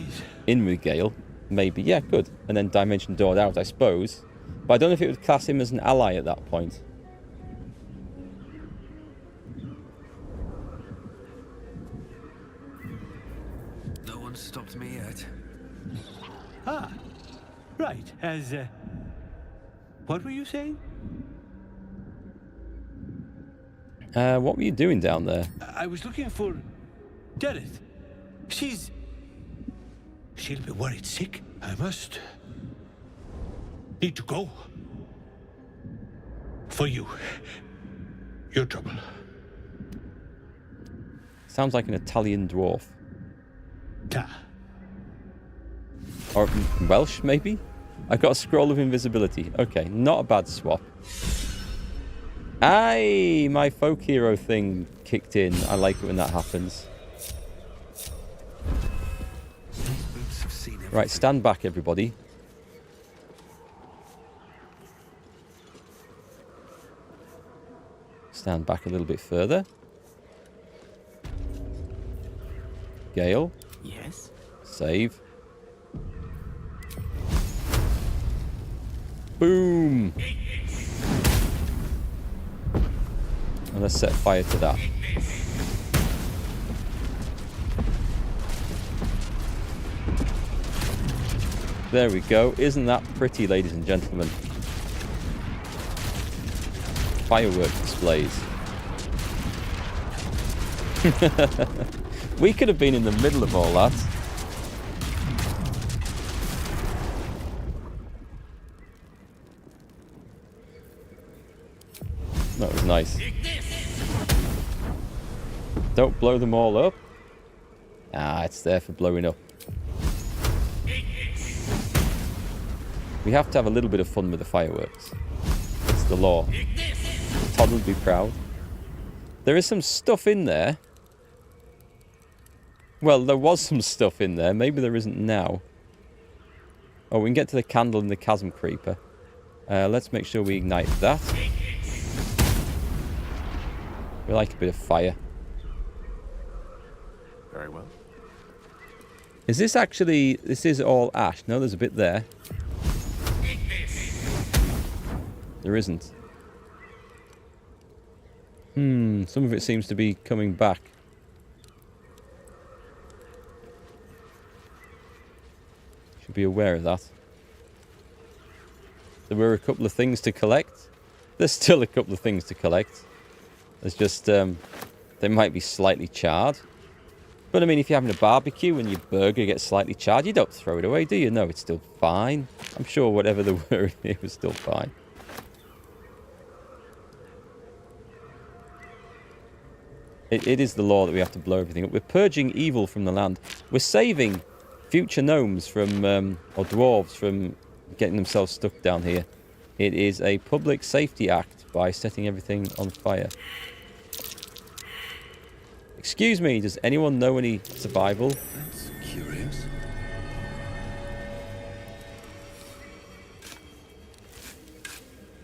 in with Gale. Maybe. Yeah, good. And then Dimension Doored out, I suppose. But I don't know if it would class him as an ally at that point. No one stopped me yet. Ah, right. As, what were you saying? What were you doing down there? I was looking for Dereth. She'll be worried sick. I must need to go. For you. Your trouble. Sounds like an Italian dwarf. Ta. Or Welsh, maybe? I've got a Scroll of Invisibility. Okay, not a bad swap. Aye, my folk hero thing kicked in. I like it when that happens. Right, stand back, everybody. Stand back a little bit further. Gale. Yes. Save. Boom. And let's set fire to that. There we go. Isn't that pretty, ladies and gentlemen? Firework displays. We could have been in the middle of all that. That was nice. Don't blow them all up. Ah, it's there for blowing up. We have to have a little bit of fun with the fireworks. It's the law. Todd will be proud. There is some stuff in there. Well, there was some stuff in there. Maybe there isn't now. Oh, we can get to the candle in the chasm creeper. Let's make sure we ignite that. We like a bit of fire. Very well. Is this actually... This is all ash. No, there's a bit there. There isn't. Some of it seems to be coming back. Should be aware of that. There were a couple of things to collect. There's still a couple of things to collect. There's just... they might be slightly charred. But I mean, if you're having a barbecue and your burger gets slightly charred, you don't throw it away, do you? No, it's still fine. I'm sure whatever there were, it was still fine. It is the law that we have to blow everything up. We're purging evil from the land. We're saving future gnomes from, or dwarves from getting themselves stuck down here. It is a public safety act by setting everything on fire. Excuse me, does anyone know any survival? That's curious.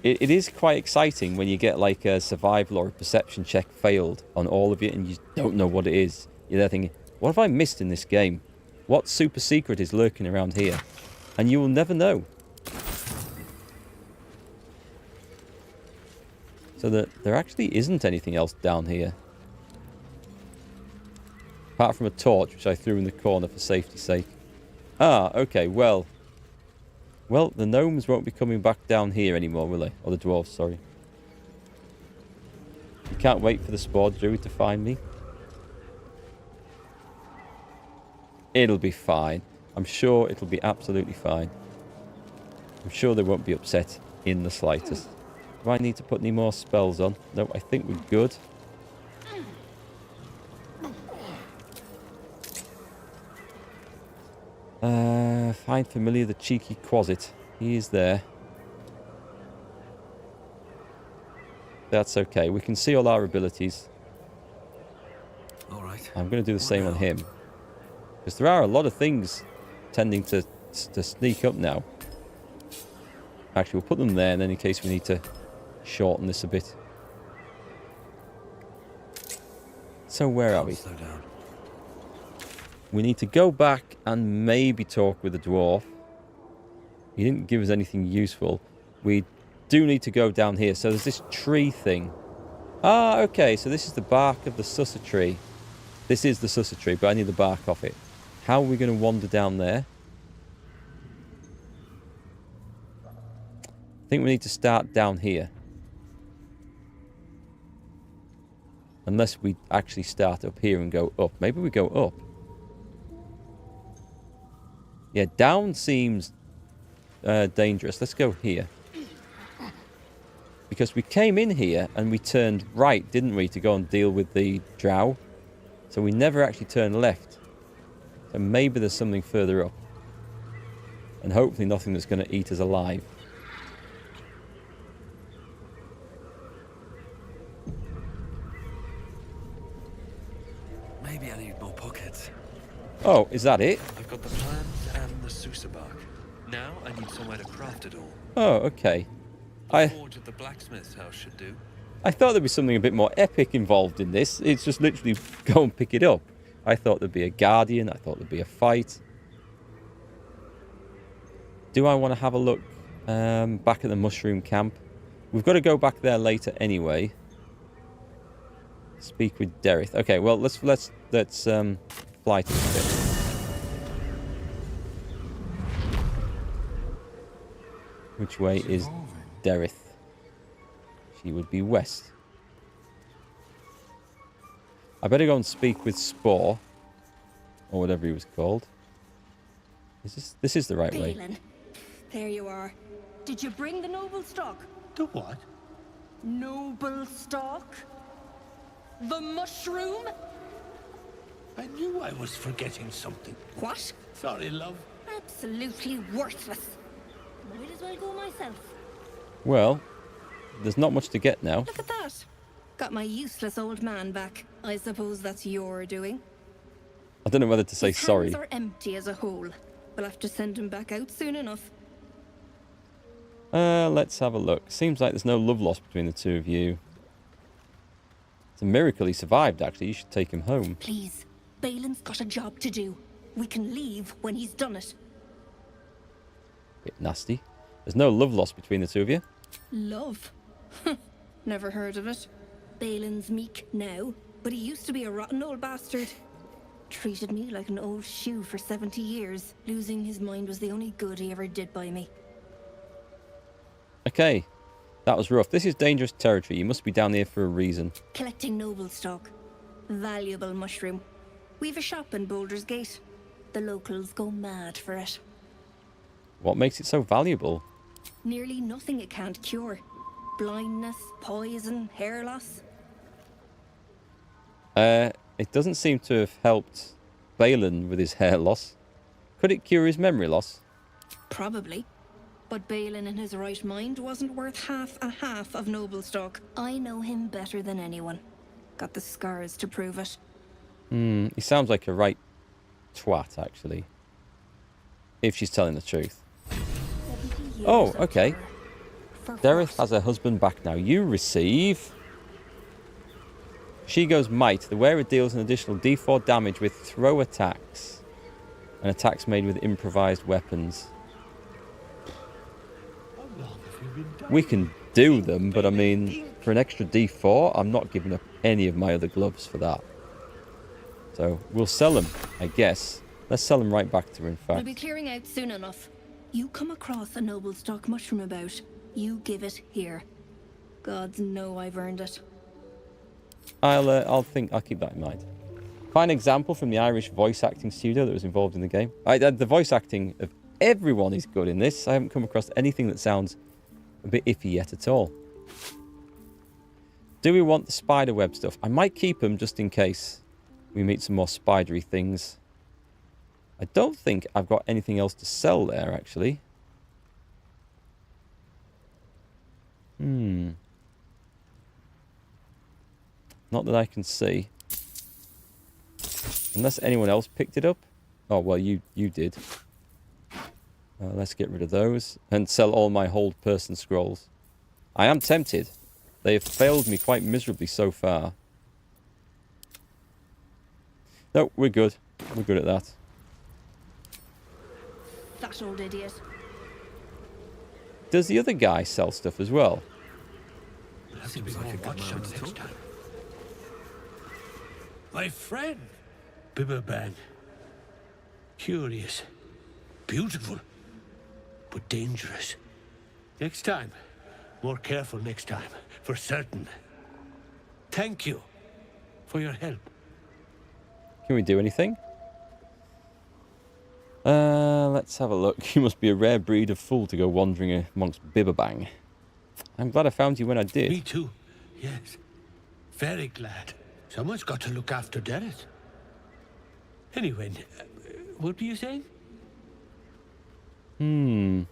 It is quite exciting when you get like a survival or a perception check failed on all of you and you don't know what it is. You're there thinking, what have I missed in this game? What super secret is lurking around here? And you will never know. So there actually isn't anything else down here. Apart from a torch, which I threw in the corner for safety's sake. Ah, okay, well... Well, the gnomes won't be coming back down here anymore, will they? Or the dwarves, sorry. You can't wait for the spore druid to find me. It'll be fine. I'm sure it'll be absolutely fine. I'm sure they won't be upset in the slightest. Do I need to put any more spells on? No, I think we're good. Find familiar the cheeky quasit. He is there. That's okay. We can see all our abilities. All right. I'm going to do the same on him. Because there are a lot of things tending to sneak up now. Actually, we'll put them there, and then in case we need to shorten this a bit. So where are we? Slow down. We need to go back and maybe talk with the dwarf. He didn't give us anything useful. We do need to go down here. So there's this tree thing. Ah, okay. So this is the bark of the susser tree. This is the susser tree, but I need the bark off it. How are we going to wander down there? I think we need to start down here. Unless we actually start up here and go up. Maybe we go up. Yeah, down seems dangerous. Let's go here. Because we came in here and we turned right, didn't we, to go and deal with the drow. So we never actually turned left. So maybe there's something further up. And hopefully nothing that's going to eat us alive. Maybe I need more pockets. Oh, is that it? I've got the plans and the Sousa bark. Now I need somewhere to craft it all. Oh, okay. The forge at the blacksmith's house should do. I thought there'd be something a bit more epic involved in this. It's just literally go and pick it up. I thought there'd be a guardian. I thought there'd be a fight. Do I want to have a look back at the mushroom camp? We've got to go back there later anyway. Speak with Derith. Okay, well let's fly to the bit. Which way is Derith? She would be west. I better go and speak with Spore, or whatever he was called. This is the right way. Balin, there you are. Did you bring the noble stock? The what? Noble stock? The mushroom? I knew I was forgetting something. What? Sorry, love. Absolutely worthless. Might as well go myself. Well, there's not much to get now. Look at that. Got my useless old man back. I suppose that's your doing. I don't know whether to say His sorry. hands are empty as a whole. We'll have to send him back out soon enough. Let's have a look. Seems like there's no love lost between the two of you. It's a miracle he survived, actually. You should take him home. Please, Balin's got a job to do. We can leave when he's done it. Bit nasty. There's no love lost between the two of you. Love? Never heard of it. Balin's meek now, but he used to be a rotten old bastard. Treated me like an old shoe for 70 years. Losing his mind was the only good he ever did by me. Okay. That was rough. This is dangerous territory. You must be down here for a reason. Collecting noble stock. Valuable mushroom. We've a shop in Baldurs Gate. The locals go mad for it. What makes it so valuable? Nearly nothing it can't cure. Blindness, poison, hair loss. It doesn't seem to have helped Balin with his hair loss. Could it cure his memory loss? Probably. But Balin in his right mind wasn't worth half of noble stock. I know him better than anyone. Got the scars to prove it. He sounds like a right twat, actually. If she's telling the truth. Oh, okay. Dereth has her husband back now. You receive... She goes might. The wearer deals an additional d4 damage with throw attacks. And attacks made with improvised weapons. We can do them, but I mean, for an extra d4, I'm not giving up any of my other gloves for that. So, we'll sell them, I guess. Let's sell them right back to her, in fact. We'll be clearing out soon enough. You come across a noble stock mushroom about, you give it here. Gods know I've earned it. I'll keep that in mind. Fine example from the Irish voice acting studio that was involved in the game. The voice acting of everyone is good in this. I haven't come across anything that sounds a bit iffy yet at all. Do we want the spider web stuff? I might keep them just in case we meet some more spidery things. I don't think I've got anything else to sell there, actually. Not that I can see. Unless anyone else picked it up. Oh, well, you did. Let's get rid of those and sell all my hold person scrolls. I am tempted. They have failed me quite miserably so far. No, we're good. We're good at that. That old idiot. Does the other guy sell stuff as well? My friend, Bibberban. Curious, beautiful, but dangerous. Next time, more careful next time, for certain. Thank you for your help. Can we do anything? Let's have a look. You must be a rare breed of fool to go wandering amongst Bibberbang. I'm glad I found you when I did. Me too, yes. Very glad. Someone's got to look after Derek. Anyway, what were you saying? You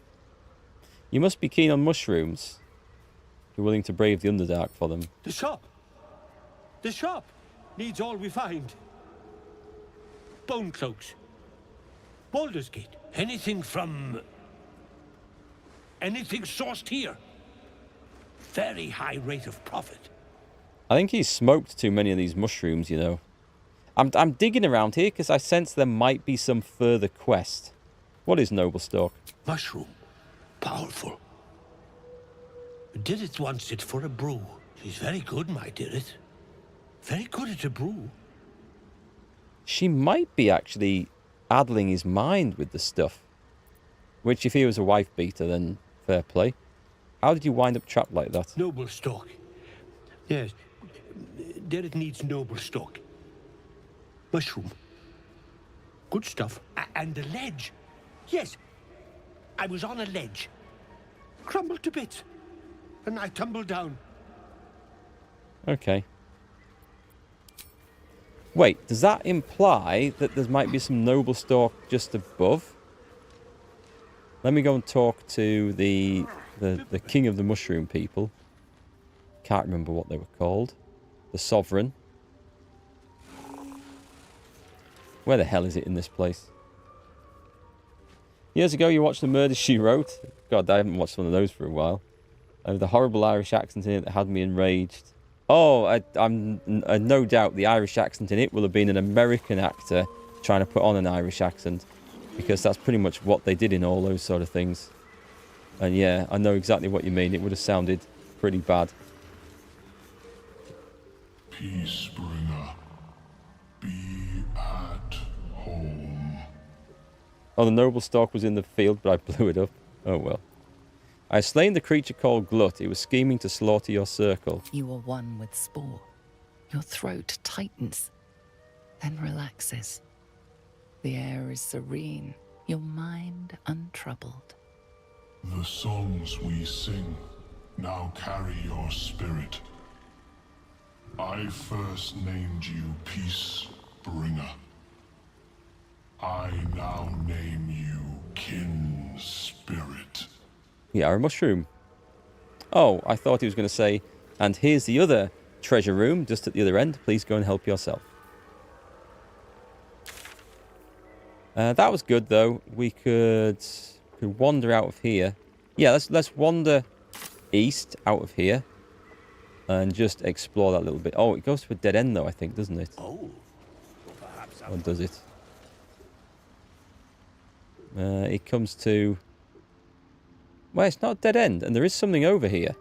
must be keen on mushrooms. You're willing to brave the Underdark for them. The shop! The shop needs all we find. Bone cloaks. Baldurs Gate. Anything sourced here. Very high rate of profit. I think he's smoked too many of these mushrooms, you know. I'm digging around here because I sense there might be some further quest. What is noble stock? Mushroom. Powerful. Didit wants it for a brew. She's very good, my Didit. Very good at a brew. She might be actually addling his mind with the stuff. Which, if he was a wife beater, then fair play. How did you wind up trapped like that? Noble stock. Yes. Didit needs noble stock. Mushroom. Good stuff. And the ledge. Yes. I was on a ledge. Crumbled to bits. And I tumbled down. Okay. Wait, does that imply that there might be some noble stock just above? Let me go and talk to the king of the mushroom people. Can't remember what they were called. The sovereign. Where the hell is it in this place? Years ago, you watched The Murder, She Wrote. God, I haven't watched one of those for a while. The horrible Irish accent in it that had me enraged. Oh, I'm no doubt the Irish accent in it will have been an American actor trying to put on an Irish accent, because that's pretty much what they did in all those sort of things. And yeah, I know exactly what you mean. It would have sounded pretty bad. Peace bringer, be at home. Oh, the noble stork was in the field, but I blew it up. Oh well. I have slain the creature called Glut. It was scheming to slaughter your circle. You are one with spore. Your throat tightens, then relaxes. The air is serene, your mind untroubled. The songs we sing now carry your spirit. I first named you Peace Bringer. I now name you Kin Spirit. Yeah, a mushroom. Oh, I thought he was going to say, and here's the other treasure room just at the other end. Please go and help yourself. That was good, though. We could wander out of here. Yeah, let's wander east out of here and just explore that a little bit. Oh, it goes to a dead end, though, I think, doesn't it? Oh, well, perhaps. Or does it? It comes to... Well, it's not a dead end, and there is something over here.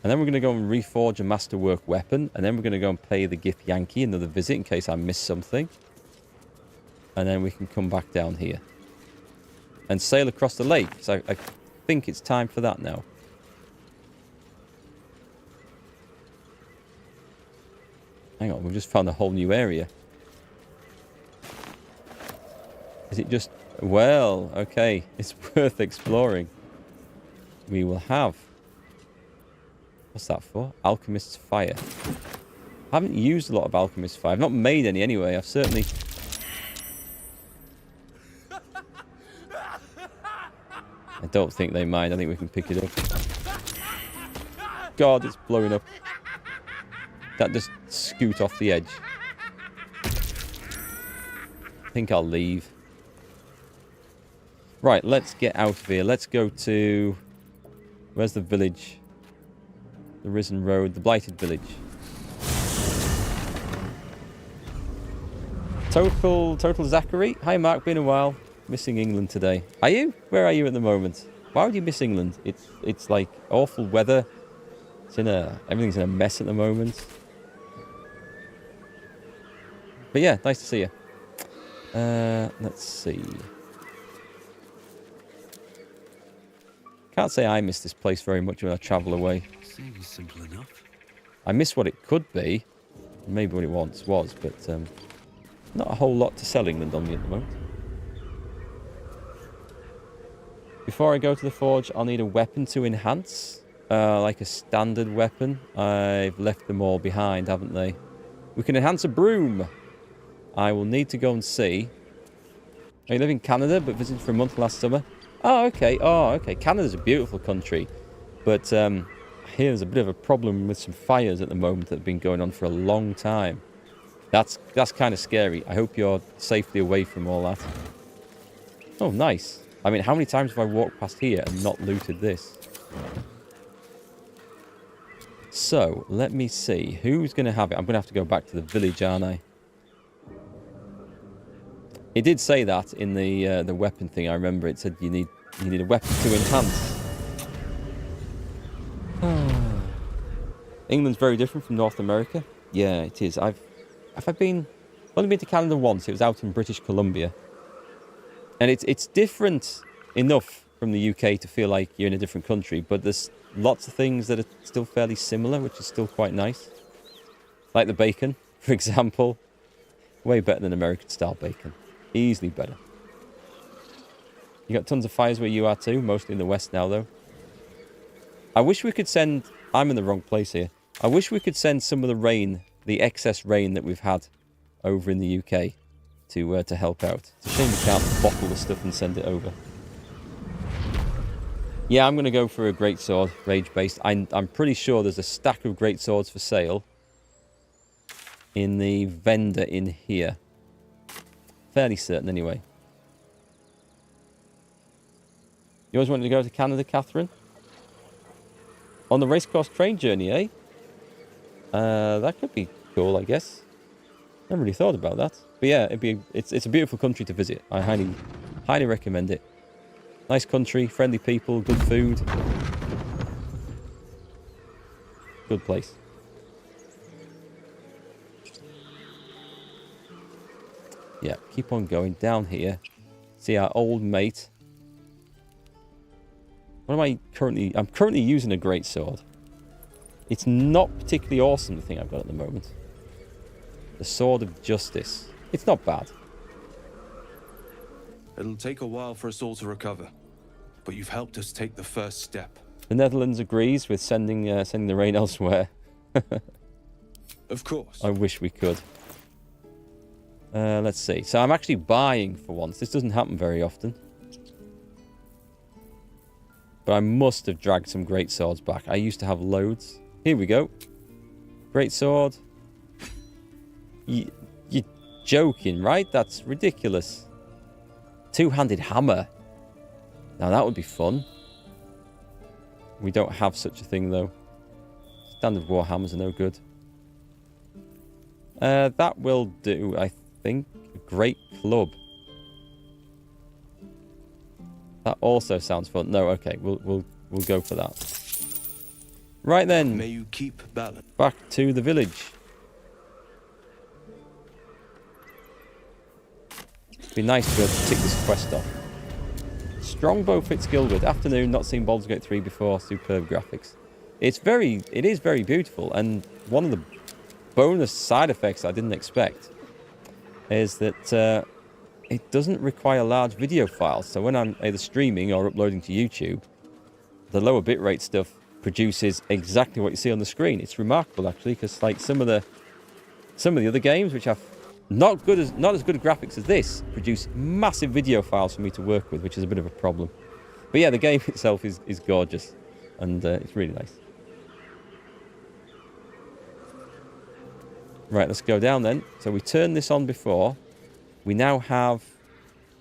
And then we're going to go and reforge a masterwork weapon, and then we're going to go and pay the Gith Yankee another visit in case I missed something. And then we can come back down here and sail across the lake. So I think it's time for that now. Hang on, we've just found a whole new area. Is it just... Well, okay. It's worth exploring. We will have... What's that for? Alchemist's Fire. I haven't used a lot of Alchemist's Fire. I've not made any anyway. I've certainly... I don't think they mind. I think we can pick it up. God, it's blowing up. That just scoot off the edge. I think I'll leave. Right, let's get out of here. Let's go to... Where's the village? The Risen Road, the Blighted Village. Total Zachary. Hi Mark, been a while. Missing England today. Are you? Where are you at the moment? Why would you miss England? It's like awful weather. Everything's in a mess at the moment. But yeah, nice to see you. Let's see. Can't say I miss this place very much when I travel away. Seems simple enough. I miss what it could be. Maybe what it once was, but not a whole lot to sell England on me at the moment. Before I go to the forge, I'll need a weapon to enhance. Like a standard weapon. I've left them all behind, haven't they? We can enhance a broom. I will need to go and see. I live in Canada, but visited for a month last summer. Oh, okay. Oh, okay. Canada's a beautiful country. But here's a bit of a problem with some fires at the moment that have been going on for a long time. That's kind of scary. I hope you're safely away from all that. Oh, nice. I mean, how many times have I walked past here and not looted this? So, let me see. Who's going to have it? I'm going to have to go back to the village, aren't I? It did say that in the weapon thing. I remember it said you need a weapon to enhance. England's very different from North America. Yeah, it is. I've only been to Canada once. It was out in British Columbia, and it's different enough from the UK to feel like you're in a different country. But there's lots of things that are still fairly similar, which is still quite nice. Like the bacon, for example. Way better than American-style bacon. Easily better. You got tons of fires where you are too, mostly in the west now, though. I wish we could send... I'm in the wrong place here. I wish we could send some of the rain, the excess rain that we've had over in the UK to help out. It's a shame we can't bottle the stuff and send it over. Yeah, I'm going to go for a greatsword, rage-based. I'm pretty sure there's a stack of greatswords for sale in the vendor in here. Fairly certain, anyway. You always wanted to go to Canada, Catherine? On the racecourse train journey, eh? That could be cool, I guess. Never really thought about that. But yeah, it's a beautiful country to visit. I highly recommend it. Nice country, friendly people, good food. Good place. Yeah, keep on going down here. See our old mate. What am I currently... I'm currently using a greatsword. It's not particularly awesome, the thing I've got at the moment. The Sword of Justice. It's not bad. It'll take a while for us all to recover, but you've helped us take the first step. The Netherlands agrees with sending the rain elsewhere. Of course. I wish we could. Let's see. So I'm actually buying for once. This doesn't happen very often. But I must have dragged some great swords back. I used to have loads. Here we go. Great sword. You're joking, right? That's ridiculous. Two-handed hammer. Now that would be fun. We don't have such a thing, though. Standard war hammers are no good. That will do, I think. A great club. That also sounds fun. No, okay, we'll go for that. Right then. May you keep balance. Back to the village. It'd be nice to be able to tick this quest off. Strongbow Fitzgilbert. Afternoon, not seen Baldurs Gate 3 before. Superb graphics. It is very beautiful, and one of the bonus side effects I didn't expect is that it doesn't require large video files. So when I'm either streaming or uploading to YouTube, the lower bitrate stuff produces exactly what you see on the screen. It's remarkable, actually, because like some of the other games, which have not as good graphics as this, produce massive video files for me to work with, which is a bit of a problem. But yeah, the game itself is gorgeous, and it's really nice. Right, let's go down then. So we turned this on before. We now have,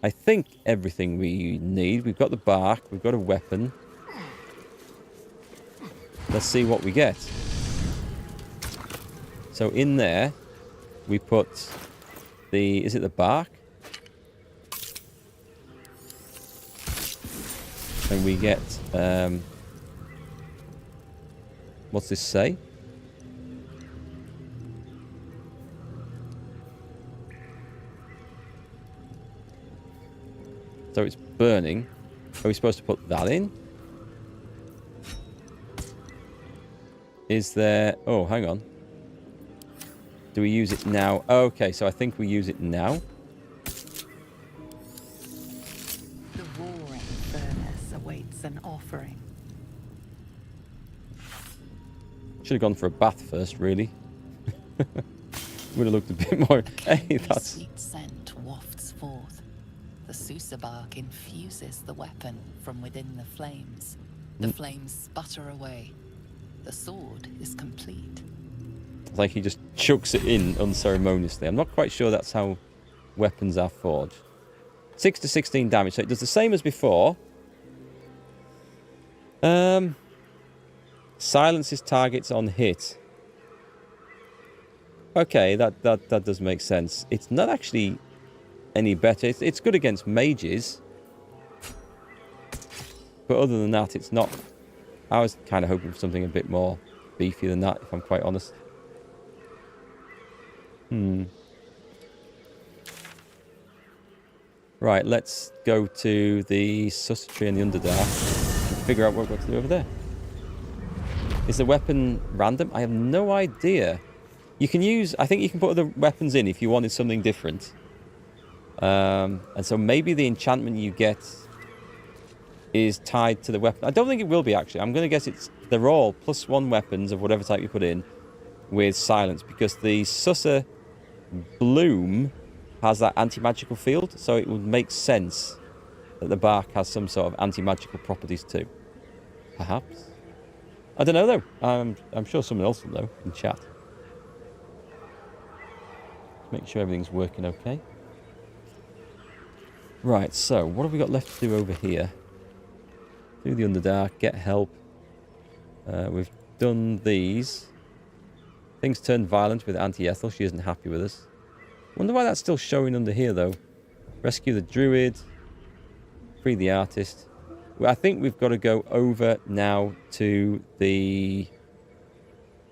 I think, everything we need. We've got the bark. We've got a weapon. Let's see what we get. So in there, we put the... Is it the bark? And we get... what's this say? So it's burning. Are we supposed to put that in? Is there... Oh, hang on. Do we use it now? Okay, so I think we use it now. The roaring furnace awaits an offering. Should have gone for a bath first, really. Would have looked a bit more... Hey, that's... Sweet scent wafts forth. The Susa bark infuses the weapon from within the flames. The flames sputter away. The sword is complete. It's like he just chucks it in unceremoniously. I'm not quite sure that's how weapons are forged. 6 to 16 damage, so it does the same as before. Silences targets on hit. Okay, that does make sense. It's not actually any better. It's good against mages. But other than that, it's not... I was kind of hoping for something a bit more beefy than that, if I'm quite honest. Right, let's go to the Sussetree and the Underdark and figure out what we've got to do over there. Is the weapon random? I have no idea. You can use... I think you can put other weapons in if you wanted something different. And so maybe the enchantment you get is tied to the weapon. I don't think it will be, actually. I'm going to guess they're all +1 weapons of whatever type you put in with silence, because the Sussa Bloom has that anti-magical field, so it would make sense that the bark has some sort of anti-magical properties too. perhaps. I don't know, though. I'm sure someone else will know in chat. Make sure everything's working okay. Right, so what have we got left to do over here? Through the Underdark, get help. We've done these. Things turned violent with Auntie Ethel. She isn't happy with us. Wonder why that's still showing under here, though. Rescue the druid. Free the artist. Well, I think we've got to go over now to the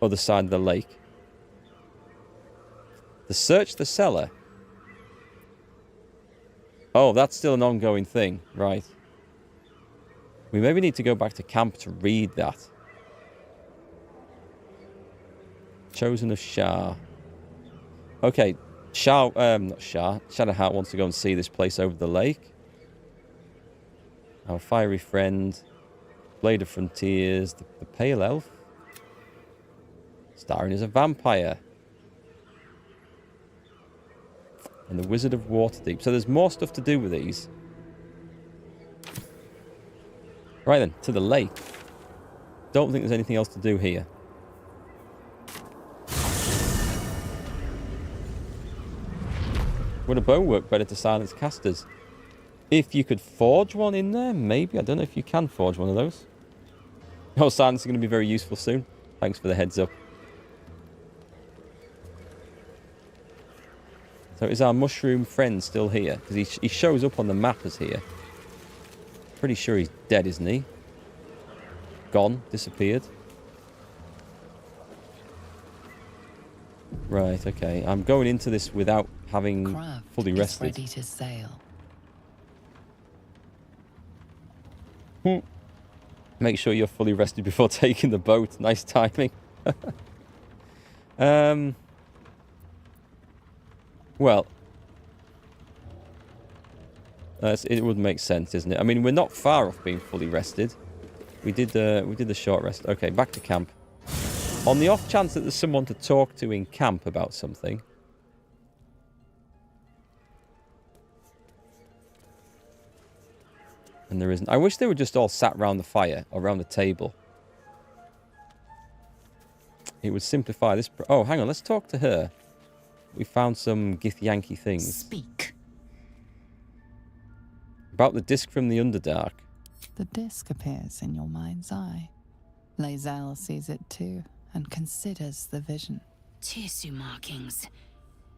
other side of the lake. To search the cellar. Oh, that's still an ongoing thing. Right. We maybe need to go back to camp to read that. Chosen of Shah. Okay. Not Shah. Shadowheart wants to go and see this place over the lake. Our fiery friend. Blade of Frontiers. The Pale Elf. Starring as a vampire. And the Wizard of Waterdeep. So there's more stuff to do with these. Right then, to the lake. Don't think there's anything else to do here. Would a bow work better to silence casters? If you could forge one in there, maybe. I don't know if you can forge one of those. Oh, silence is going to be very useful soon. Thanks for the heads up. So is our mushroom friend still here? Because he shows up on the map as here. Pretty sure he's dead, isn't he? Gone. Disappeared. Right, okay. I'm going into this without having fully rested. Ready to sail. Make sure you're fully rested before taking the boat. Nice timing. Well, it would make sense, isn't it? I mean, we're not far off being fully rested. We did the short rest. Okay, back to camp. On the off chance that there's someone to talk to in camp about something. And there isn't. I wish they were just all sat round the fire or around the table. It would simplify this. Oh, hang on. Let's talk to her. We found some Githyanki things. Speak. About the disc from the Underdark. The disc appears in your mind's eye. Lae'zel sees it too, and considers the vision. Tirsu markings.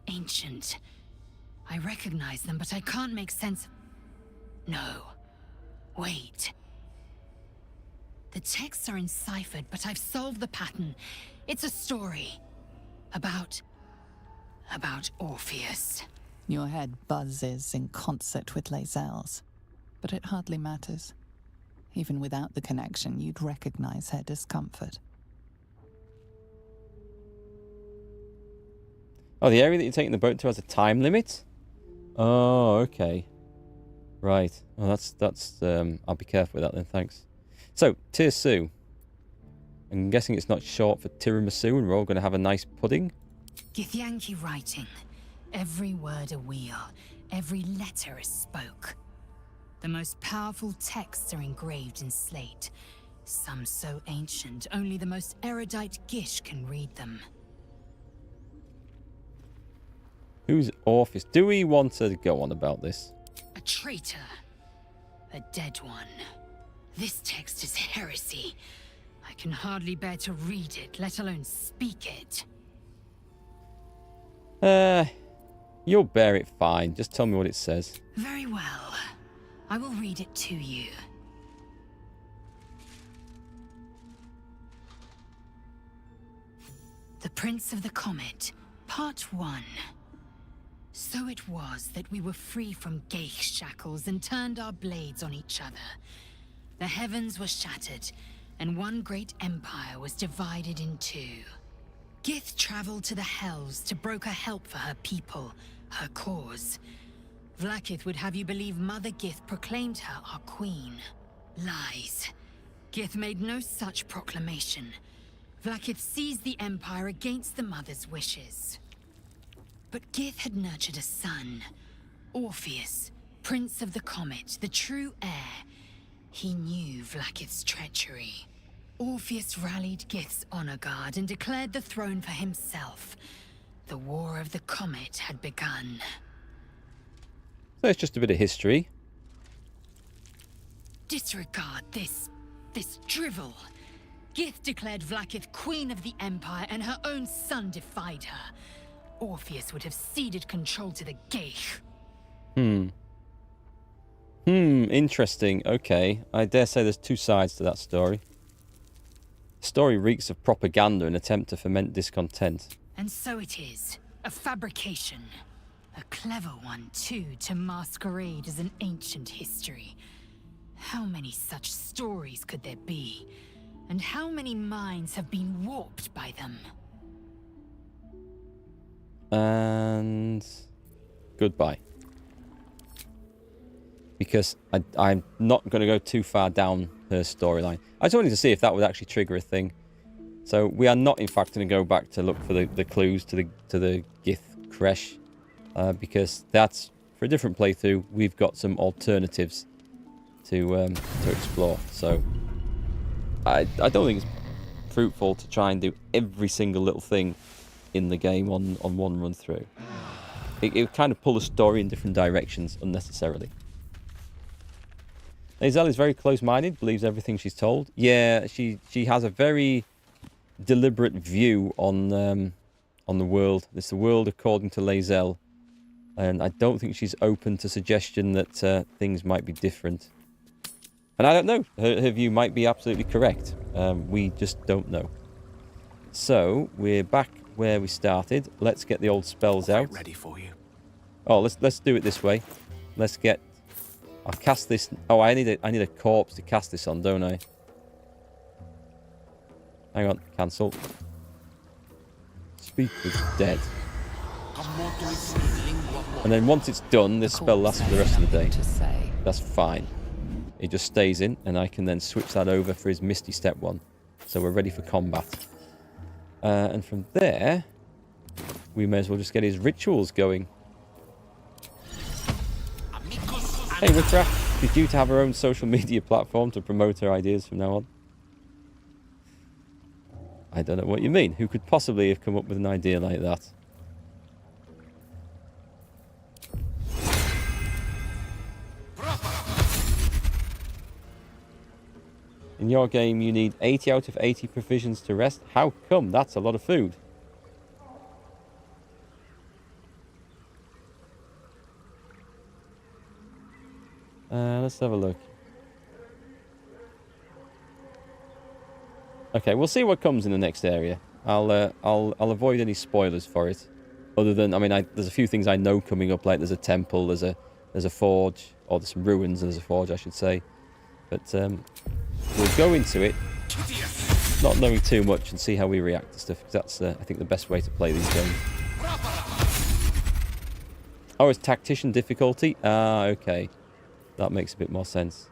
Ancient. I recognize them, but I can't make sense. No. Wait. The texts are enciphered, but I've solved the pattern. It's a story. About Orpheus. Your head buzzes in concert with Lae'zel's, but it hardly matters. Even without the connection, you'd recognize her discomfort. Oh, the area that you're taking the boat to has a time limit? Oh, okay. Right. Well, that's I'll be careful with that then, thanks. So, Tirsu. I'm guessing it's not short for tiramisu and we're all going to have a nice pudding? Githyanki writing. Every word a wheel. Every letter a spoke. The most powerful texts are engraved in slate. Some so ancient, only the most erudite Gish can read them. Who's Orpheus? Do we want to go on about this? A traitor. A dead one. This text is heresy. I can hardly bear to read it, let alone speak it. You'll bear it fine. Just tell me what it says. Very well. I will read it to you. The Prince of the Comet, Part 1. So it was that we were free from Geich shackles and turned our blades on each other. The heavens were shattered, and one great empire was divided in two. Gith traveled to the Hells to broker help for her people, her cause. Vlaakith would have you believe Mother Gith proclaimed her our queen. Lies. Gith made no such proclamation. Vlaakith seized the empire against the Mother's wishes. But Gith had nurtured a son, Orpheus, Prince of the Comet, the true heir. He knew Vlaakith's treachery. Orpheus rallied Gith's honor guard and declared the throne for himself. The War of the Comet had begun. So it's just a bit of history. Disregard this drivel. Gith declared Vlaakith queen of the Empire, and her own son defied her. Orpheus would have ceded control to the Geich. Interesting. Okay. I dare say there's two sides to that story. The story reeks of propaganda and attempt to foment discontent. And so it is. A fabrication. A clever one, too, to masquerade as an ancient history. How many such stories could there be? And how many minds have been warped by them? And goodbye. Because I'm not going to go too far down her storyline. I just wanted to see if that would actually trigger a thing. So we are not, in fact, going to go back to look for the clues to the Gith Kresh. Because that's, for a different playthrough, we've got some alternatives to explore. So I don't think it's fruitful to try and do every single little thing in the game on one run through. It would kind of pull the story in different directions unnecessarily. Hazel is very close-minded, believes everything she's told. Yeah, she has a very deliberate view on the world. It's the world according to Lae'zel, and I don't think she's open to suggestion that things might be different. And I don't know. Her view might be absolutely correct. We just don't know. So we're back where we started. Let's get the old spells out. Ready for you. Oh, let's do it this way. Let's get. I'll cast this. Oh, I need a corpse to cast this on, don't I? Hang on, cancel. Speak with dead. And then once it's done, this spell lasts for the rest of the day. That's fine. It just stays in, and I can then switch that over for his Misty Step one. So we're ready for combat. And from there, we may as well just get his rituals going. Hey, Witchcraft, she's due to have her own social media platform to promote her ideas from now on. I don't know what you mean. Who could possibly have come up with an idea like that? In your game, you need 80 out of 80 provisions to rest. How come? That's a lot of food. Let's have a look. Okay, we'll see what comes in the next area. I'll avoid any spoilers for it. Other than, I mean, there's a few things I know coming up, like there's a temple, there's a forge, or there's some ruins, and there's a forge, I should say. But we'll go into it, not knowing too much, and see how we react to stuff. Because that's, I think, the best way to play these games. Oh, it's tactician difficulty? Ah, okay. That makes a bit more sense.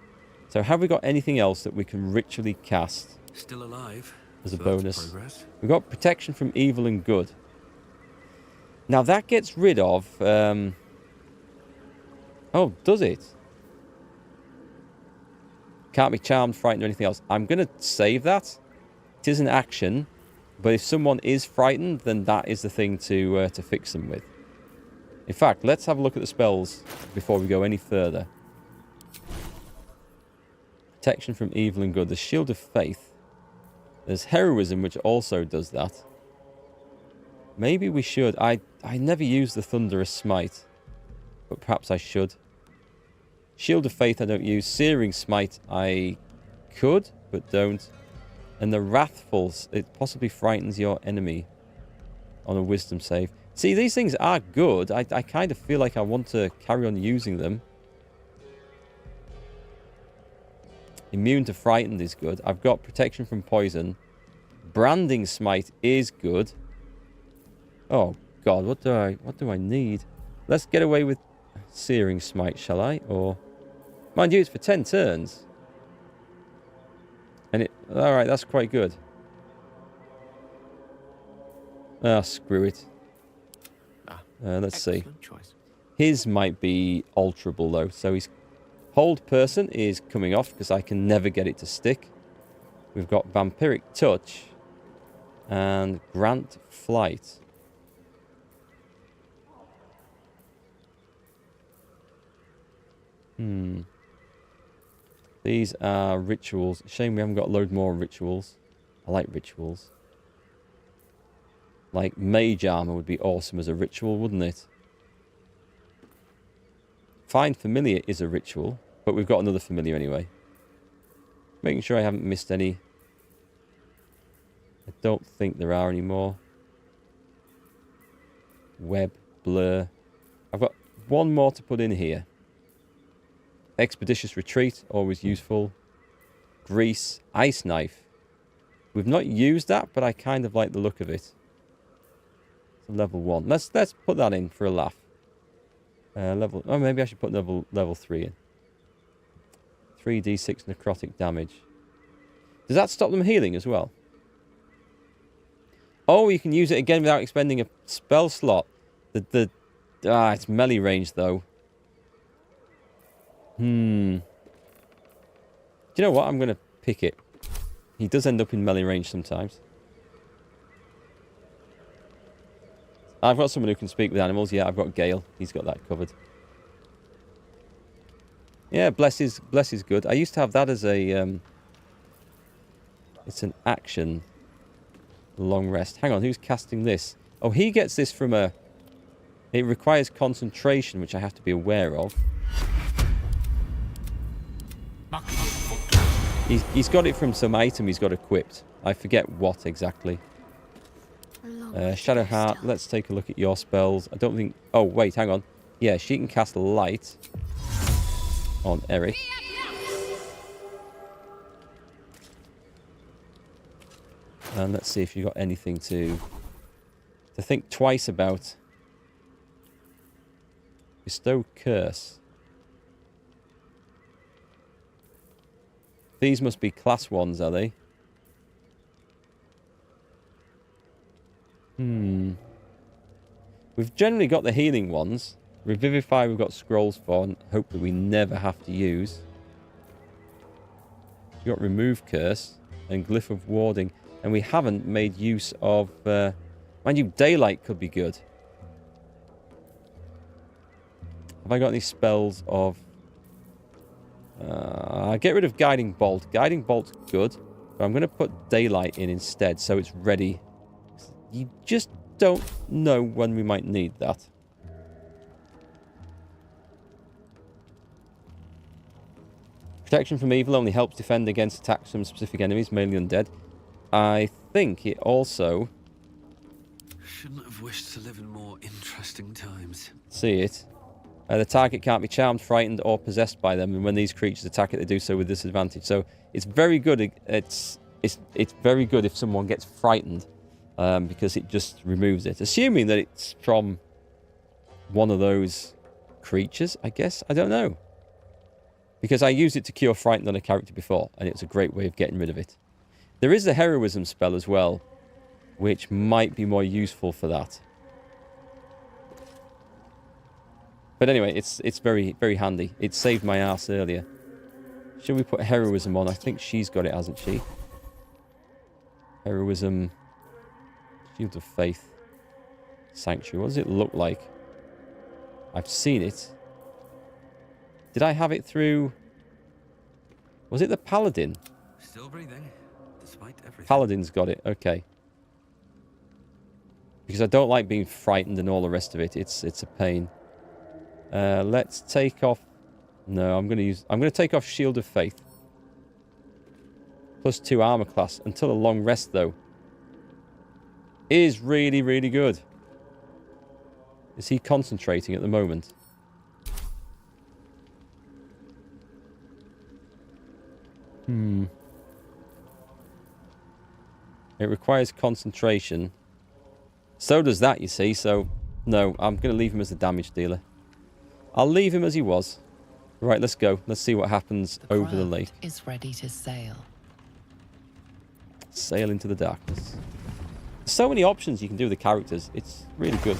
So have we got anything else that we can ritually cast? Still alive. As a bonus. We've got protection from evil and good. Now that gets rid of... Oh, does it? Can't be charmed, frightened, or anything else. I'm going to save that. It is an action. But if someone is frightened, then that is the thing to fix them with. In fact, let's have a look at the spells before we go any further. Protection from evil and good. The Shield of Faith. There's Heroism, which also does that. Maybe we should. I never use the Thunderous Smite. But perhaps I should. Shield of Faith I don't use. Searing Smite I could, but don't. And the Wrathful, it possibly frightens your enemy on a Wisdom save. See, these things are good. I kind of feel like I want to carry on using them. Immune to Frightened is good. I've got Protection from Poison. Branding Smite is good. Oh, God, what do I need? Let's get away with Searing Smite, shall I? Or... Mind you, it's for 10 turns. And it... Alright, that's quite good. Ah, screw it. Let's see. His might be alterable, though. So he's Hold Person is coming off because I can never get it to stick. We've got Vampiric Touch and Grant Flight. These are rituals. Shame we haven't got a load more rituals. I like rituals. Like Mage Armor would be awesome as a ritual, wouldn't it? Find Familiar is a ritual, but we've got another Familiar anyway. Making sure I haven't missed any. I don't think there are any more. Web, Blur. I've got one more to put in here. Expeditious Retreat, always useful. Grease, Ice Knife. We've not used that, but I kind of like the look of it. It's a level 1. Let's put that in for a laugh. Oh, maybe I should put level 3 in. 3d6 necrotic damage. Does that stop them healing as well? Oh, you can use it again without expending a spell slot. It's melee range though. Do you know what? I'm going to pick it. He does end up in melee range sometimes. I've got someone who can speak with animals. Yeah, I've got Gale. He's got that covered. Yeah, Bless is good. I used to have that as a... it's an action. Long rest. Hang on, who's casting this? Oh, he gets this from a... It requires concentration, which I have to be aware of. He's got it from some item he's got equipped. I forget what exactly. Shadowheart, let's take a look at your spells. I don't think... Oh, wait, hang on. Yeah, she can cast Light on Erikk. And let's see if you've got anything to think twice about. Bestow Curse. These must be class 1s, are they? We've generally got the healing ones. Revivify we've got scrolls for, and hopefully we never have to use. We've got Remove Curse and Glyph of Warding. And we haven't made use of... mind you, Daylight could be good. Have I got any spells of... get rid of Guiding Bolt. Guiding Bolt's good. But I'm going to put Daylight in instead, so it's ready. You just don't know when we might need that. Protection from Evil only helps defend against attacks from specific enemies, mainly undead. I think it also... Shouldn't have wished to live in more interesting times. See it. The target can't be charmed, frightened, or possessed by them, and when these creatures attack it, they do so with disadvantage. So it's very good. It's very good if someone gets frightened, because it just removes it. Assuming that it's from one of those creatures, I guess. I don't know. Because I used it to cure frightened on a character before, and it's a great way of getting rid of it. There is the Heroism spell as well, which might be more useful for that. But anyway, it's very, very handy. It saved my ass earlier. Should we put Heroism on? I think she's got it, hasn't she? Heroism. Shield of Faith. Sanctuary. What does it look like? I've seen it. Did I have it through... Was it the Paladin? Still breathing, despite everything. Paladin's got it. Okay. Because I don't like being frightened and all the rest of it. It's a pain. Let's take off... No, I'm going to take off Shield of Faith. +2 armor class. Until a long rest, though. Is really, really good. Is he concentrating at the moment? It requires concentration. So does that, you see. So, no, I'm going to leave him as a damage dealer. I'll leave him as he was. Right, let's go. Let's see what happens over the lake. Is ready to sail. Sail into the darkness. So many options you can do with the characters. It's really good.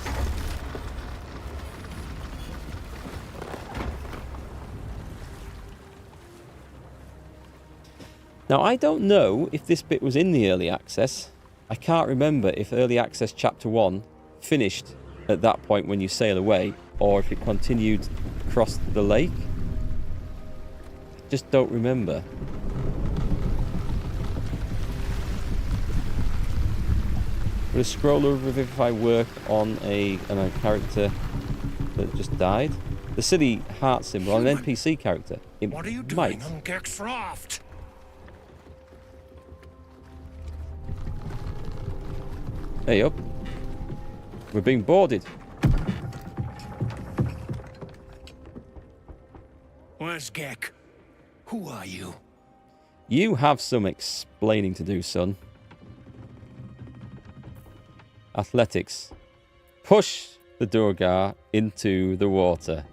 Now, I don't know if this bit was in the early access. I can't remember if early access chapter 1 finished at that point when you sail away, or if it continued across the lake. Just don't remember. Would a scroller revivify work on a character that just died? The silly heart symbol on an NPC character. It What are you might. doing on Gek's raft? Hey up. We're being boarded. Where's Gek? Who are you? You have some explaining to do, son. Athletics. Push the Durgar into the water.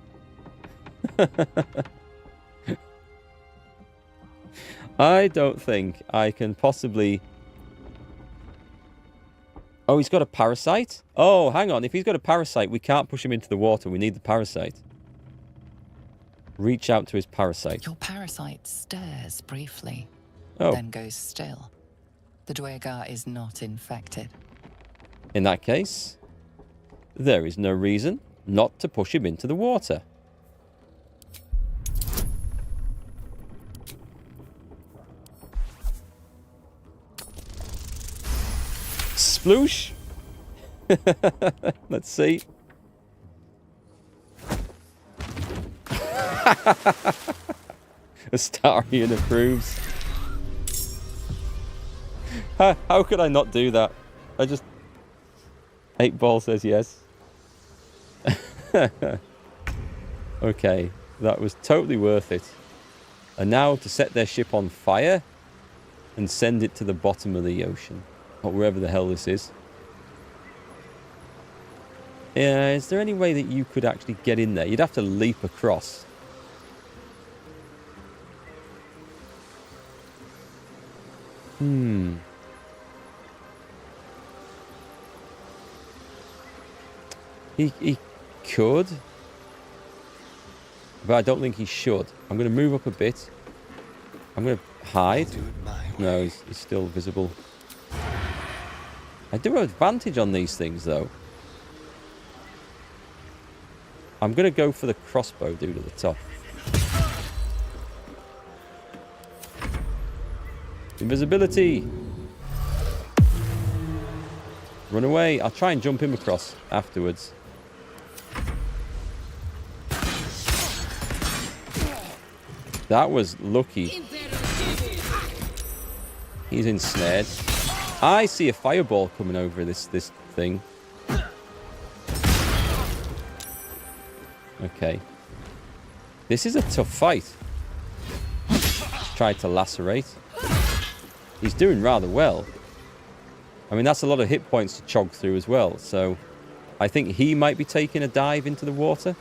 I don't think I can possibly... Oh, he's got a parasite? Oh, hang on. If he's got a parasite, we can't push him into the water. We need the parasite. Reach out to his parasite. Your parasite stirs briefly, Oh. then goes still. The Duergar is not infected. In that case, there is no reason not to push him into the water. Sploosh! Let's see. Astarion approves. How could I not do that? I just... 8-Ball says yes. Okay, that was totally worth it. And now to set their ship on fire and send it to the bottom of the ocean. Or wherever the hell this is. Yeah, is there any way that you could actually get in there? You'd have to leap across. He could. But I don't think he should. I'm going to move up a bit. I'm going to hide. No, he's still visible. I do have advantage on these things, though. I'm going to go for the crossbow dude at the top. Invisibility! Run away. I'll try and jump him across afterwards. That was lucky. He's ensnared. I see a fireball coming over this thing. Okay. This is a tough fight. Tried to lacerate. He's doing rather well. I mean, that's a lot of hit points to chog through as well. So I think he might be taking a dive into the water.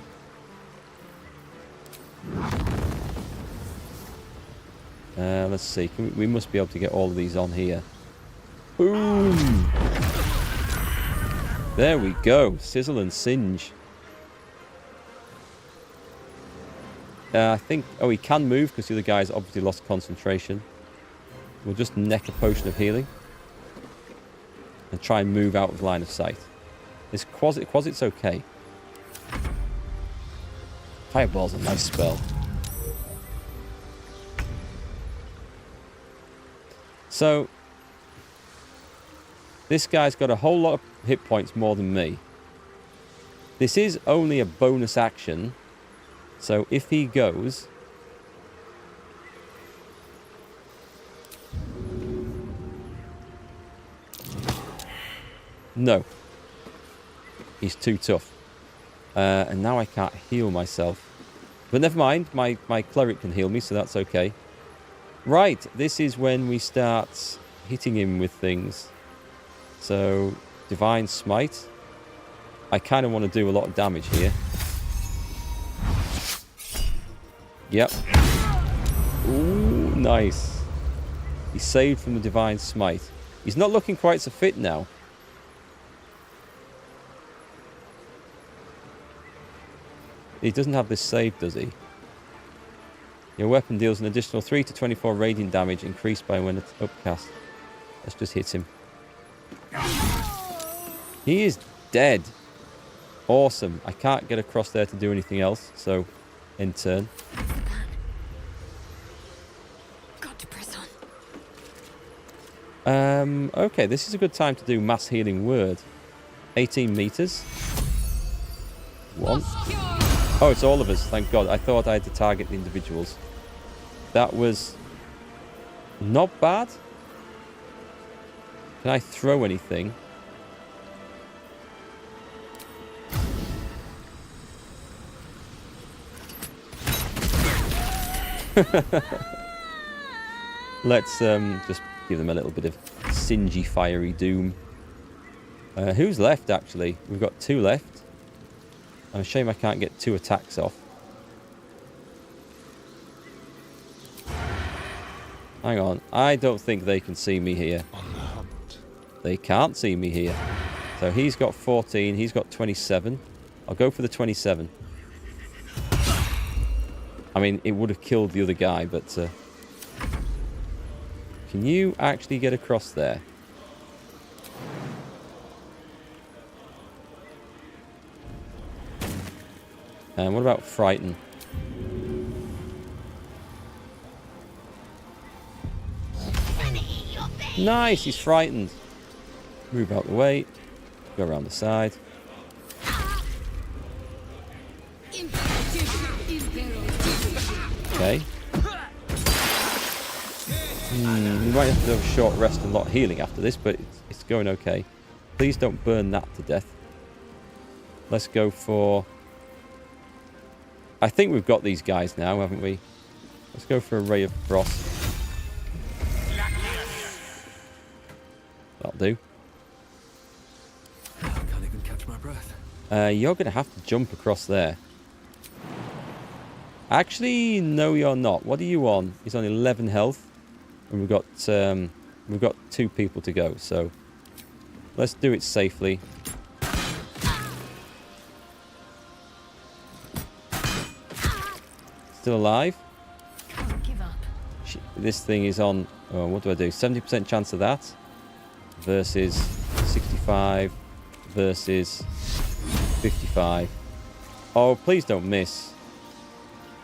Let's see. We must be able to get all of these on here. Boom! There we go. Sizzle and singe. I think... Oh, he can move because the other guy's obviously lost concentration. We'll just neck a potion of healing. And try and move out of line of sight. This Quasit's okay. Fireball's a nice spell. So, this guy's got a whole lot of hit points more than me. This is only a bonus action. So if he goes... No. He's too tough. And now I can't heal myself. But never mind, my cleric can heal me, so that's okay. Right, this is when we start hitting him with things. So, Divine Smite. I kind of want to do a lot of damage here. Yep. Ooh, nice. He's saved from the Divine Smite. He's not looking quite so fit now. He doesn't have this save, does he? Your weapon deals an additional 3 to 24 radiant damage, increased by when it's upcast. Let's just hit him. He is dead. Awesome. I can't get across there to do anything else, so in turn. Got to press on. Okay, this is a good time to do mass healing word. 18 meters. 1. Oh, it's all of us, thank God. I thought I had to target the individuals. That was not bad. Can I throw anything? Let's just give them a little bit of singy, fiery doom. Who's left, actually? We've got 2 left. I'm ashamed I can't get 2 attacks off. Hang on. I don't think they can see me here. They can't see me here. So he's got 14. He's got 27. I'll go for the 27. I mean, it would have killed the other guy, but... can you actually get across there? And what about frighten? Nice, he's frightened. Move out the way. Go around the side. Okay. We might have to have a short rest and a lot of healing after this, but it's going okay. Please don't burn that to death. Let's go for... I think we've got these guys now, haven't we? Let's go for a Ray of Frost. That'll do. I can't even catch my breath. You're going to have to jump across there. Actually, no, you're not. What are you on? He's on 11 health, and we've got 2 people to go. So let's do it safely. Still alive? Can't give up. This thing is on. Oh, what do I do? 70% chance of that versus 65 versus 55. Oh, please don't miss.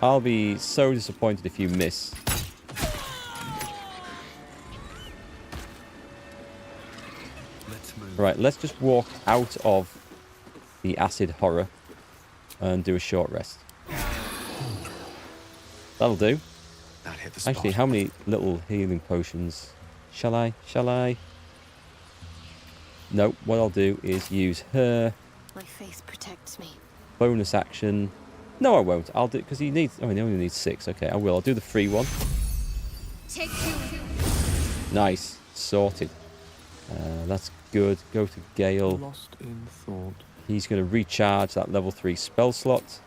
I'll be so disappointed if you miss. Right, let's just walk out of the acid horror and do a short rest. That'll do. That hit the spot. Actually, how many little healing potions? Shall I? No, what I'll do is use her. My face protects me. Bonus action. No, I won't. I'll do it because he needs... Oh, he only needs 6. Okay, I will. I'll do the free one. Take 2. Nice. Sorted. That's good. Go to Gale. Lost in thought. He's going to recharge that level 3 spell slot.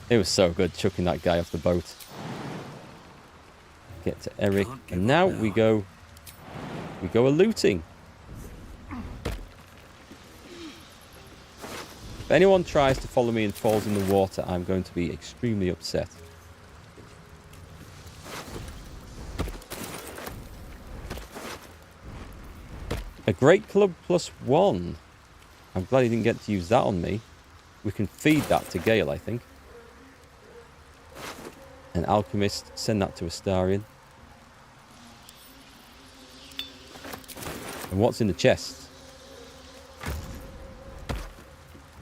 It was so good chucking that guy off the boat. Get to Erikk. And now we go a looting. If anyone tries to follow me and falls in the water, I'm going to be extremely upset. A great club +1. I'm glad he didn't get to use that on me. We can feed that to Gale, I think. An alchemist, send that to Astarion. And what's in the chest?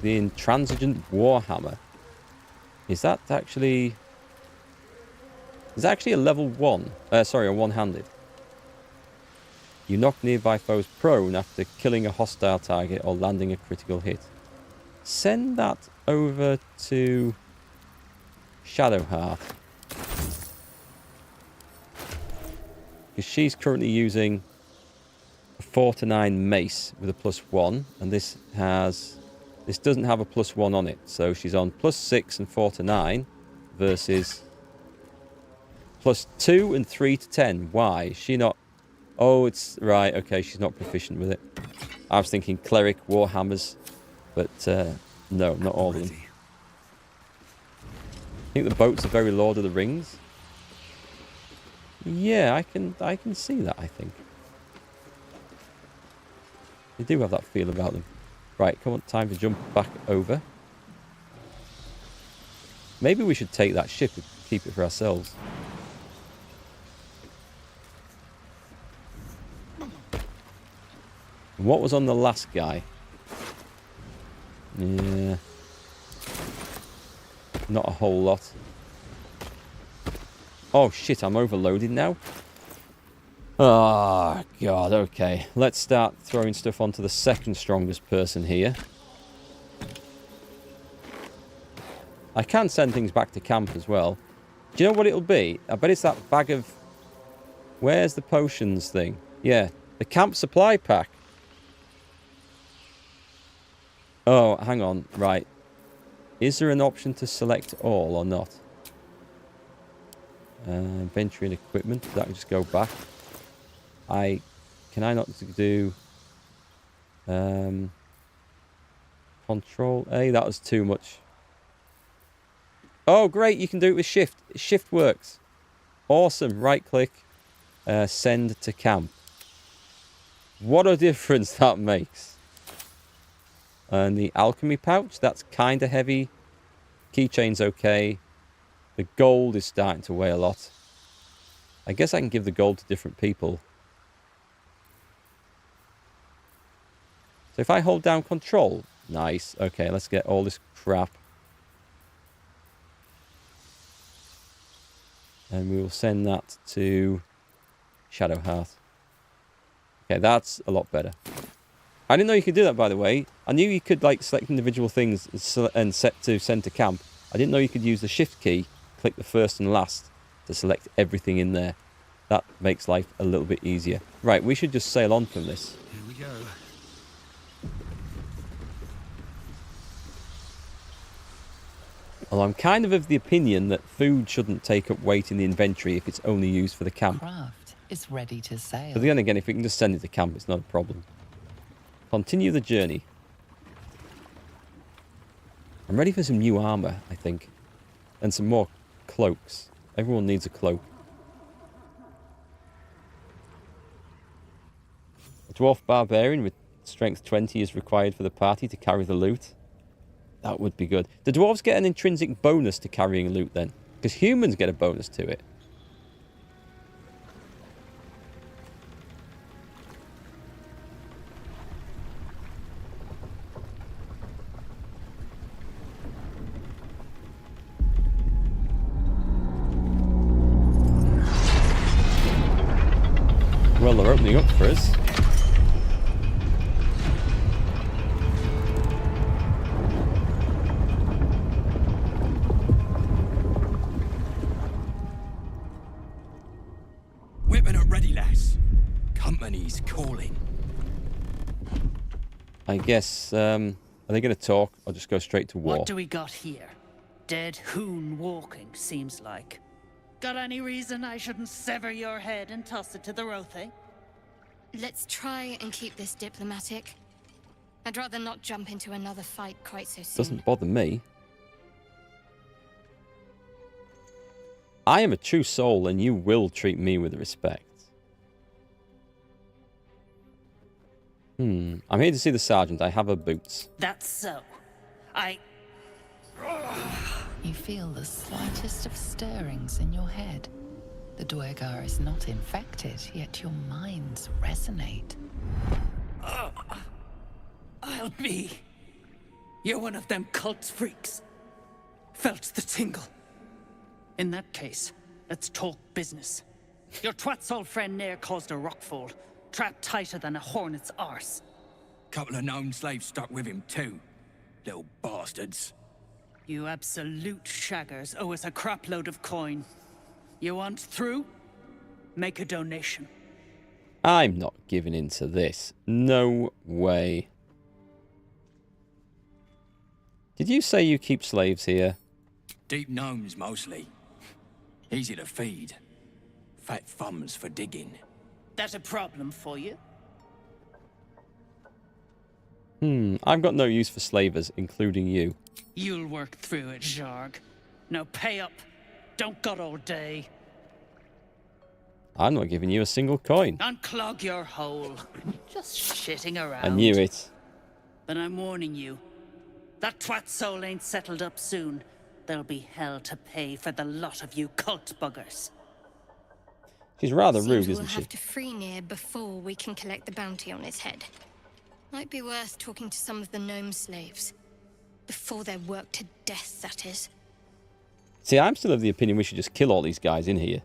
The intransigent warhammer. Is that actually... Is that actually a level 1? Sorry, a one-handed. You knock nearby foes prone after killing a hostile target or landing a critical hit. Send that over to Shadowheart. Because she's currently using a 4 to 9 mace with a +1, and this doesn't have a +1 on it, so she's on +6 and 4 to 9 versus +2 and 3 to 10. Why is she not? Oh, it's right. Okay, she's not proficient with it. I was thinking cleric warhammers, but no, not all of them. I think the boats are very Lord of the Rings. Yeah, I can see that, I think. They do have that feel about them. Right, come on, time to jump back over. Maybe we should take that ship and keep it for ourselves. What was on the last guy? Yeah. Not a whole lot. Oh shit, I'm overloaded now. Oh god, okay. Let's start throwing stuff onto the second strongest person here. I can send things back to camp as well. Do you know what it'll be? I bet it's that bag of... Where's the potions thing? Yeah, the camp supply pack. Oh, hang on. Right. Is there an option to select all or not? Inventory and equipment. That can just go back. Can I not do... Control A? That was too much. Oh, great. You can do it with shift. Shift works. Awesome. Right click. Send to camp. What a difference that makes. And the alchemy pouch, that's kind of heavy. Keychain's okay. The gold is starting to weigh a lot. I guess I can give the gold to different people. So if I hold down control, nice. Okay, let's get all this crap. And we will send that to Shadowheart. Okay, that's a lot better. I didn't know you could do that, by the way. I knew you could like select individual things and set to send to camp. I didn't know you could use the shift key, click the first and last to select everything in there. That makes life a little bit easier. Right, we should just sail on from this. Here we go. Although I'm kind of the opinion that food shouldn't take up weight in the inventory if it's only used for the camp. Craft is ready to sail. But then again, if we can just send it to camp, it's not a problem. Continue the journey. I'm ready for some new armor, I think. And some more cloaks. Everyone needs a cloak. A dwarf barbarian with strength 20 is required for the party to carry the loot. That would be good. Do dwarves get an intrinsic bonus to carrying loot then? Because humans get a bonus to it. Well, they're opening up for us. Whipping it ready, lass. Company's calling. I guess, are they going to talk or just go straight to war? What do we got here? Dead hoon walking, seems like. Got any reason I shouldn't sever your head and toss it to the Rothe? Let's try and keep this diplomatic. I'd rather not jump into another fight quite so soon. Doesn't bother me. I am a true soul and you will treat me with respect. I'm here to see the sergeant. I have her boots. That's so. You feel the slightest of stirrings in your head. The Duergar is not infected, yet your minds resonate. I'll be. You're one of them cult freaks. Felt the tingle. In that case, let's talk business. Your twat's old friend Nair caused a rockfall, trapped tighter than a hornet's arse. Couple of known slaves stuck with him too. Little bastards. You absolute shaggers owe us a crapload of coin. You want through? Make a donation. I'm not giving in to this. No way. Did you say you keep slaves here? Deep gnomes mostly. Easy to feed. Fat thumbs for digging. That a problem for you? I've got no use for slavers, including you. You'll work through it, Zharg. Now pay up. Don't gut all day. I'm not giving you a single coin. Unclog your hole. Just shitting around. I knew it. But I'm warning you. That twat soul ain't settled up soon. There'll be hell to pay for the lot of you cult buggers. She's rather rude, Seems isn't we'll she? have to free Nier before we can collect the bounty on his head. Might be worth talking to some of the gnome slaves. Before they're worked to death, that is. See, I'm still of the opinion we should just kill all these guys in here.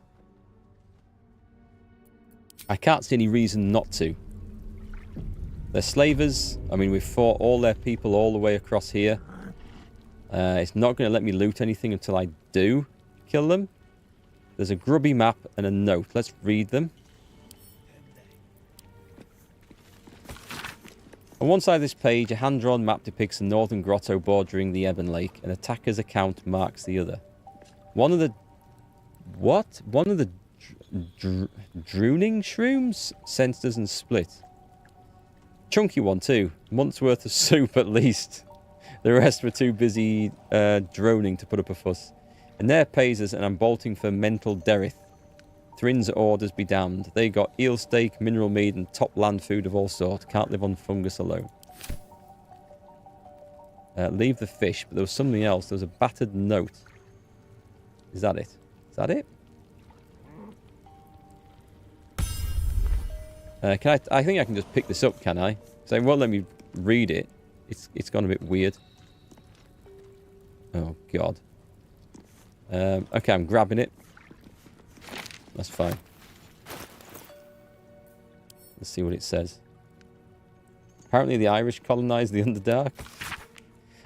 I can't see any reason not to. They're slavers. I mean, we've fought all their people all the way across here. It's not going to let me loot anything until I do kill them. There's a grubby map and a note. Let's read them. On one side of this page, a hand-drawn map depicts a northern grotto bordering the Ebon Lake. An attacker's account marks the other. One of the... What? One of the drooning shrooms? Sense doesn't split. Chunky one too. Month's worth of soup at least. The rest were too busy droning to put up a fuss. And there pays us, and I'm bolting for mental derith. Thrin's orders be damned. They got eel steak, mineral meat, and top land food of all sorts. Can't live on fungus alone. Leave the fish, but there was something else. There was a battered note. Is that it? Is that it? I think I can just pick this up, can I? So it won't let me read it. It's gone a bit weird. Oh, God. Okay, I'm grabbing it. That's fine. Let's see what it says. Apparently the Irish colonized the Underdark.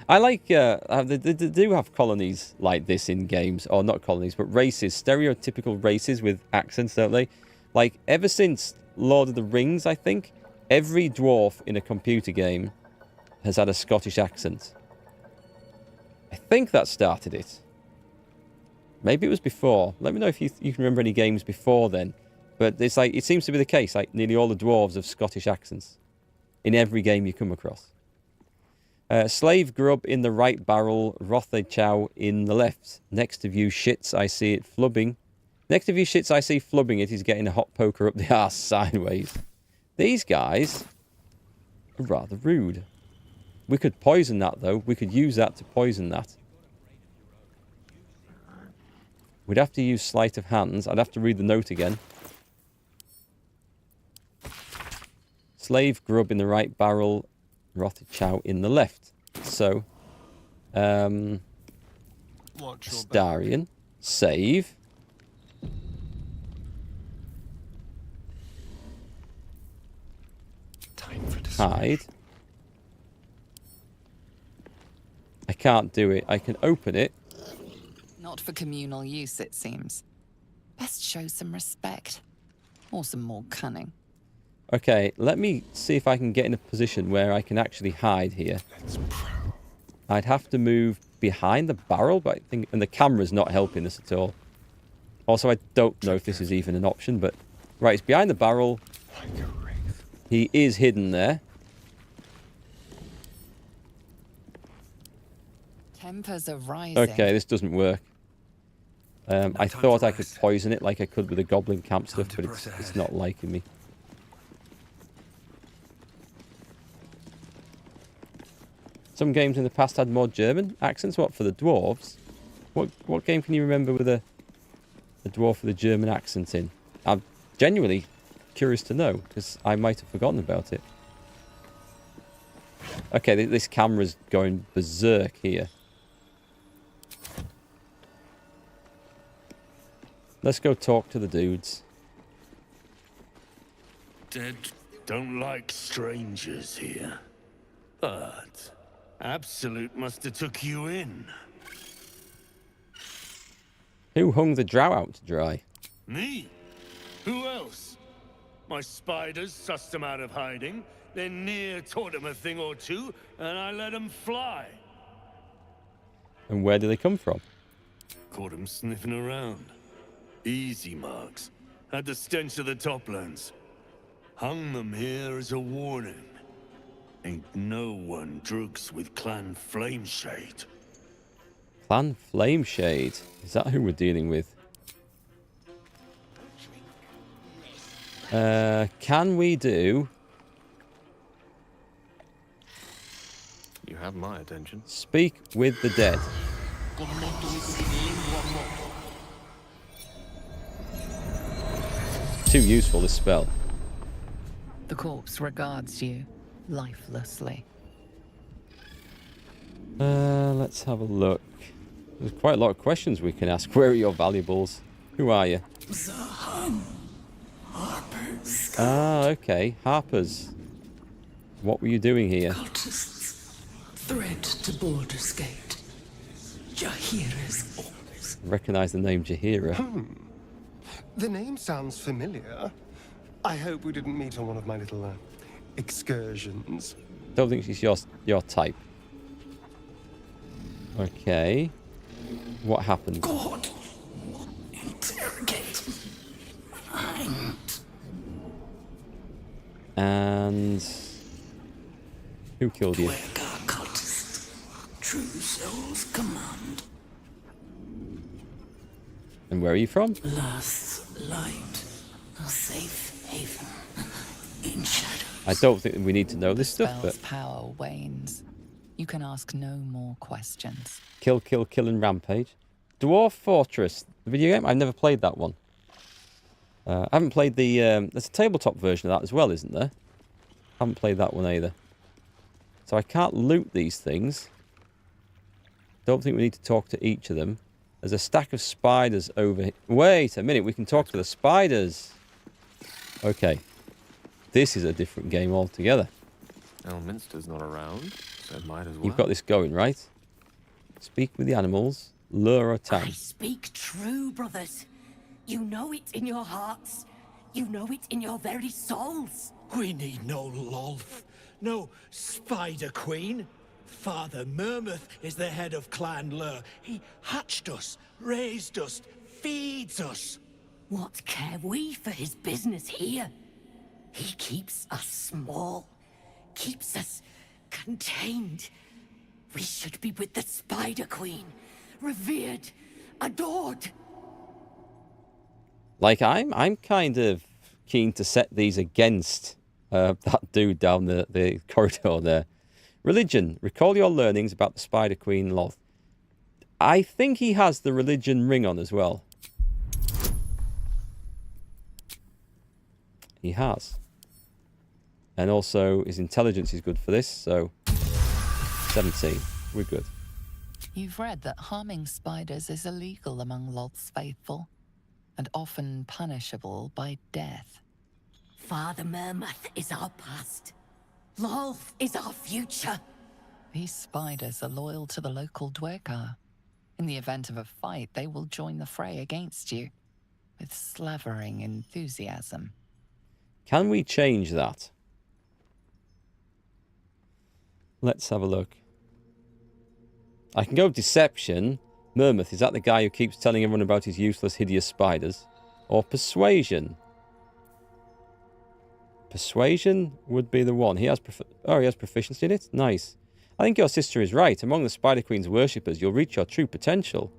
I like... they do have colonies like this in games. Or not colonies, but races. Stereotypical races with accents, don't they? Like, ever since Lord of the Rings, I think, every dwarf in a computer game has had a Scottish accent. I think that started it. Maybe it was before. Let me know if you can remember any games before then. But it's like, it seems to be the case. Like, nearly all the dwarves have Scottish accents in every game you come across. Slave grub in the right barrel, Rothe chow in the left. Next of you shits, I see it flubbing. Next of you shits, I see flubbing it. He's getting a hot poker up the arse sideways. These guys are rather rude. We could poison that, though. We could use that to poison that. We'd have to use sleight of hands. I'd have to read the note again. Slave grub in the right barrel, Rothe chow in the left. So, Starion, save. Hide. I can't do it. I can open it. Not for communal use, it seems. Best show some respect. Or some more cunning. Okay, let me see if I can get in a position where I can actually hide here. I'd have to move behind the barrel, but I think... And the camera's not helping us at all. Also, I don't know if this is even an option, but... Right, it's behind the barrel. He is hidden there. Tempers are rising. Okay, this doesn't work. I thought I could poison it like I could with the goblin camp stuff, but it's not liking me. Some games in the past had more German accents. What, for the dwarves? What game can you remember with a dwarf with a German accent in? I'm genuinely curious to know, because I might have forgotten about it. Okay, this camera's going berserk here. Let's go talk to the dudes. Dead don't like strangers here. But Absolute must have took you in. Who hung the drow out to dry? Me? Who else? My spiders sussed him out of hiding, then Nier taught him a thing or two, and I let him fly. And where do they come from? Caught him sniffing around. Easy marks. Had the stench of the toplands. Hung them here as a warning. Ain't no one drugs with Clan Flameshade. Clan Flameshade. Is that who we're dealing with? Can we do... You have my attention. Speak with the dead. Too useful, this spell. The corpse regards you lifelessly. Let's have a look. There's quite a lot of questions we can ask. Where are your valuables? Who are you? Harpers. Ah, okay. Harpers. What were you doing here? Cultists. Threat to Baldurs Gate. Jahira's orders. Recognise the name Jahira. The name sounds familiar. I hope we didn't meet on one of my little excursions. Don't think she's your type. Okay. What happened? God. Interrogate. Find. And who killed you? Dwergar cultist. True soul's command. And where are you from? Last light. A safe haven. In shadow. I don't think we need to know this stuff, Spell's but power wanes. You can ask no more questions. kill, kill, kill, and rampage. Dwarf Fortress, the video game. I've never played that one. I haven't played the. There's a tabletop version of that as well, isn't there? I haven't played that one either. So I can't loot these things. Don't think we need to talk to each of them. There's a stack of spiders over here. Wait a minute, we can talk to the spiders. Okay. This is a different game altogether. Elminster's not around, so might as well. You've got this going, right? Speak with the animals. Lure or attack. I speak true, brothers. You know it in your hearts. You know it in your very souls. We need no Lolth, no Spider Queen. Father Mermouth is the head of Clan Lur. He hatched us, raised us, feeds us. What care we for his business here? He keeps us small, keeps us contained. We should be with the Spider Queen, revered, adored. Like, I'm kind of keen to set these against that dude down the corridor there. Religion. Recall your learnings about the Spider Queen Loth. I think he has the religion ring on as well. He has. And also, his intelligence is good for this, so 17. We're good. You've read that harming spiders is illegal among Lolth's faithful, and often punishable by death. Father Mermouth is our past. Lolth is our future. These spiders are loyal to the local Dwergar. In the event of a fight, they will join the fray against you, with slavering enthusiasm. Can we change that? Let's have a look. I can go deception. Mermouth, is that the guy who keeps telling everyone about his useless, hideous spiders? Or persuasion? Persuasion would be the one. He has proficiency in it? Nice. I think your sister is right. Among the Spider Queen's worshippers, you'll reach your true potential.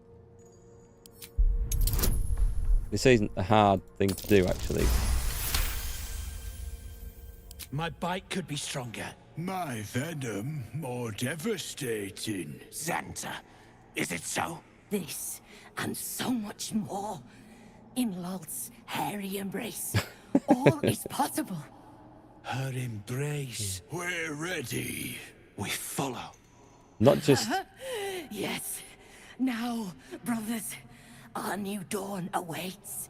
This isn't a hard thing to do, actually. My bite could be stronger. My venom more devastating. Xanta, is it so? This, and so much more. In Lolth's hairy embrace, all is possible. Her embrace. We're ready. We follow. Not just... Yes. Now, brothers, our new dawn awaits.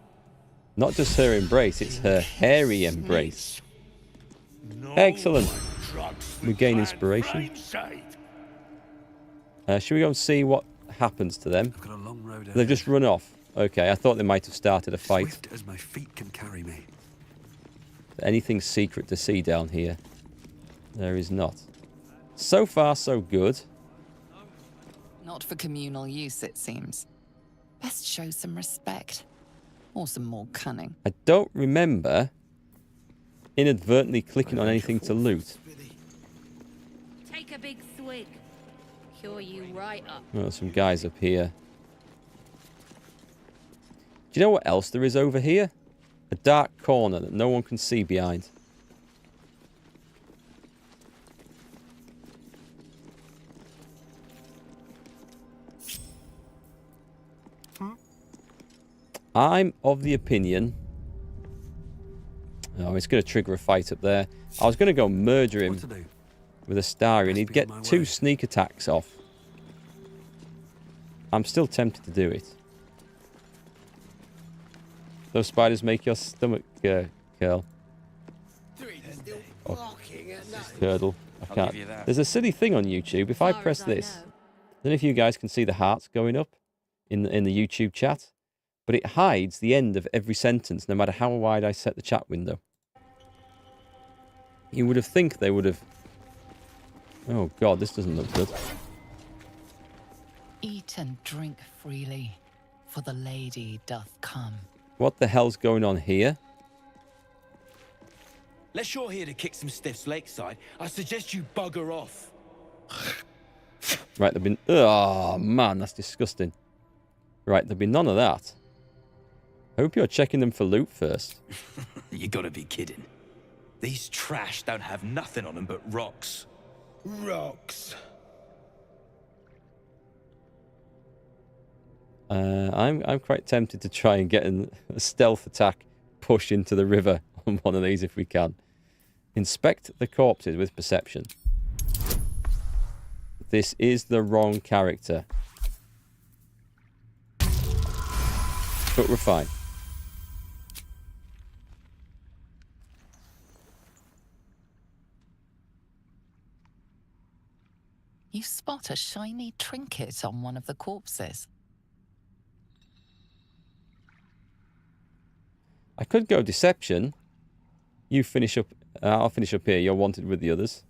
Not just her embrace, it's her hairy embrace. Excellent. We gain inspiration. Should we go and see what happens to them? They've just run off. Okay, I thought they might have started a fight. Swift as my feet can carry me. Anything secret to see down here? There is not. So far, so good. Not for communal use, it seems. Best show some respect. Or some more cunning. I don't remember inadvertently clicking on anything to loot. Take a big swig. cure you right up. Oh, some guys up here. Do you know what else there is over here? A dark corner that no one can see behind. I'm of the opinion... Oh, it's going to trigger a fight up there. I was going to go murder him with a star and he'd get 2 sneak attacks off. I'm still tempted to do it. Those spiders make your stomach curl. Or curdle. I can't. There's a silly thing on YouTube. If I press this, I don't know if you guys can see the hearts going up in the YouTube chat, but it hides the end of every sentence, no matter how wide I set the chat window. You would have think they would have... Oh god, this doesn't look good. Eat and drink freely, for the lady doth come. What the hell's going on here? Unless you're here to kick some stiffs lakeside, I suggest you bugger off. Right, there've been... Oh, man, that's disgusting. Right, there'll be none of that. I hope you're checking them for loot first. You gotta be kidding. These trash don't have nothing on them but rocks. Rocks. I'm quite tempted to try and get a stealth attack push into the river on one of these if we can. Inspect the corpses with perception. This is the wrong character. But we're fine. You spot a shiny trinket on one of the corpses. I could go deception. You finish up. I'll finish up here. You're wanted with the others.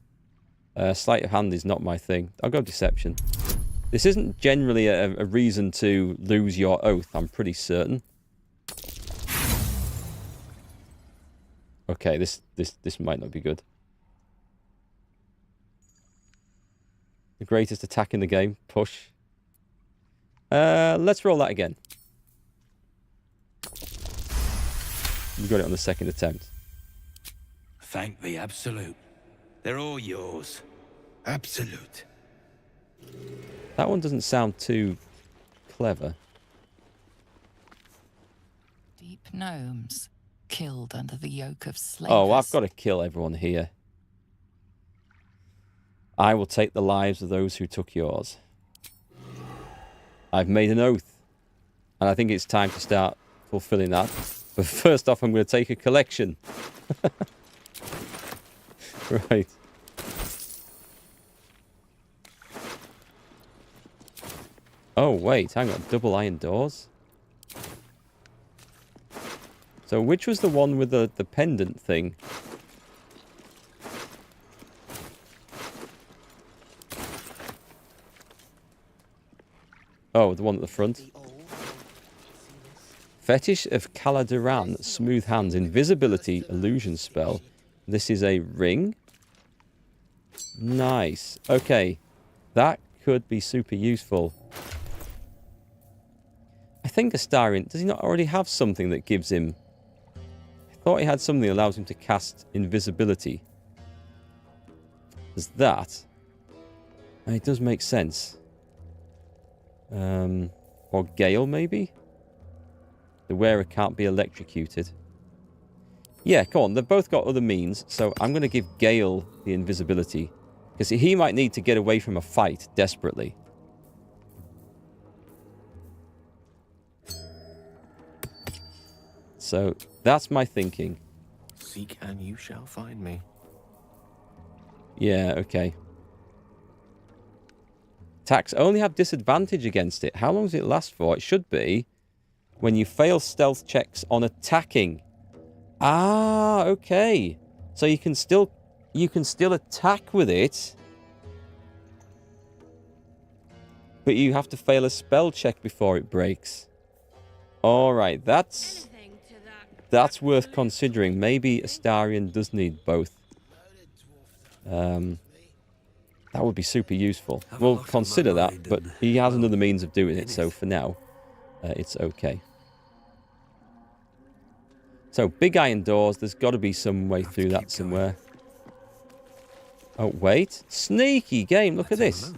Sleight of hand is not my thing. I'll go deception. This isn't generally a reason to lose your oath, I'm pretty certain. Okay, this might not be good. The greatest attack in the game. Push. Let's roll that again. You got it on the second attempt. Thank the Absolute. They're all yours. Absolute. That one doesn't sound too clever. Deep gnomes, killed under the yoke of slavers. Oh, I've got to kill everyone here. I will take the lives of those who took yours. I've made an oath. And I think it's time to start fulfilling that. But first off, I'm going to take a collection. Right. Oh, wait. Hang on. Double iron doors? So which was the one with the pendant thing? Oh, the one at the front. Fetish of Caladuran, smooth hands, invisibility, illusion spell. This is a ring. Nice. Okay. That could be super useful. I think Astarion, does he not already have something that gives him... I thought he had something that allows him to cast invisibility. There's that. And it does make sense. Or Gale, maybe? The wearer can't be electrocuted. Yeah, come on. They've both got other means, so I'm going to give Gale the invisibility. Because he might need to get away from a fight desperately. So, that's my thinking. Seek and you shall find me. Yeah, okay. Attacks only have disadvantage against it. How long does it last for? It should be when you fail stealth checks on attacking. Ah, okay. So you can still attack with it. But you have to fail a spell check before it breaks. Alright, that's worth considering. Maybe Astarion does need both. That would be super useful. We'll consider that, but he has another means of doing it, so for now, it's okay. So, big iron doors. There's got to be some way through that somewhere. Oh, wait. Sneaky game. Look at this.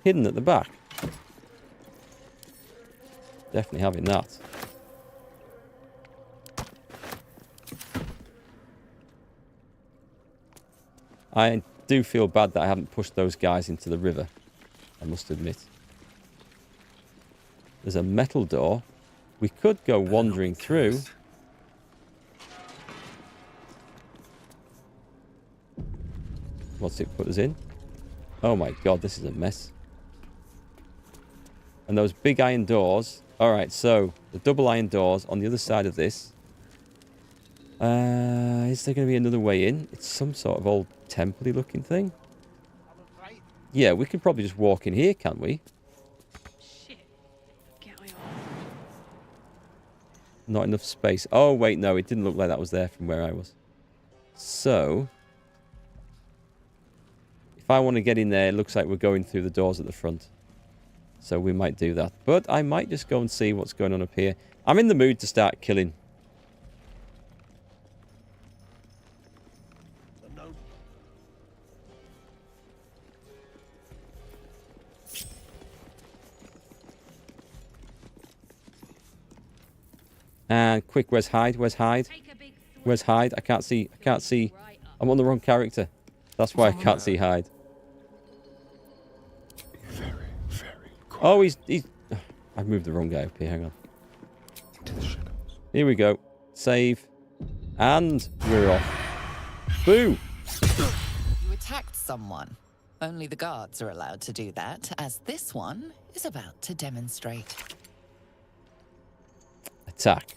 Hidden at the back. Definitely having that. I do feel bad that I haven't pushed those guys into the river, I must admit. There's a metal door. We could go wandering through. What's it put us in? Oh my god, this is a mess. And those big iron doors. Alright, so the double iron doors on the other side of this. Is there going to be another way in? It's some sort of old temple-y looking thing. Yeah, we can probably just walk in here, can't we? Not enough space. Oh, wait, no, it didn't look like that was there from where I was. So, if I want to get in there, it looks like we're going through the doors at the front. So we might do that. But I might just go and see what's going on up here. I'm in the mood to start killing. And quick, where's Hyde? Where's Hyde? Where's Hyde? I can't see. I can't see. I'm on the wrong character. That's why I can't see Hyde. Oh, he's... I've moved the wrong guy up here. Hang on. Here we go. Save. And we're off. Boo! You attacked someone. Only the guards are allowed to do that, as this one is about to demonstrate. Attack.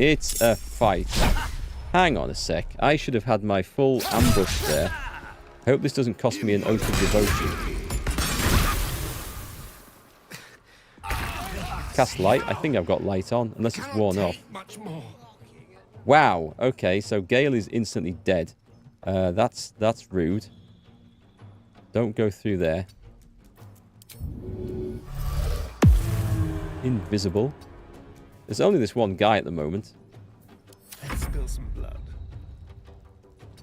It's a fight. Hang on a sec. I should have had my full ambush there. I hope this doesn't cost me an oath of devotion. Cast light. I think I've got light on, unless it's worn off. Wow. Okay, so Gale is instantly dead. That's rude. Don't go through there. Invisible. There's only this one guy at the moment. Let's spill some blood.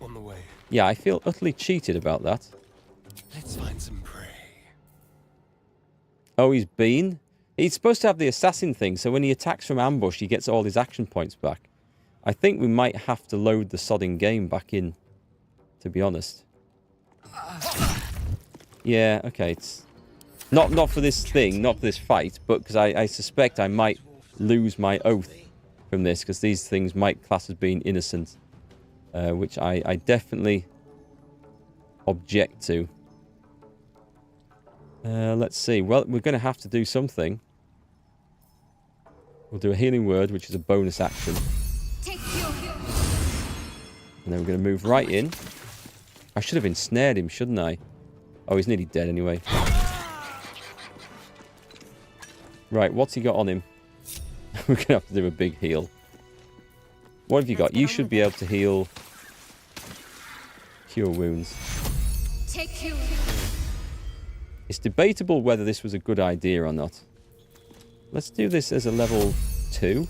On the way. Yeah, I feel utterly cheated about that. Let's find some prey. Oh, he's been? He's supposed to have the assassin thing, so when he attacks from ambush, he gets all his action points back. I think we might have to load the sodding game back in, to be honest. Yeah, okay, it's... Not for this thing, not for this fight, but because I suspect I might lose my oath from this, because these things might class as being innocent, which I definitely object to. Let's see. Well, we're going to have to do something. We'll do a healing word, which is a bonus action. And then we're going to move right in. I should have ensnared him, shouldn't I? Oh, he's nearly dead anyway. Right, what's he got on him? We're going to have to do a big heal. What have you got? You should be able to heal... Cure wounds. It's debatable whether this was a good idea or not. Let's do this as a level 2.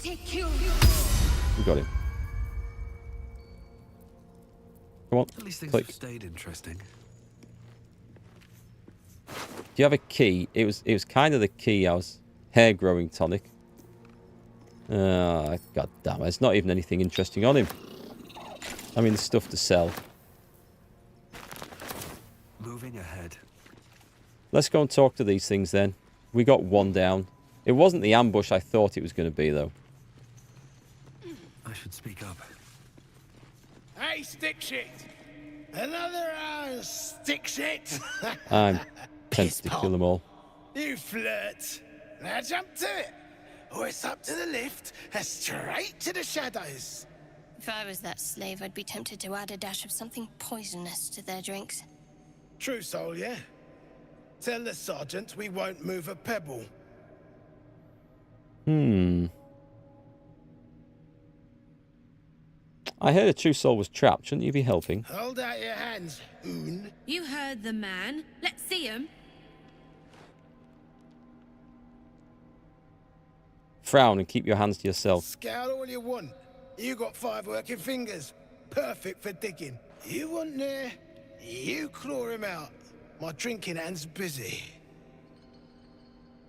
We got him. Come on. At least things Click. have stayed interesting. Do you have a key? It was kind of the key. I was hair growing tonic. God damn it. There's not even anything interesting on him. I mean, there's stuff to sell. Moving ahead. Let's go and talk to these things then. We got one down. It wasn't the ambush I thought it was going to be, though. I should speak up. Hey, stick shit! Another stick shit! I'm tempted to kill them all. You flirt. Now jump to it. Or it's up to the lift and straight to the shadows. If I was that slave, I'd be tempted to add a dash of something poisonous to their drinks. True soul, yeah? Tell the sergeant we won't move a pebble. I heard a true soul was trapped. Shouldn't you be helping? Hold out your hands, Hoon. You heard the man. Let's see him. Frown and keep your hands to yourself. Scout all you want. You got 5 working fingers. Perfect for digging. You want there? You claw him out. My drinking hand's busy.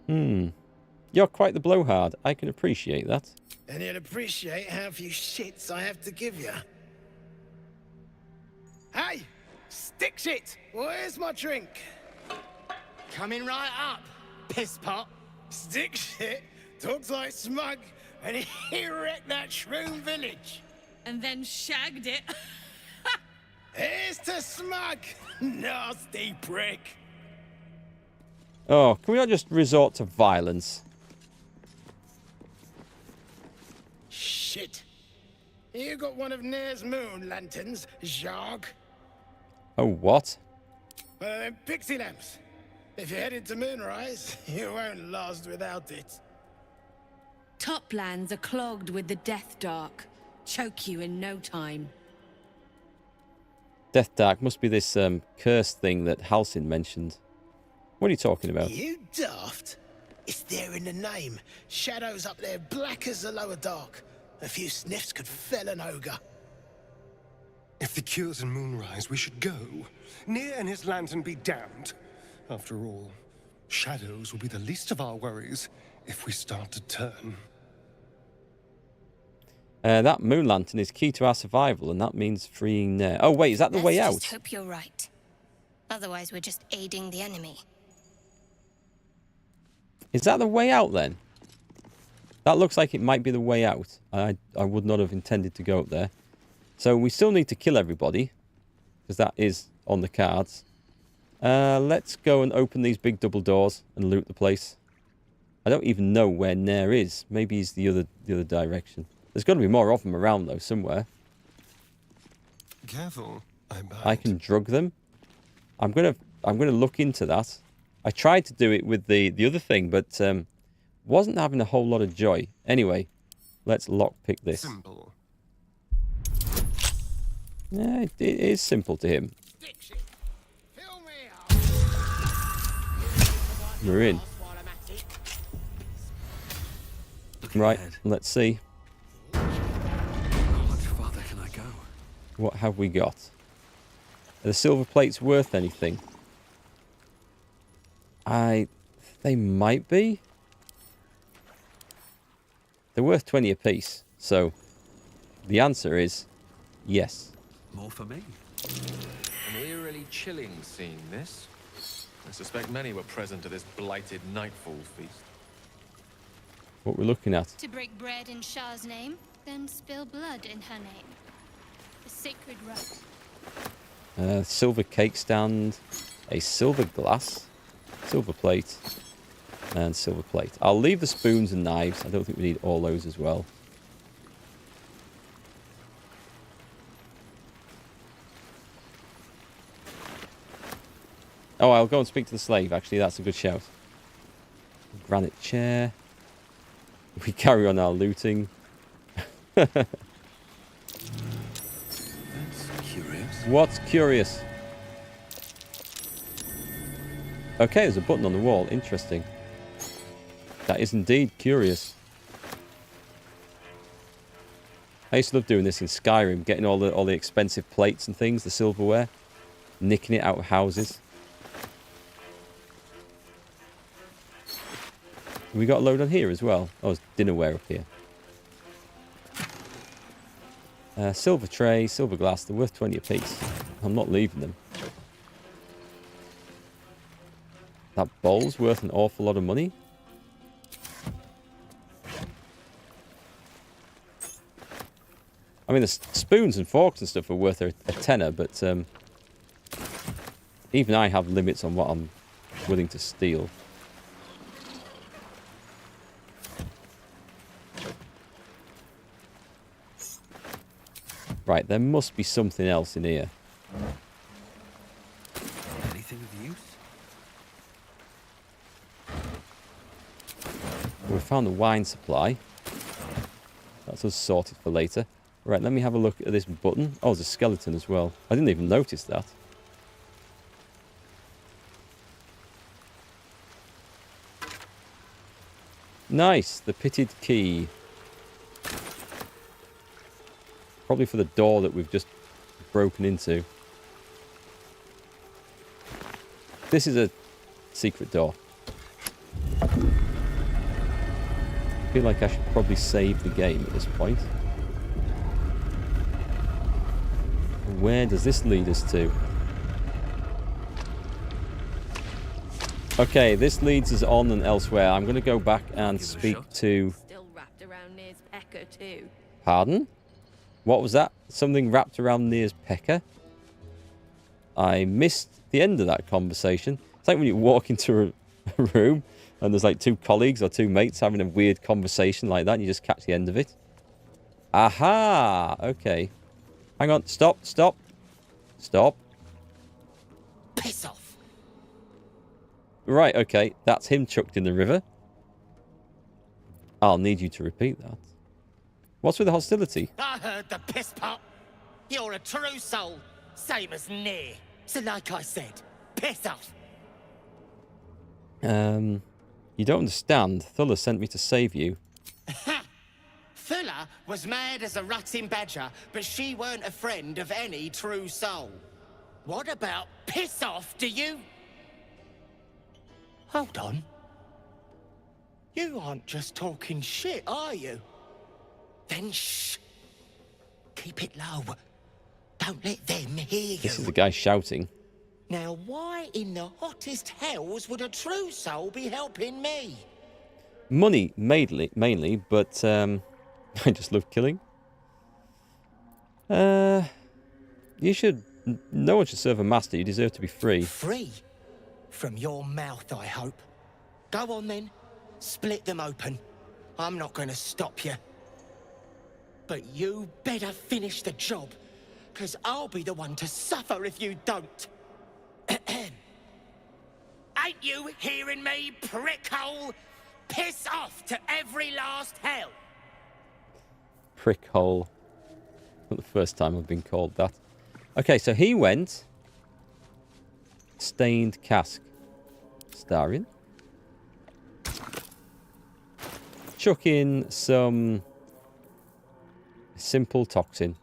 You're quite the blowhard. I can appreciate that. And you'd appreciate how few shits I have to give you. Hey! Stick shit! Where's my drink? Coming right up, piss pot. Stick shit talks like smug, and he wrecked that shroom village. And then shagged it. Here's to smug, nasty prick. Oh, can we not just resort to violence? Shit. You got one of Nair's moon lanterns, Jarg? Oh, what? Well, them pixie lamps. If you're headed to Moonrise, you won't last without it. Toplands are clogged with the Death Dark. Choke you in no time. Death Dark must be this cursed thing that Halsin mentioned. What are you talking about? You daft. It's there in the name. Shadows up there black as the lower dark. A few sniffs could fell an ogre. If the cure's in Moonrise, we should go. Nair and his lantern be damned. After all, shadows will be the least of our worries if we start to turn. That moon lantern is key to our survival, and that means freeing Nair. Oh, wait, is that the way out? Let's just hope you're right. Otherwise, we're just aiding the enemy. Is that the way out, then? That looks like it might be the way out. I would not have intended to go up there. So we still need to kill everybody, because that is on the cards. Let's go and open these big double doors and loot the place. I don't even know where Nair is. Maybe he's the other direction. There's got to be more of them around, though, somewhere. Careful, I can drug them. I'm gonna look into that. I tried to do it with the other thing, but wasn't having a whole lot of joy. Anyway, let's lockpick this. Simple. Yeah, it is simple to him. We're in. Right, let's see. How much farther can I go? What have we got? Are the silver plates worth anything? They might be. They're worth 20 apiece, so the answer is yes. More for me. An eerily chilling scene, this. I suspect many were present at this blighted nightfall feast. What we're looking at. To break bread in Shah's name, then spill blood in her name. A sacred rite. Silver cake stand, a silver glass, silver plate, and silver plate. I'll leave the spoons and knives. I don't think we need all those as well. Oh, I'll go and speak to the slave, actually. That's a good shout. Granite chair. We carry on our looting. That's curious. What's curious? Okay, there's a button on the wall. Interesting. That is indeed curious. I used to love doing this in Skyrim, getting all the expensive plates and things, the silverware, nicking it out of houses. We got a load on here as well. Oh, it's dinnerware up here. Silver tray, silver glass. They're worth 20 apiece. I'm not leaving them. That bowl's worth an awful lot of money. I mean, the spoons and forks and stuff are worth a tenner, but even I have limits on what I'm willing to steal. Right, there must be something else in here. Anything of use? We found the wine supply. That's us sorted for later. Right, let me have a look at this button. Oh, there's a skeleton as well. I didn't even notice that. Nice, the pitted key. Probably for the door that we've just broken into. This is a secret door. I feel like I should probably save the game at this point. Where does this lead us to? Okay, this leads us on and elsewhere. I'm going to go back and speak to... Still wrapped around Near's pecker too. Pardon? What was that? Something wrapped around Near's pecker? I missed the end of that conversation. It's like when you walk into a room and there's like two colleagues or two mates having a weird conversation like that and you just catch the end of it. Aha! Okay. Hang on. Stop. Stop. Stop. Piss off. Right, okay. That's him chucked in the river. I'll need you to repeat that. What's with the hostility? I heard the piss pot. You're a true soul, same as Near. So like I said, piss off. You don't understand. Thulla sent me to save you. Thulla was mad as a rutting badger, but she weren't a friend of any true soul. What about piss off, do you? Hold on. You aren't just talking shit, are you? Then shh. Keep it low. Don't let them hear you. This is the guy shouting. Now, why in the hottest hells would a true soul be helping me? Money, mainly, but I just love killing. You should... No one should serve a master. You deserve to be free. Free? From your mouth, I hope. Go on, then. Split them open. I'm not going to stop you. But you better finish the job, because I'll be the one to suffer if you don't. Ain't you hearing me, prickhole? Piss off to every last hell. Prickhole. Not the first time I've been called that. Okay, so he went... Stained cask. Starion. Chuck in some... Simple toxin.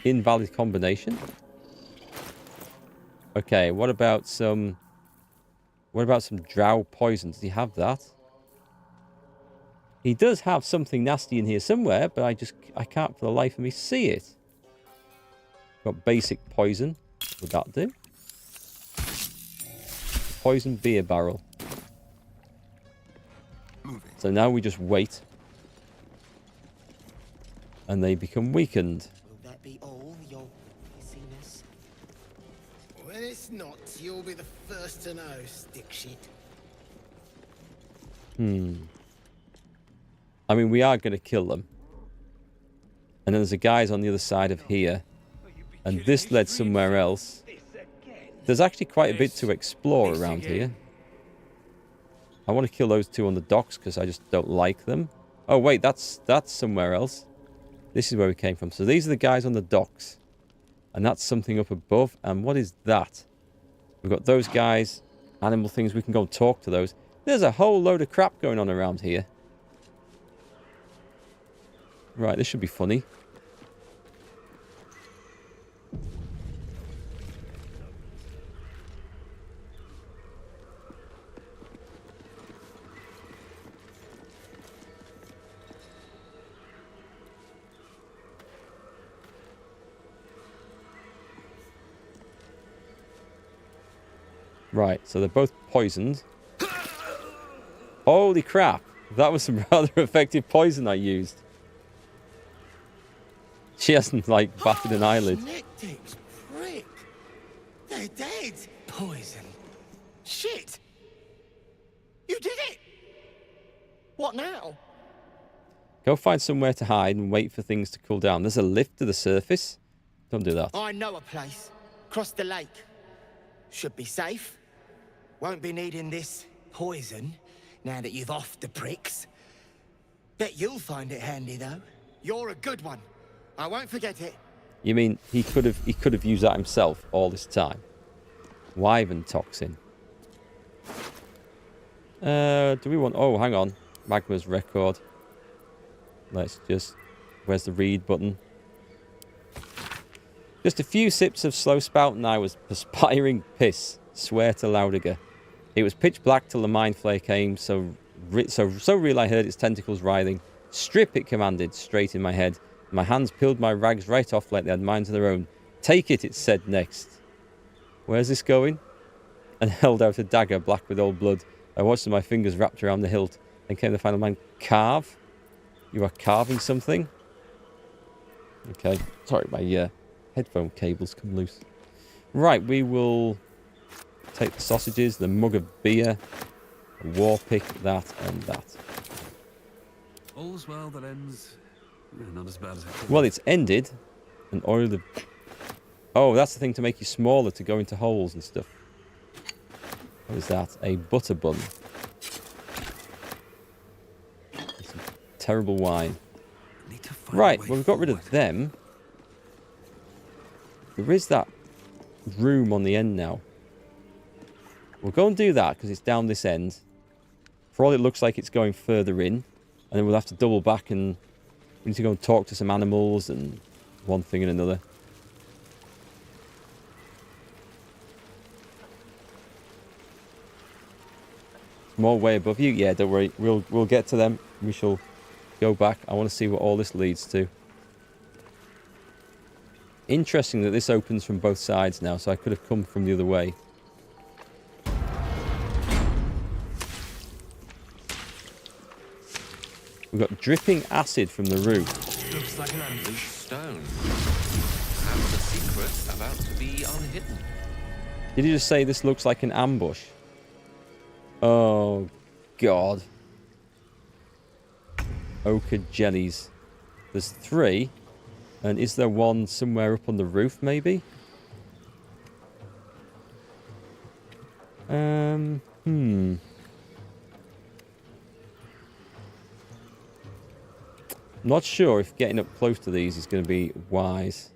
Invalid combination. Okay, what about some drow poison? Does he have that? He does have something nasty in here somewhere, but I can't for the life of me see it. Got basic poison. Would that do? Poison beer barrel. So now we just wait. And they become weakened. Will that be all your pissiness? When it's not, you'll be the first to know, stick shit. I mean, we are going to kill them. And then there's a guys on the other side of here. And this led somewhere else. There's actually quite a bit to explore around here. I want to kill those two on the docks because I just don't like them. Oh, wait, that's somewhere else. This is where we came from. So these are the guys on the docks. And that's something up above. And what is that? We've got those guys. Animal things. We can go and talk to those. There's a whole load of crap going on around here. Right, this should be funny. Right, so they're both poisoned. Holy crap. That was some rather effective poison I used. She hasn't, like, batted an eyelid. Snickdicks, prick. They're dead. Poison. Shit. You did it. What now? Go find somewhere to hide and wait for things to cool down. There's a lift to the surface. Don't do that. I know a place. Across the lake. Should be safe. Won't be needing this poison now that you've offed the pricks. Bet you'll find it handy, though. You're a good one. I won't forget it. You mean he could have used that himself all this time? Wyvern toxin. Do we want... Oh, hang on. Magma's record. Let's just... Where's the read button? Just a few sips of slow spout and I was perspiring piss. Swear to Laudiger. It was pitch black till the mind flare came, so real I heard its tentacles writhing. Strip, it commanded, straight in my head. My hands peeled my rags right off like they had minds of their own. Take it, it said next. Where's this going? And held out a dagger black with old blood. I watched my fingers wrapped around the hilt. Then came the final man. Carve? You are carving something? Okay. Sorry, my headphone cables come loose. Right, we will take the sausages, the mug of beer, a war pick, that and that. All's well that ends... Not as bad as it could. Well, it's ended. And oil the... Oh, that's the thing to make you smaller, to go into holes and stuff. What is that? A butter bun. Some terrible wine. Right, well, we've got rid of them. There is that room on the end now. We'll go and do that, because it's down this end. For all it looks like it's going further in. And then we'll have to double back and... We need to go and talk to some animals and one thing and another. More way above you? Yeah, don't worry. We'll get to them. We shall go back. I want to see what all this leads to. Interesting that this opens from both sides now, so I could have come from the other way. We've got dripping acid from the roof. Looks like an unleashed stone. And the secret about to be unhidden. Did you just say this looks like an ambush? Oh, God. Ochre jellies. There's 3. And is there one somewhere up on the roof, maybe? Not sure if getting up close to these is going to be wise.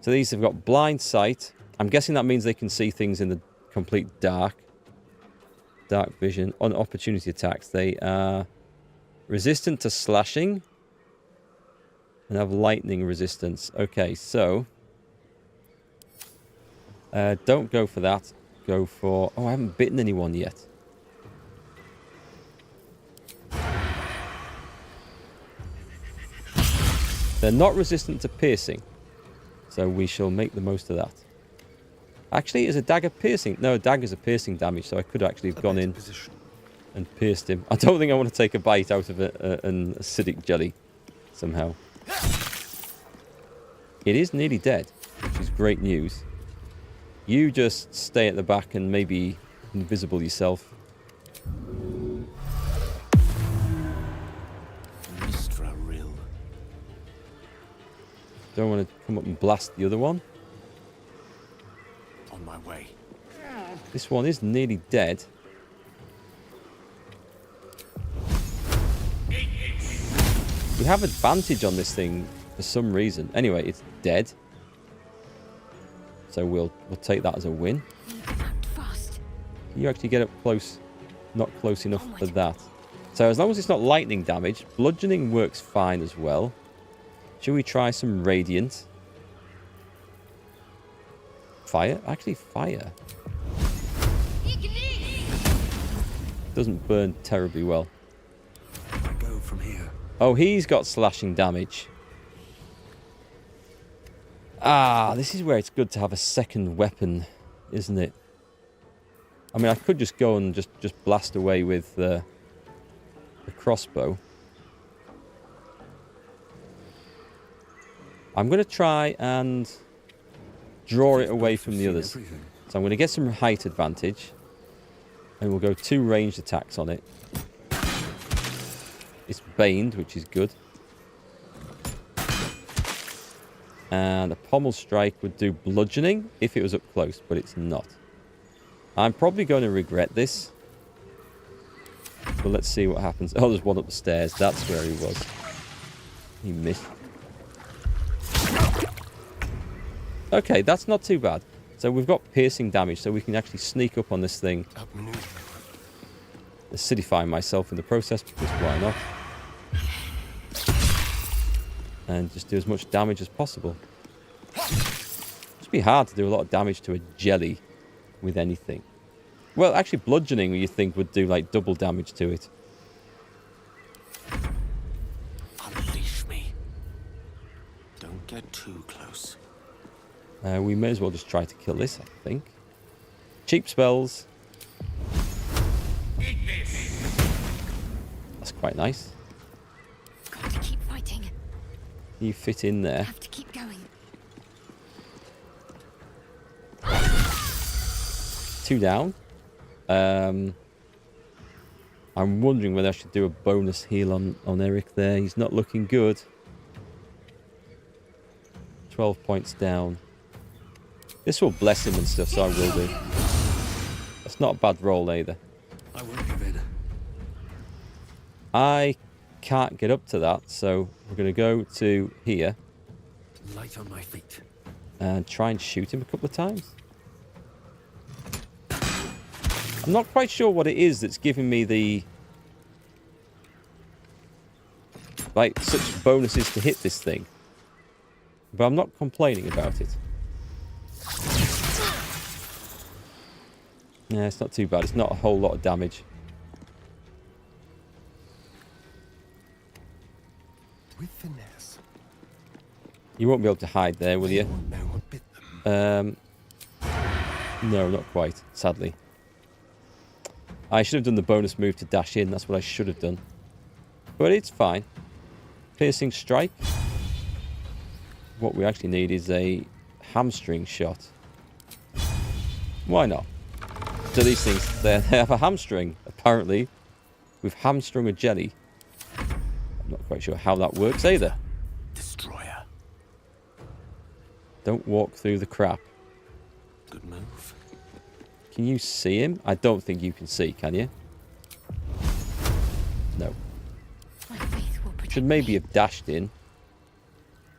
So these have got blind sight. I'm guessing that means they can see things in the complete dark. Dark vision. On opportunity attacks, they are resistant to slashing and have lightning resistance. Okay, so don't go for that. Go for... Oh, I haven't bitten anyone yet. They're not resistant to piercing, so we shall make the most of that. Actually, is a dagger piercing? No, daggers are piercing damage, so I could actually have gone in and pierced him. I don't think I want to take a bite out of an acidic jelly somehow. It is nearly dead, which is great news. You just stay at the back and maybe invisible yourself. Don't want to come up and blast the other one. On my way. This one is nearly dead. We have advantage on this thing for some reason. Anyway, it's dead. So we'll take that as a win. You actually get up close. Not close enough for that. So as long as it's not lightning damage, bludgeoning works fine as well. Should we try some radiant? Fire? Actually, fire. Doesn't burn terribly well. I go from here. Oh, he's got slashing damage. Ah, this is where it's good to have a second weapon, isn't it? I mean, I could just go and just blast away with the crossbow. I'm going to try and draw it away from the others. So I'm going to get some height advantage. And we'll go 2 ranged attacks on it. It's baned, which is good. And a pommel strike would do bludgeoning if it was up close, but it's not. I'm probably going to regret this. But let's see what happens. Oh, there's one up the stairs. That's where he was. He missed. Okay, that's not too bad. So we've got piercing damage, so we can actually sneak up on this thing. Acidifying myself in the process, because why not? And just do as much damage as possible. It'd be hard to do a lot of damage to a jelly with anything. Well, actually, bludgeoning, you think, would do like double damage to it. Unleash me. Don't get too close. We may as well just try to kill this, I think. Cheap spells. That's quite nice. Got to keep fighting. You fit in there. Have to keep going. 2 down. I'm wondering whether I should do a bonus heal on Erikk there. He's not looking good. 12 points down. This will bless him and stuff, so I will do. That's not a bad roll either. I won't give in. I can't get up to that, so we're going to go to here. Light on my feet. And try and shoot him a couple of times. I'm not quite sure what it is that's giving me the... like, such bonuses to hit this thing. But I'm not complaining about it. Yeah, it's not too bad. It's not a whole lot of damage. With finesse. You won't be able to hide there, will you? No, not quite, sadly. I should have done the bonus move to dash in. That's what I should have done. But it's fine. Piercing strike. What we actually need is a hamstring shot. Why not? So these things, they have a hamstring, apparently. We've hamstrung a jelly. I'm not quite sure how that works either. Destroyer. Don't walk through the crap. Good move. Can you see him? I don't think you can see, can you? No. Should maybe have dashed in.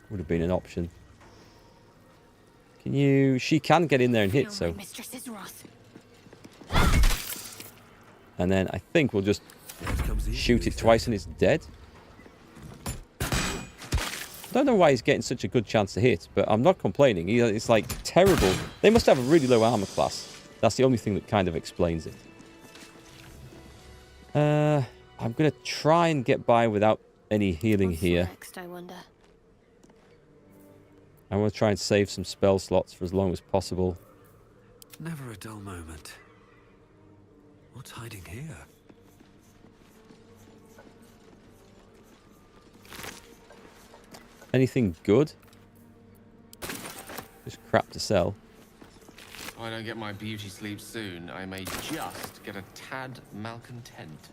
Would have been an option. Can you... She can get in there and hit, so... And then I think we'll just shoot it twice and it's dead. I don't know why he's getting such a good chance to hit, but I'm not complaining. It's like terrible. They must have a really low armor class. That's the only thing that kind of explains it. I'm going to try and get by without any healing here. Next, I wonder. I want to try and save some spell slots for as long as possible. Never a dull moment. What's hiding here? Anything good? Just crap to sell. If I don't get my beauty sleep soon, I may just get a tad malcontent.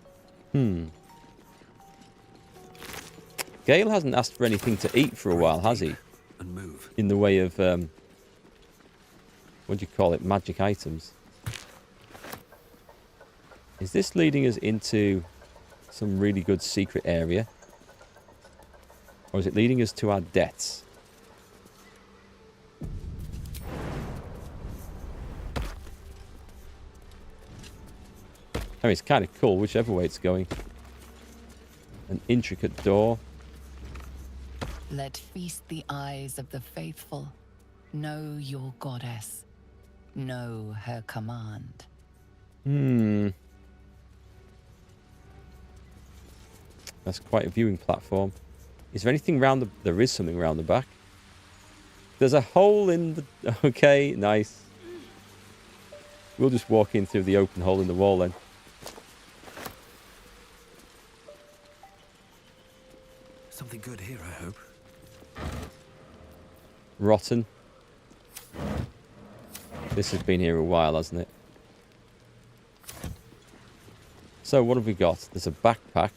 Gale hasn't asked for anything to eat for a while, has he? And move. In the way of, what do you call it, magic items. Is this leading us into some really good secret area? Or is it leading us to our deaths? I mean, it's kind of cool, whichever way it's going. An intricate door. Let feast the eyes of the faithful. Know your goddess. Know her command. That's quite a viewing platform. Is there anything round the... There is something round the back. There's a hole in the... Okay, nice. We'll just walk in through the open hole in the wall then. Something good here, I hope. Rotten. This has been here a while, hasn't it? So, what have we got? There's a backpack.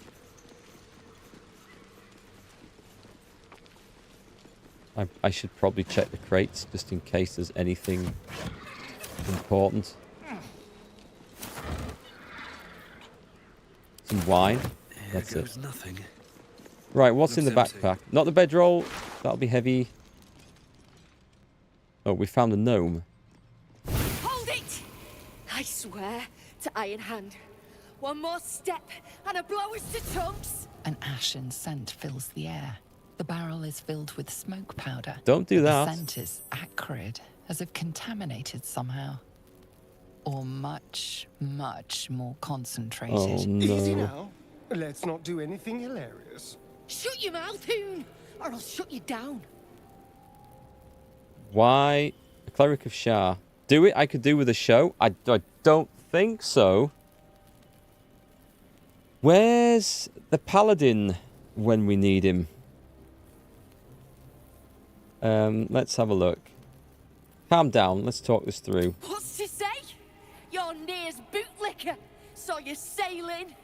I should probably check the crates, just in case there's anything important. Some wine. That's Here it. goes nothing. Right, what's in the Looks empty. backpack? Not the bedroll. That'll be heavy. Oh, we found a gnome. Hold it! I swear to Iron Hand. One more step, and a blow us to chunks. An ashen scent fills the air. The barrel is filled with smoke powder. Don't do that. The scent is acrid, as if contaminated somehow. Or much, much more concentrated. Oh, no. Easy now. Let's not do anything hilarious. Shut your mouth, Hoon, or I'll shut you down. Why a cleric of Shah? Do it. I could do with a show. I don't think so. Where's the paladin when we need him? Let's have a look. Calm down. Let's talk this through. What's to say? Your near's bootlicker. Saw you sailing.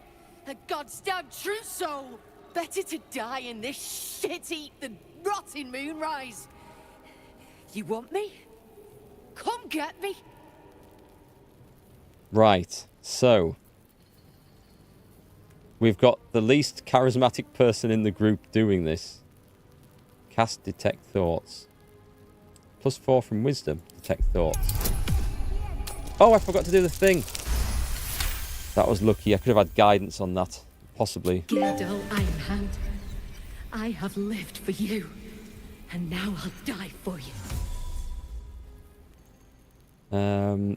A god's damn true soul. Better to die in this shit heap than rot in Moonrise. You want me? Come get me. Right. So we've got the least charismatic person in the group doing this. Cast Detect Thoughts. +4 from Wisdom. Detect Thoughts. Oh, I forgot to do the thing. That was lucky. I could have had guidance on that. Possibly. Gildal Iron Hand. I have lived for you. And now I'll die for you.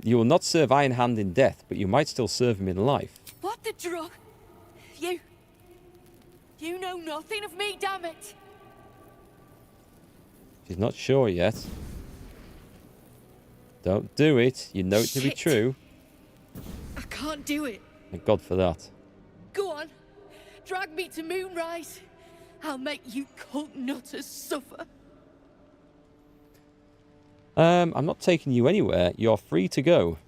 You will not serve Iron Hand in death, but you might still serve him in life. What the drug? You know nothing of me, damn it. She's not sure yet. Don't do it. You know it to be Shit. true. I can't do it. Thank God for that. Go on. Drag me to Moonrise. I'll make you cult nutters suffer. I'm not taking you anywhere. You're free to go.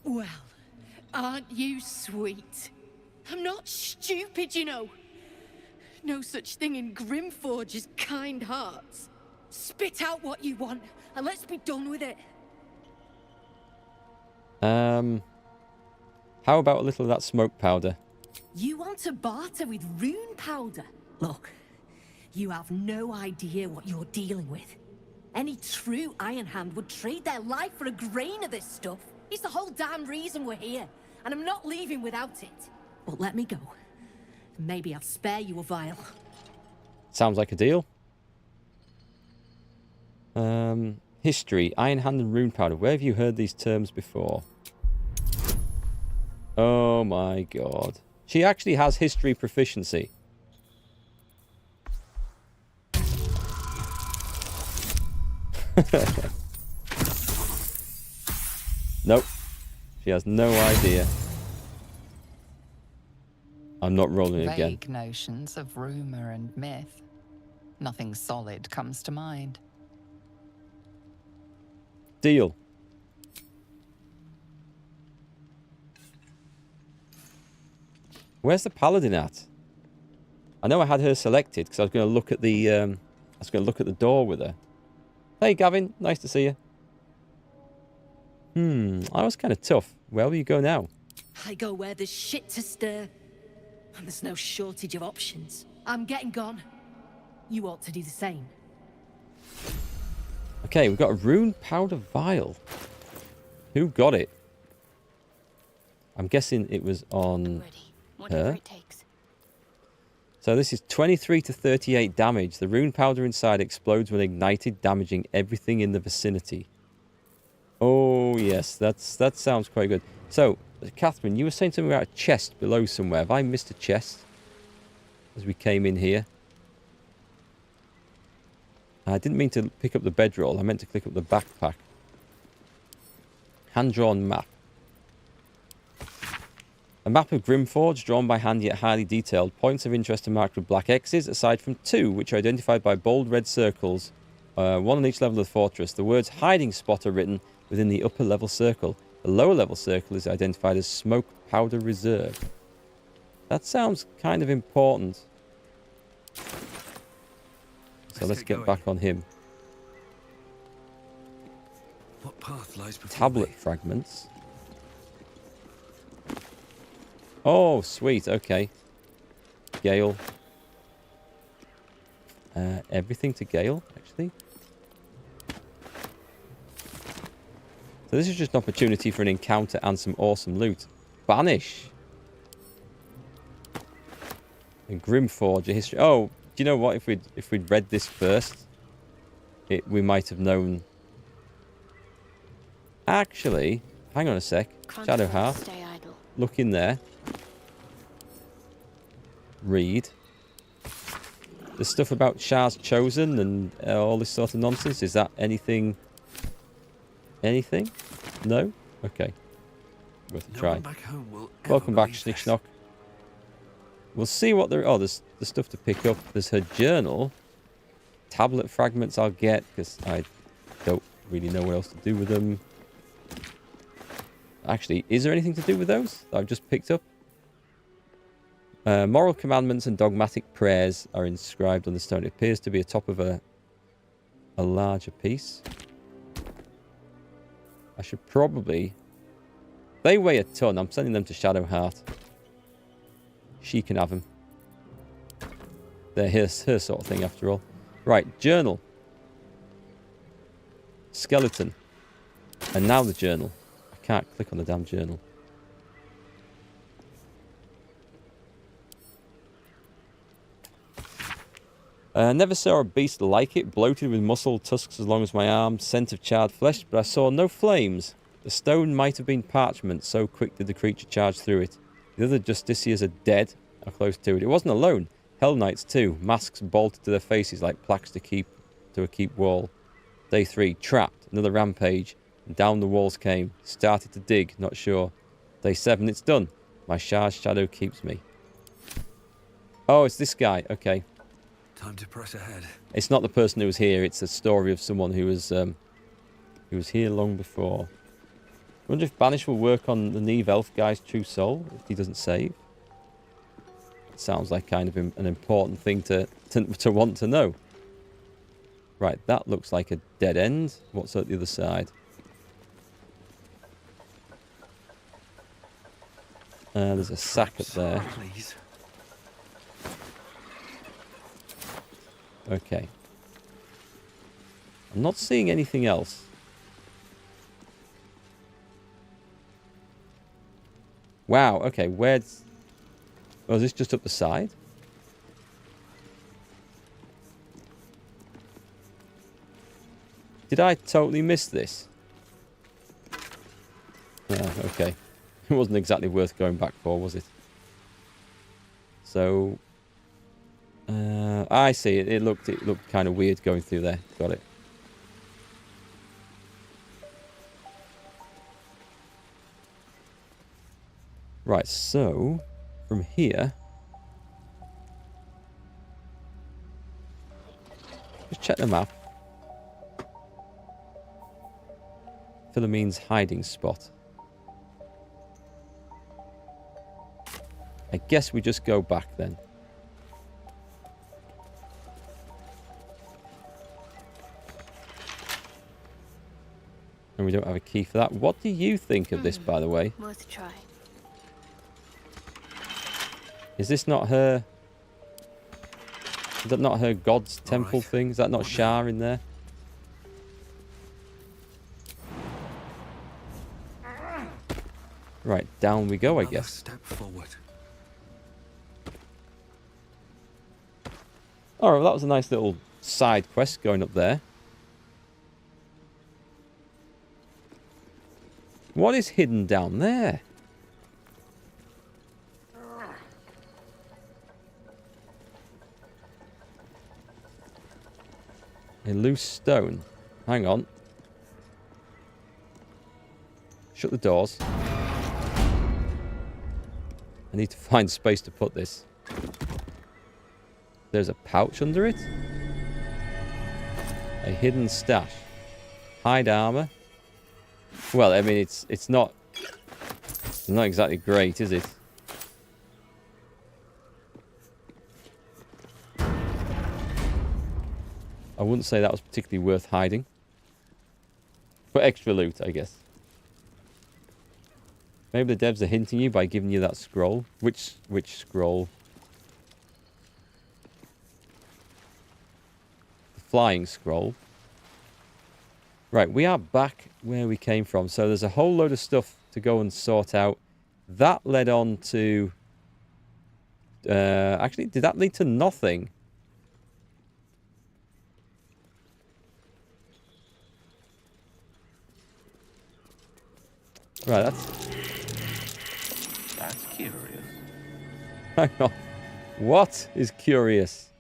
Well, aren't you sweet? I'm not stupid, you know. No such thing in Grimforge as kind hearts. Spit out what you want, and let's be done with it. How about a little of that smoke powder? You want to barter with rune powder? Look, you have no idea what you're dealing with. Any true Iron Hand would trade their life for a grain of this stuff. It's the whole damn reason we're here, and I'm not leaving without it. But let me go. Maybe I'll spare you a vial. Sounds like a deal. History. Iron Hand and Rune Powder. Where have you heard these terms before? Oh my god. She actually has history proficiency. Nope. She has no idea. I'm not rolling again. Vague notions of rumor and myth. Nothing solid comes to mind. Deal. Where's the paladin at? I know I had her selected because I was going to look at the door with her. Hey Gavin, nice to see you. I was kind of tough. Where will you go now? I go where there's shit to stir. And there's no shortage of options. I'm getting gone. You ought to do the same. Okay, we've got a rune powder vial. Who got it? I'm guessing it was on her. It takes. So this is 23 to 38 damage. The rune powder inside explodes when ignited, damaging everything in the vicinity. Oh yes, that sounds quite good. So, Catherine, you were saying something about a chest below somewhere. Have I missed a chest as we came in here? I didn't mean to pick up the bedroll. I meant to click up the backpack. Hand-drawn map. A map of Grimforge, drawn by hand yet highly detailed. Points of interest are marked with black X's, aside from 2, which are identified by bold red circles, one on each level of the fortress. The words hiding spot are written within the upper level circle. The lower level circle is identified as smoke powder reserve. That sounds kind of important. So let's get back on him. What path lies before Tablet me? fragments. Oh, sweet. Okay. Gale. Everything to Gale, actually. So this is just an opportunity for an encounter and some awesome loot. Banish. And Grimforge, a history. Oh, do you know what? If we'd read this first, we might have known. Actually, hang on a sec. Shadowheart. Look in there. Read. The stuff about Shar's Chosen and all this sort of nonsense. Is that anything? Anything? No? Okay. Worth a try. Welcome back, Schnick-Schnock. We'll see what there... Oh, there's the stuff to pick up. There's her journal. Tablet fragments I'll get, because I don't really know what else to do with them. Actually, is there anything to do with those that I've just picked up? Moral commandments and dogmatic prayers are inscribed on the stone. It appears to be atop of a larger piece. I should probably... They weigh a ton. I'm sending them to Shadowheart. She can have them. They're her sort of thing, after all. Right, journal. Skeleton. And now the journal. I can't click on the damn journal. Never saw a beast like it, bloated with muscle, tusks as long as my arm, scent of charred flesh, but I saw no flames. The stone might have been parchment, so quick did the creature charge through it. The other justiciars are dead, or close to it. It wasn't alone. Hell Knights too, masks bolted to their faces like plaques to a keep wall. Day 3, trapped, another rampage, and down the walls came. Started to dig, not sure. Day 7, it's done. My Shar's shadow keeps me. Oh, it's this guy, okay. Time to press ahead. It's not the person who was here. It's a story of someone who was here long before. I wonder if Banish will work on the Neve Elf guy's true soul if he doesn't save. It sounds like kind of an important thing to want to know. Right, that looks like a dead end. What's at the other side? There's a sack up there. Please. Okay. I'm not seeing anything else. Wow, okay, where's... Oh, is this just up the side? Did I totally miss this? Oh, okay. It wasn't exactly worth going back for, was it? So... I see it. It looked kind of weird going through there. Got it. Right, so from here, just check the map. Philomene's hiding spot. I guess we just go back then. And we don't have a key for that. What do you think of this, by the way? Worth a try. Is this not her... Is that not her god's temple thing? Is that not Shar in there? Right, down we go, I guess. Step forward. Alright, well, that was a nice little side quest going up there. What is hidden down there? A loose stone. Hang on. Shut the doors. I need to find space to put this. There's a pouch under it. A hidden stash. Hide armor. Well, I mean, it's not exactly great, is it? I wouldn't say that was particularly worth hiding. But extra loot, I guess. If Maybe the devs are hinting you by giving you that scroll. Which scroll? The flying scroll. Right, we are back where we came from. So there's a whole load of stuff to go and sort out. That led on to... actually, did that lead to nothing? Right, That's curious. Hang on. What is curious?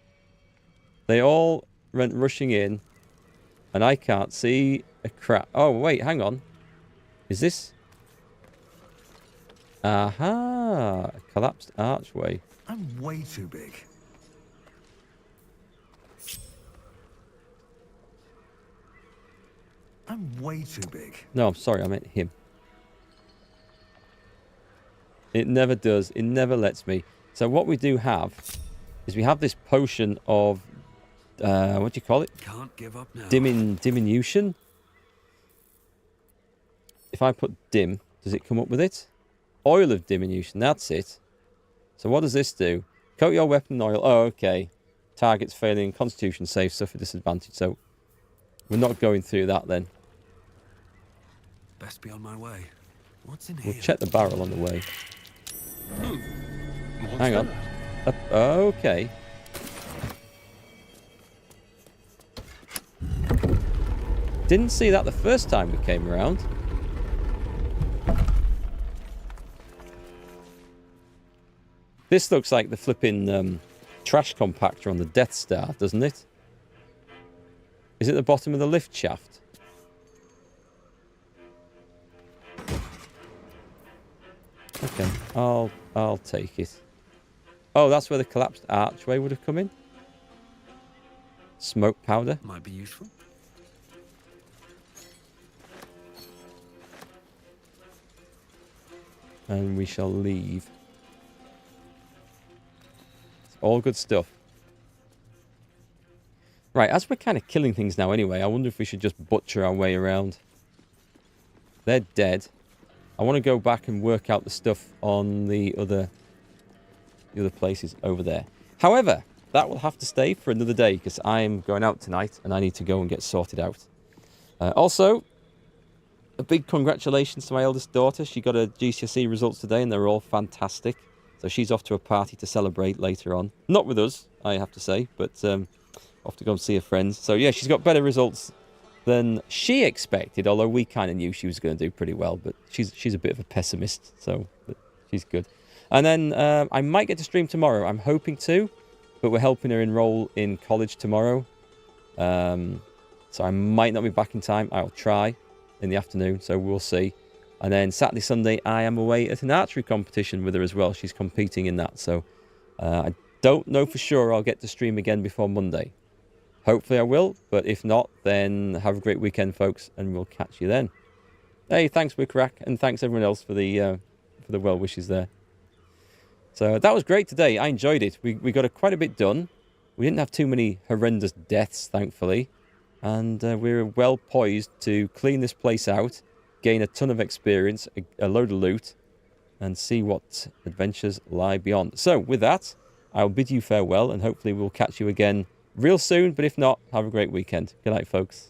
They all went rushing in, and I can't see a crap. Oh, wait, hang on. Is this... Aha! A collapsed archway. I'm way too big. I'm way too big. No, I'm sorry, I meant him. It never does. It never lets me. So what we do have is we have this potion of... what do you call it? Can't give up now. Diminution. If I put dim, does it come up with it? Oil of diminution, that's it. So what does this do? Coat your weapon in oil. Oh, okay. Targets failing constitution save suffer disadvantage. So we're not going through that then. Best be on my way. What's in We'll here? check the barrel on the way. Hang on. Okay. Didn't see that the first time we came around. This looks like the flipping trash compactor on the Death Star, doesn't it? Is it the bottom of the lift shaft? Okay, I'll take it. Oh, that's where the collapsed archway would have come in. Smoke powder. Might be useful. And we shall leave. It's all good stuff. Right, as we're kind of killing things now anyway, I wonder if we should just butcher our way around. They're dead. I want to go back and work out the stuff on the other places over there. However, that will have to stay for another day because I'm going out tonight and I need to go and get sorted out. Also, a big congratulations to my eldest daughter. She got her GCSE results today and they're all fantastic. So she's off to a party to celebrate later on. Not with us, I have to say, but off to go and see her friends. So yeah, she's got better results than she expected, although we kind of knew she was going to do pretty well, but she's a bit of a pessimist, so but she's good. And then I might get to stream tomorrow. I'm hoping to, but we're helping her enroll in college tomorrow. So I might not be back in time. I'll try in the afternoon, so we'll see. And then Saturday, Sunday, I am away at an archery competition with her as well. She's competing in that, so I don't know for sure I'll get to stream again before Monday. Hopefully I will, but if not, then have a great weekend, folks, and we'll catch you then. Hey, thanks, Wickrack, and thanks everyone else for the well wishes there. So that was great today. I enjoyed it. We got quite a bit done. We didn't have too many horrendous deaths, thankfully, and we're well poised to clean this place out, gain a ton of experience, a load of loot, and see what adventures lie beyond. So with that, I'll bid you farewell, and hopefully we'll catch you again real soon, but if not, have a great weekend. Good night, folks.